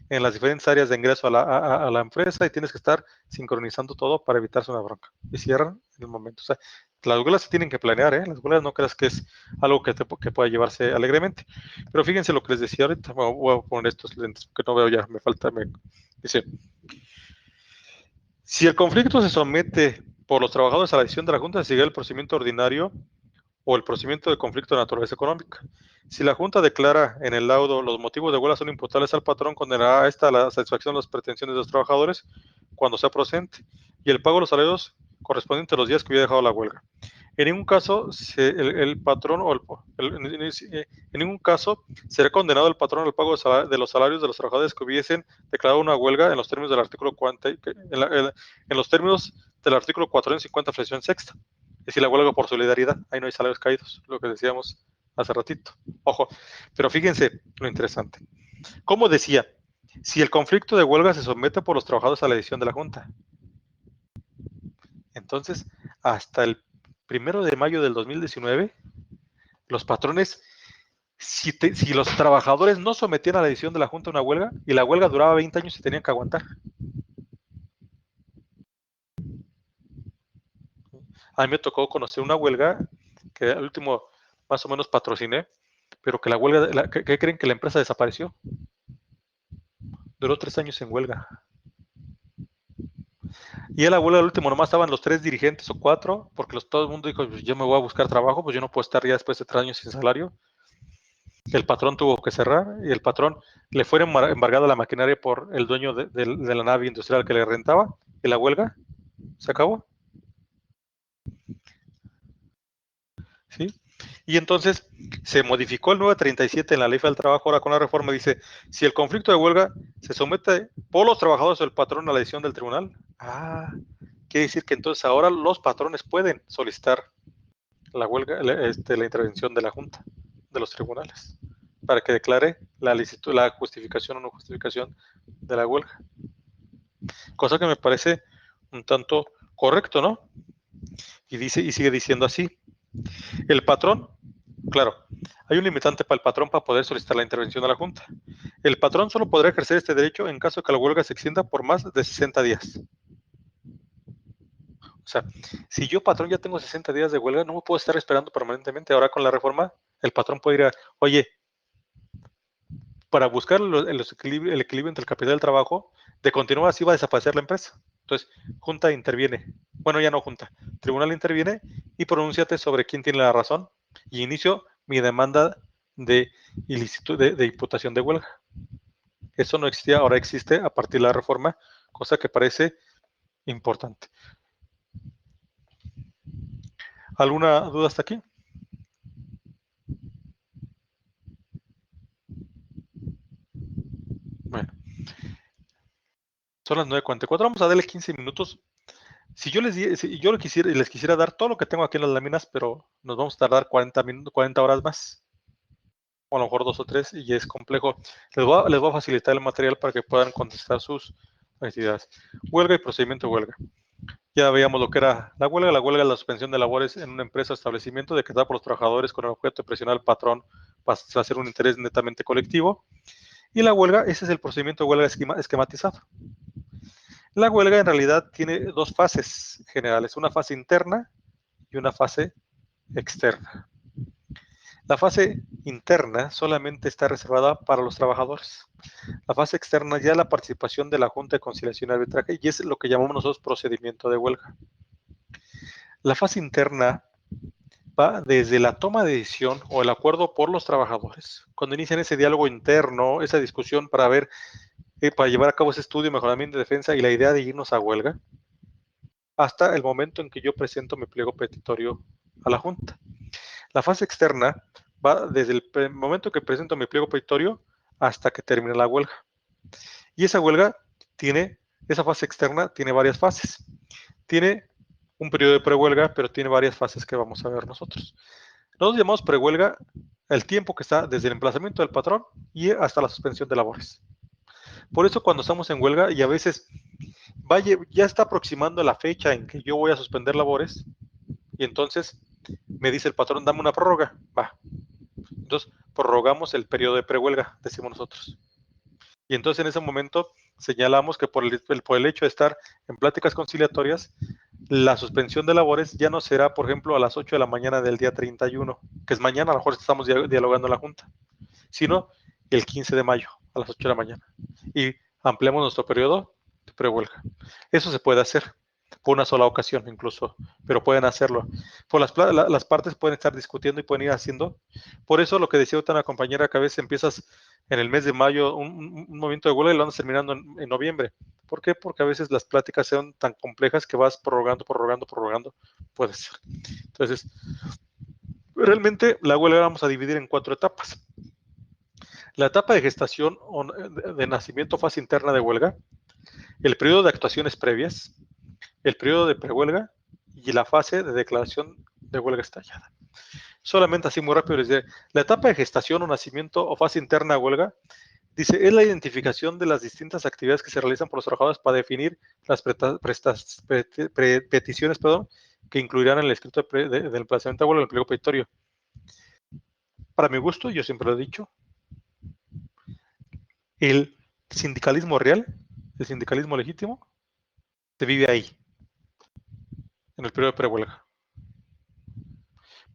en las diferentes áreas de ingreso a la empresa y tienes que estar sincronizando todo para evitarse una bronca. Y cierran en el momento. O sea, las huelgas se tienen que planear, ¿eh? Las huelgas no creas que es algo que pueda llevarse alegremente. Pero fíjense lo que les decía ahorita, voy a poner estos lentes, que no veo ya, dice, si el conflicto se somete por los trabajadores a la decisión de la Junta, se sigue el procedimiento ordinario o el procedimiento de conflicto de naturaleza económica. Si la Junta declara en el laudo los motivos de huelga son imputables al patrón, condenará a esta la satisfacción de las pretensiones de los trabajadores cuando sea procedente y el pago de los salarios correspondientes a los días que hubiera dejado la huelga. En ningún caso el patrón en ningún caso será condenado el patrón al pago de los salarios de los trabajadores que hubiesen declarado una huelga en los términos del artículo 40, en los términos del artículo 450, fracción sexta. Es decir, la huelga por solidaridad, ahí no hay salarios caídos, lo que decíamos hace ratito. Ojo, pero fíjense lo interesante. Como decía, si el conflicto de huelga se somete por los trabajadores a la decisión de la Junta, entonces hasta el 1 de mayo del 2019, los patrones, si los trabajadores no sometían a la decisión de la Junta una huelga y la huelga duraba 20 años, se tenían que aguantar. A mí me tocó conocer una huelga que al último más o menos patrociné, pero que la huelga, ¿qué creen? Que la empresa desapareció. Duró 3 años en huelga. Y en la huelga al último nomás estaban los 3 dirigentes o 4, porque todo el mundo dijo, pues yo me voy a buscar trabajo, pues yo no puedo estar ya después de 3 años sin salario. El patrón tuvo que cerrar y el patrón le fue embargada la maquinaria por el dueño de la nave industrial que le rentaba y la huelga se acabó. ¿Sí? Y entonces se modificó el 937 en la Ley Federal del Trabajo. Ahora con la reforma dice, si el conflicto de huelga se somete por los trabajadores o el patrón a la decisión del tribunal, quiere decir que entonces ahora los patrones pueden solicitar la huelga, la intervención de la Junta, de los tribunales, para que declare la justificación o no justificación de la huelga. Cosa que me parece un tanto correcto, ¿no? Y sigue diciendo así. El patrón, claro, hay un limitante para el patrón para poder solicitar la intervención de la Junta. El patrón solo podrá ejercer este derecho en caso de que la huelga se extienda por más de 60 días. O sea, si yo, patrón, ya tengo 60 días de huelga, no me puedo estar esperando permanentemente. Ahora con la reforma, el patrón puede ir a, oye, para buscar el equilibrio entre el capital y el trabajo, de continuar así va a desaparecer la empresa. Entonces, Junta interviene. Bueno, ya no Junta. Tribunal interviene y pronúnciate sobre quién tiene la razón y inicio mi demanda de ilícito de imputación de huelga. Eso no existía, ahora existe a partir de la reforma, cosa que parece importante. ¿Alguna duda hasta aquí? Bueno, son las 9:44. Vamos a darle 15 minutos. Si yo les quisiera dar todo lo que tengo aquí en las láminas, pero nos vamos a tardar 40 horas más. O a lo mejor 2 o 3, y es complejo. Les voy a facilitar el material para que puedan contestar sus actividades. Huelga y procedimiento de huelga. Ya veíamos lo que era la huelga. La huelga es la suspensión de labores en una empresa o establecimiento decretada por los trabajadores con el objeto de presionar al patrón para hacer un interés netamente colectivo. Y la huelga, ese es el procedimiento de huelga esquematizado. La huelga en realidad tiene dos fases generales, una fase interna y una fase externa. La fase interna solamente está reservada para los trabajadores. La fase externa ya es la participación de la Junta de Conciliación y Arbitraje y es lo que llamamos nosotros procedimiento de huelga. La fase interna va desde la toma de decisión o el acuerdo por los trabajadores, cuando inician ese diálogo interno, esa discusión para ver, para llevar a cabo ese estudio, mejoramiento de defensa y la idea de irnos a huelga, hasta el momento en que yo presento mi pliego petitorio a la Junta. La fase externa va desde el momento que presento mi pliego petitorio hasta que termine la huelga. Y esa fase externa tiene varias fases. Tiene un periodo de prehuelga, pero tiene varias fases que vamos a ver nosotros. Nosotros llamamos prehuelga el tiempo que está desde el emplazamiento del patrón y hasta la suspensión de labores. Por eso cuando estamos en huelga y a veces ya está aproximando la fecha en que yo voy a suspender labores y entonces me dice el patrón, dame una prórroga. Va. Entonces prorrogamos el periodo de prehuelga, decimos nosotros. Y entonces en ese momento señalamos que por el hecho de estar en pláticas conciliatorias, la suspensión de labores ya no será, por ejemplo, a las 8 de la mañana del día 31, que es mañana, a lo mejor estamos dialogando en la Junta, sino el 15 de mayo a las 8 de la mañana. Y ampliamos nuestro periodo de prehuelga. Eso se puede hacer por una sola ocasión incluso, pero pueden hacerlo. Las partes pueden estar discutiendo y pueden ir haciendo. Por eso lo que decía otra compañera, que a veces empiezas en el mes de mayo un movimiento de huelga y lo andas terminando en noviembre. ¿Por qué? Porque a veces las pláticas son tan complejas que vas prorrogando. Puede ser. Entonces, realmente la huelga la vamos a dividir en 4 etapas. La etapa de gestación o de nacimiento, fase interna de huelga, el periodo de actuaciones previas, el periodo de prehuelga y la fase de declaración de huelga estallada. Solamente así muy rápido les diré, la etapa de gestación o nacimiento o fase interna de huelga, dice, es la identificación de las distintas actividades que se realizan por los trabajadores para definir las peticiones que incluirán el escrito del emplazamiento de huelga en el pliego petitorio. Para mi gusto, yo siempre lo he dicho, el sindicalismo real, el sindicalismo legítimo, se vive ahí, en el periodo de prehuelga.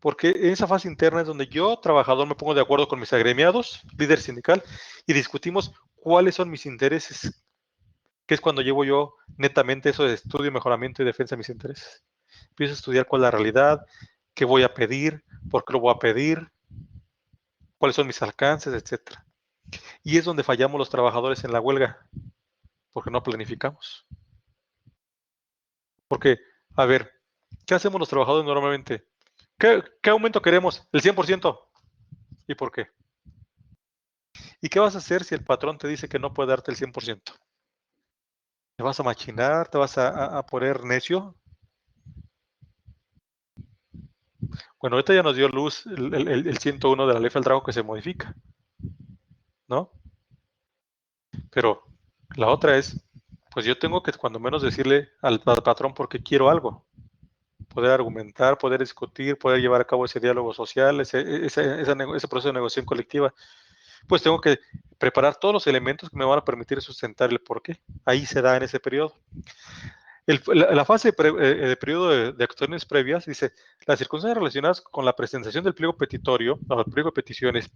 Porque en esa fase interna es donde yo, trabajador, me pongo de acuerdo con mis agremiados, líder sindical, y discutimos cuáles son mis intereses, que es cuando llevo yo netamente eso de estudio, mejoramiento y defensa de mis intereses. Empiezo a estudiar cuál es la realidad, qué voy a pedir, por qué lo voy a pedir, cuáles son mis alcances, etc. Y es donde fallamos los trabajadores en la huelga, porque no planificamos. Porque, a ver, ¿qué hacemos los trabajadores normalmente? ¿Qué aumento queremos? El 100%. ¿Y por qué? ¿Y qué vas a hacer si el patrón te dice que no puede darte el 100%? ¿Te vas a machinar? ¿Te vas a poner necio? Bueno, ahorita ya nos dio luz el 101 de la ley Faldrago que se modifica, ¿no? Pero la otra es, pues yo tengo que cuando menos decirle al patrón por qué quiero algo. Poder argumentar, poder discutir, poder llevar a cabo ese diálogo social, ese proceso de negociación colectiva. Pues tengo que preparar todos los elementos que me van a permitir sustentar el porqué. Ahí se da en ese periodo. La fase de periodo de actuaciones previas dice, las circunstancias relacionadas con la presentación del pliego petitorio, o el pliego de peticiones,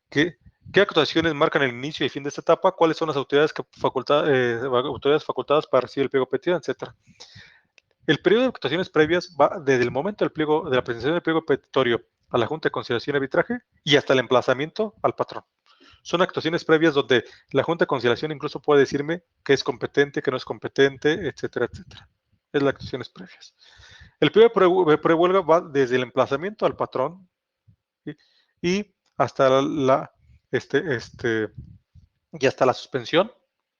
¿qué actuaciones marcan el inicio y fin de esta etapa? ¿Cuáles son las autoridades facultadas para recibir el pliego petitorio, etcétera? El periodo de actuaciones previas va desde el momento del pliego, de la presentación del pliego petitorio a la Junta de Conciliación y Arbitraje y hasta el emplazamiento al patrón. Son actuaciones previas donde la Junta de Conciliación incluso puede decirme que es competente, que no es competente, etcétera, etcétera. Es las actuaciones previas. El periodo de prehuelga va desde el emplazamiento al patrón, ¿sí? Y hasta y hasta la suspensión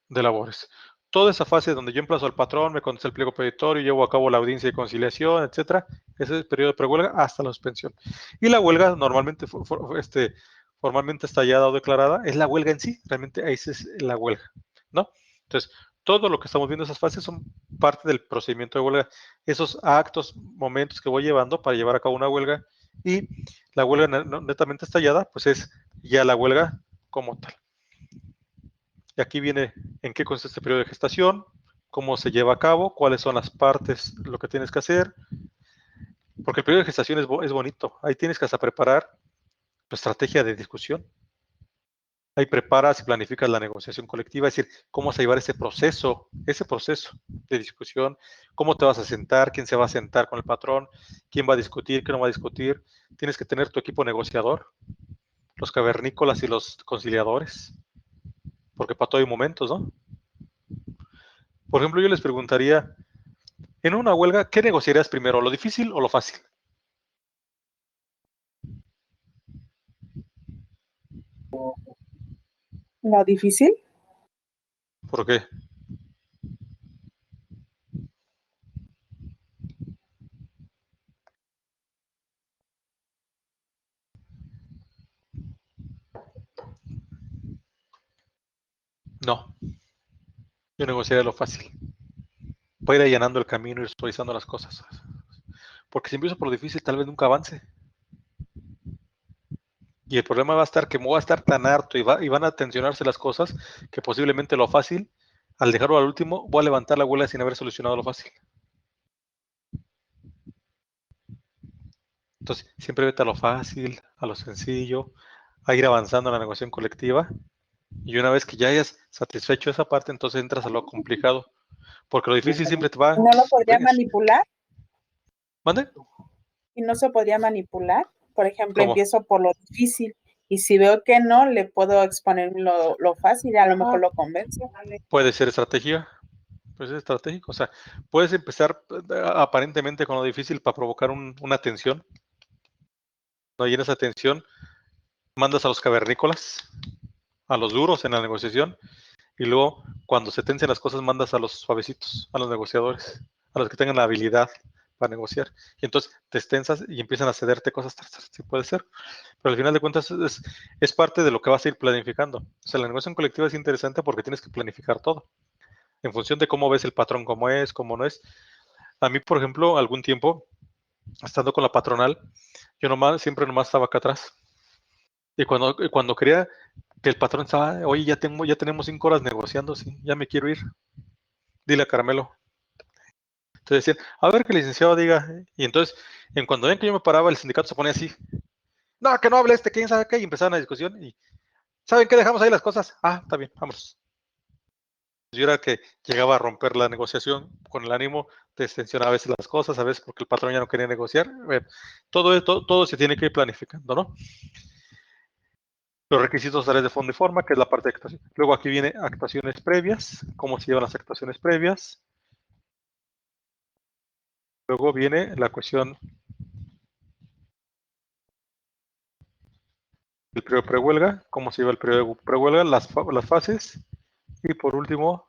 de labores. Toda esa fase donde yo emplazo al patrón, me contesta el pliego petitorio, llevo a cabo la audiencia de conciliación, etcétera, ese es el periodo de prehuelga hasta la suspensión. Y la huelga normalmente formalmente estallada o declarada es la huelga en sí, realmente esa es la huelga, ¿no? Entonces, todo lo que estamos viendo, esas fases son parte del procedimiento de huelga, esos actos, momentos que voy llevando para llevar a cabo una huelga, y la huelga netamente estallada, pues es ya la huelga como tal. Y aquí viene en qué consiste este periodo de gestación, cómo se lleva a cabo, cuáles son las partes, lo que tienes que hacer, porque el periodo de gestación es bonito, ahí tienes que hasta preparar tu estrategia de discusión. Ahí preparas y planificas la negociación colectiva, es decir, cómo vas a llevar ese proceso de discusión, cómo te vas a sentar, quién se va a sentar con el patrón, quién va a discutir, quién no va a discutir. Tienes que tener tu equipo negociador, los cavernícolas y los conciliadores, porque para todo hay momentos, ¿no? Por ejemplo, yo les preguntaría, en una huelga, ¿qué negociarías primero, lo difícil o lo fácil? Lo difícil. ¿Por qué? No, yo negociaría lo fácil. Voy a ir allanando el camino y ir suavizando las cosas. Porque si empiezo por lo difícil, tal vez nunca avance. Y el problema va a estar que me voy a estar tan harto y van a tensionarse las cosas que posiblemente lo fácil, al dejarlo al último, voy a levantar la huelga sin haber solucionado lo fácil. Entonces, siempre vete a lo fácil, a lo sencillo, a ir avanzando en la negociación colectiva. Y una vez que ya hayas satisfecho esa parte, entonces entras a lo complicado. Porque lo difícil siempre te va. ¿No lo podría manipular? ¿Mande? ¿Y no se podría manipular? Por ejemplo, ¿Cómo? empiezo por lo difícil y si veo que no, le puedo exponer lo fácil y a lo mejor lo convenzo. Puede ser estrategia. Pues es estratégico. O sea, puedes empezar aparentemente con lo difícil para provocar una tensión. ¿No? Y en esa tensión mandas a los cavernícolas, a los duros en la negociación, y luego cuando se tensen las cosas mandas a los suavecitos, a los negociadores, a los que tengan la habilidad para negociar. Y entonces te extensas y empiezan a cederte cosas, sí puede ser. Pero al final de cuentas es parte de lo que vas a ir planificando. O sea, la negociación colectiva es interesante porque tienes que planificar todo. En función de cómo ves el patrón, cómo es, cómo no es. A mí, por ejemplo, algún tiempo, estando con la patronal, yo siempre nomás estaba acá atrás. Y cuando quería que el patrón estaba, oye, ya tenemos 5 horas negociando, sí, ya me quiero ir. Dile a Carmelo. Entonces decían, a ver que el licenciado diga. Y entonces, en cuando ven que yo me paraba, el sindicato se ponía así. No, que no hable quién sabe qué. Y empezaban la discusión. Y, ¿saben qué? Dejamos ahí las cosas. Ah, está bien, vámonos. Yo era que llegaba a romper la negociación con el ánimo de extensionar a veces las cosas, a veces porque el patrón ya no quería negociar. Bueno, todo se tiene que ir planificando, ¿no? Los requisitos tales de fondo y forma, que es la parte de actuación. Luego aquí viene actuaciones previas, cómo se llevan las actuaciones previas. Luego viene la cuestión del periodo de prehuelga, cómo se lleva el periodo de prehuelga, las fases. Y por último,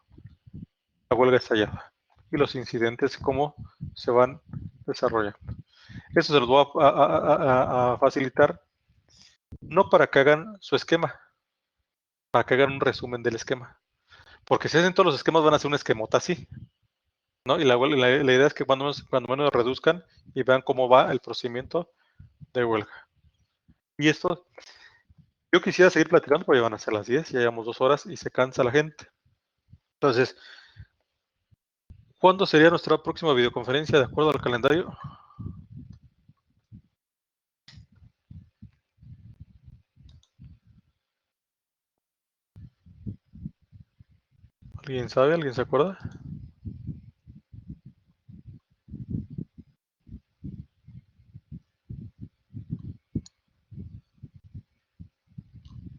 la huelga estallada y los incidentes, cómo se van desarrollando. Eso se los voy a facilitar, no para que hagan su esquema, para que hagan un resumen del esquema. Porque si hacen todos los esquemas, van a hacer un esquemota así, ¿no? Y la idea es que cuando menos reduzcan y vean cómo va el procedimiento de huelga. Y esto, yo quisiera seguir platicando, pero ya van a ser las 10, ya llevamos 2 horas y se cansa la gente. Entonces, ¿cuándo sería nuestra próxima videoconferencia de acuerdo al calendario? ¿Alguien sabe? ¿Alguien se acuerda?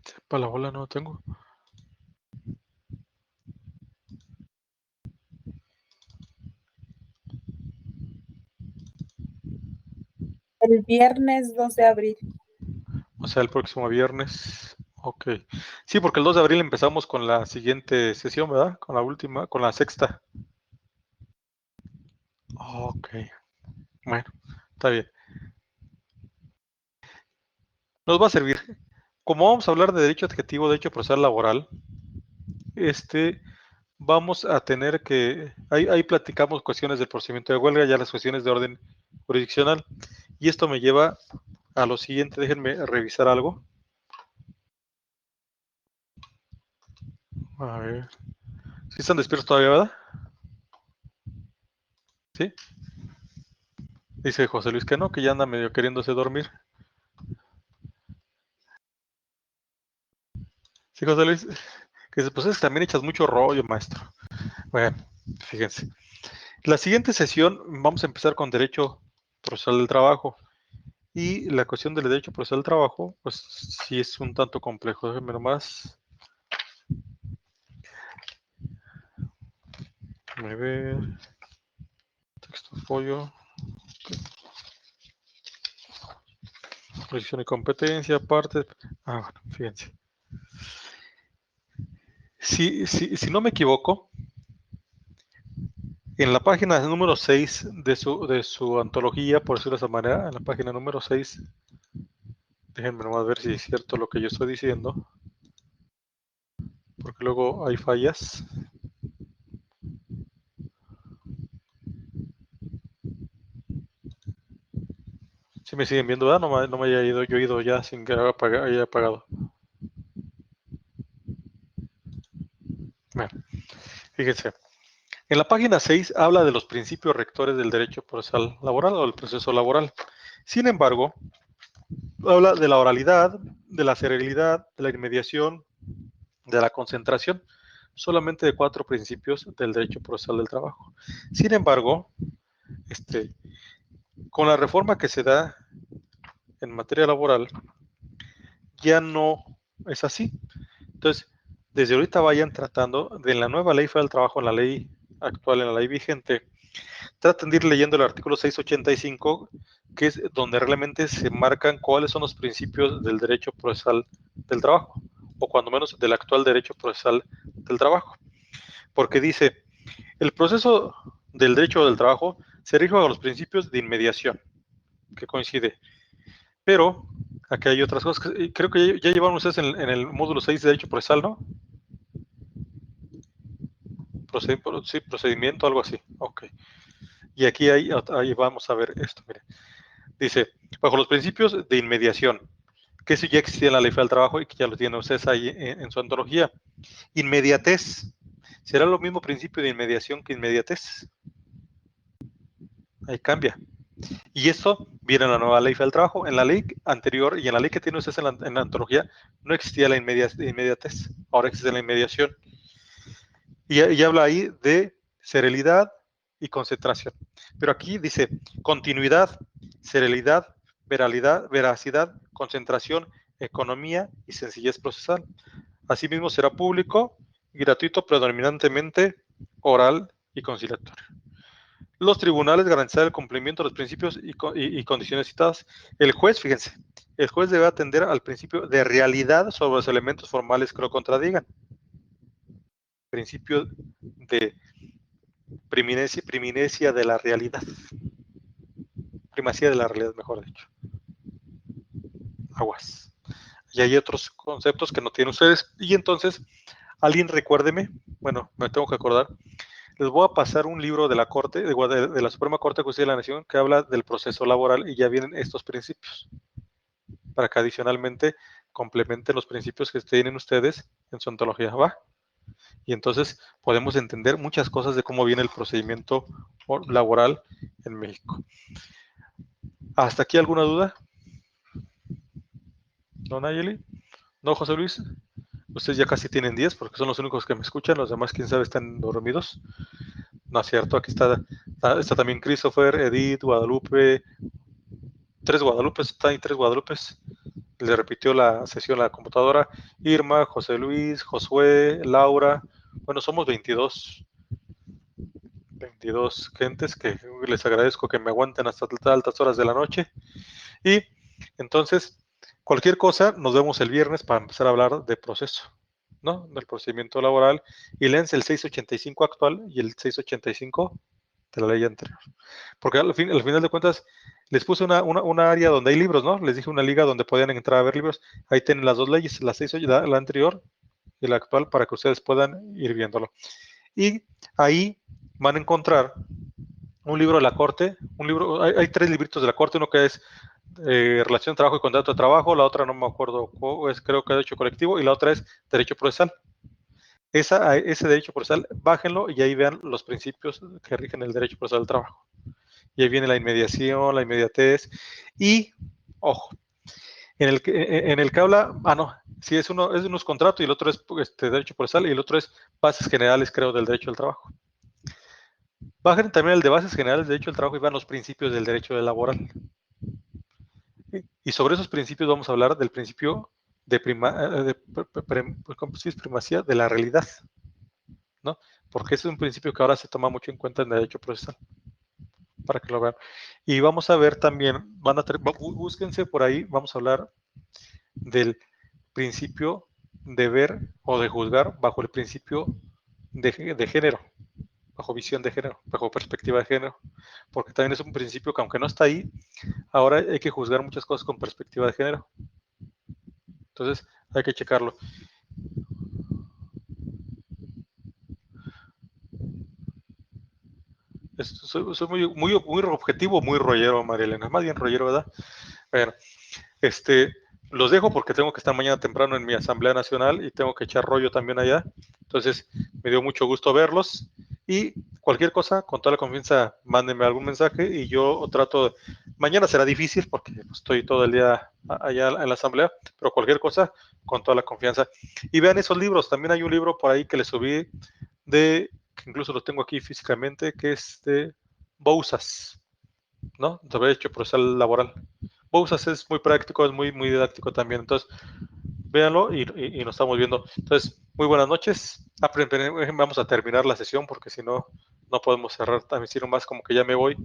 Sepa la bola, no tengo. El viernes 2 de abril. O sea, el próximo viernes. Ok. Sí, porque el 2 de abril empezamos con la siguiente sesión, ¿verdad? Con la última, con la sexta. Ok. Bueno, está bien. Nos va a servir. Como vamos a hablar de derecho adjetivo, derecho procesal laboral, vamos a tener que, ahí platicamos cuestiones del procedimiento de huelga, ya las cuestiones de orden jurisdiccional, y esto me lleva a lo siguiente. Déjenme revisar algo. A ver. ¿Sí están despiertos todavía, verdad? ¿Sí? Dice José Luis que no, que ya anda medio queriéndose dormir. Sí, José Luis, que pues es que también echas mucho rollo, maestro. Bueno, fíjense. La siguiente sesión vamos a empezar con derecho procesal del trabajo. Y la cuestión del derecho procesal del trabajo, pues sí es un tanto complejo. Déjenme nomás. Déjenme ver. Texto folio. Posición y competencia, partes. Bueno, fíjense. Si no me equivoco, en la página número 6 de su antología, por decirlo de esa manera, en la página número 6, déjenme nomás ver si es cierto lo que yo estoy diciendo, porque luego hay fallas. Si me siguen viendo, ¿verdad? No me haya ido, yo he ido ya sin que haya apagado. Bueno, fíjense. En la página 6 habla de los principios rectores del derecho procesal laboral o del proceso laboral. Sin embargo, habla de la oralidad, de la serialidad, de la inmediación, de la concentración, solamente de 4 principios del derecho procesal del trabajo. Sin embargo, con la reforma que se da en materia laboral, ya no es así. Entonces, desde ahorita vayan tratando de la nueva ley federal del trabajo, en la ley actual, en la ley vigente, traten de ir leyendo el artículo 685, que es donde realmente se marcan cuáles son los principios del derecho procesal del trabajo, o cuando menos del actual derecho procesal del trabajo. Porque dice, el proceso del derecho del trabajo se rige a los principios de inmediación, que coincide. Pero aquí hay otras cosas, creo que ya llevaron ustedes en el módulo 6 de derecho procesal, ¿no? Sí, procedimiento, algo así. Ok. Y aquí ahí vamos a ver esto, mire. Dice, bajo los principios de inmediación, que eso ya existía en la ley federal del trabajo y que ya lo tienen ustedes ahí en su antología. Inmediatez. ¿Será lo mismo principio de inmediación que inmediatez? Ahí cambia. Y esto viene en la nueva ley federal del trabajo. En la ley anterior y en la ley que tiene ustedes en la antología no existía la inmediatez. Ahora existe la inmediación. Y habla ahí de serialidad y concentración. Pero aquí dice continuidad, serialidad, veracidad, concentración, economía y sencillez procesal. Asimismo será público y gratuito, predominantemente oral y conciliatorio. Los tribunales garantizarán el cumplimiento de los principios y condiciones citadas. El juez, fíjense, el juez debe atender al principio de realidad sobre los elementos formales que lo contradigan. Principio de Priminencia de la realidad. Primacía de la realidad, mejor dicho. Aguas. Y hay otros conceptos que no tienen ustedes. Y entonces, alguien recuérdeme, bueno, me tengo que acordar, les voy a pasar un libro de la Corte, de la Suprema Corte de Justicia de la Nación, que habla del proceso laboral y ya vienen estos principios, para que adicionalmente complementen los principios que tienen ustedes en su ontología, ¿va? Y entonces podemos entender muchas cosas de cómo viene el procedimiento laboral en México. ¿Hasta aquí alguna duda? ¿No, Nayeli? ¿No, José Luis? Ustedes ya casi tienen 10 porque son los únicos que me escuchan, los demás quién sabe están dormidos. No es cierto, aquí está también Christopher, Edith, Guadalupe, 3 Guadalupes, están ahí 3 Guadalupes. Le repitió la sesión a la computadora. Irma, José Luis, Josué, Laura. Bueno, somos 22 gentes que les agradezco que me aguanten hasta altas horas de la noche. Y entonces, cualquier cosa, nos vemos el viernes para empezar a hablar de proceso, ¿no? Del procedimiento laboral. Y léanse el 685 actual y el 685 de la ley anterior. Porque al final de cuentas, les puse una área donde hay libros, ¿no? Les dije una liga donde podían entrar a ver libros. Ahí tienen las dos leyes, la anterior y la actual, para que ustedes puedan ir viéndolo. Y ahí van a encontrar un libro de la Corte, hay 3 libritos de la Corte, uno que es Relación de Trabajo y Contrato de Trabajo, la otra no me acuerdo, creo que es Derecho Colectivo, y la otra es Derecho Procesal. Ese derecho procesal, bájenlo y ahí vean los principios que rigen el derecho procesal del trabajo. Y ahí viene la inmediación, la inmediatez, y, ojo, en el que habla, no, sí, es unos contratos y el otro es derecho procesal y el otro es bases generales, creo, del derecho del trabajo. Bajen también el de bases generales del derecho del trabajo y vean los principios del derecho laboral. Y sobre esos principios vamos a hablar del principio de primacía de la realidad, ¿no? Porque ese es un principio que ahora se toma mucho en cuenta en el derecho procesal, para que lo vean. Y vamos a ver también, búsquense por ahí, vamos a hablar del principio de ver o de juzgar bajo el principio de género, bajo visión de género, bajo perspectiva de género, porque también es un principio que aunque no está ahí, ahora hay que juzgar muchas cosas con perspectiva de género. Entonces hay que checarlo. Soy muy objetivo, muy rollero, María Elena. Más bien rollero, ¿verdad? Bueno, los dejo porque tengo que estar mañana temprano en mi Asamblea Nacional y tengo que echar rollo también allá. Entonces, me dio mucho gusto verlos. Y cualquier cosa, con toda la confianza, mándenme algún mensaje y yo trato. Mañana será difícil porque estoy todo el día allá en la Asamblea, pero cualquier cosa, con toda la confianza. Y vean esos libros. También hay un libro por ahí que les subí que incluso lo tengo aquí físicamente, que es de Bouzas, ¿no? De Derecho Procesal Laboral. Bouzas es muy práctico, es muy didáctico también. Entonces, véanlo y nos estamos viendo. Entonces, muy buenas noches. Vamos a terminar la sesión porque si no, no podemos cerrar también, sino más como que ya me voy.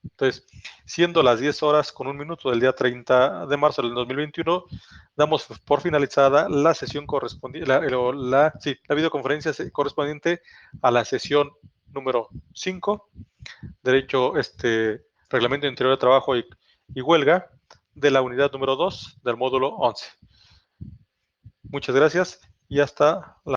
Entonces, siendo las 10 horas con 1 minuto del día 30 de marzo del 2021, damos por finalizada la sesión correspondiente, la videoconferencia correspondiente a la sesión número 5, Derecho, Reglamento Interior de Trabajo y Huelga, de la unidad número 2 del módulo 11. Muchas gracias y hasta la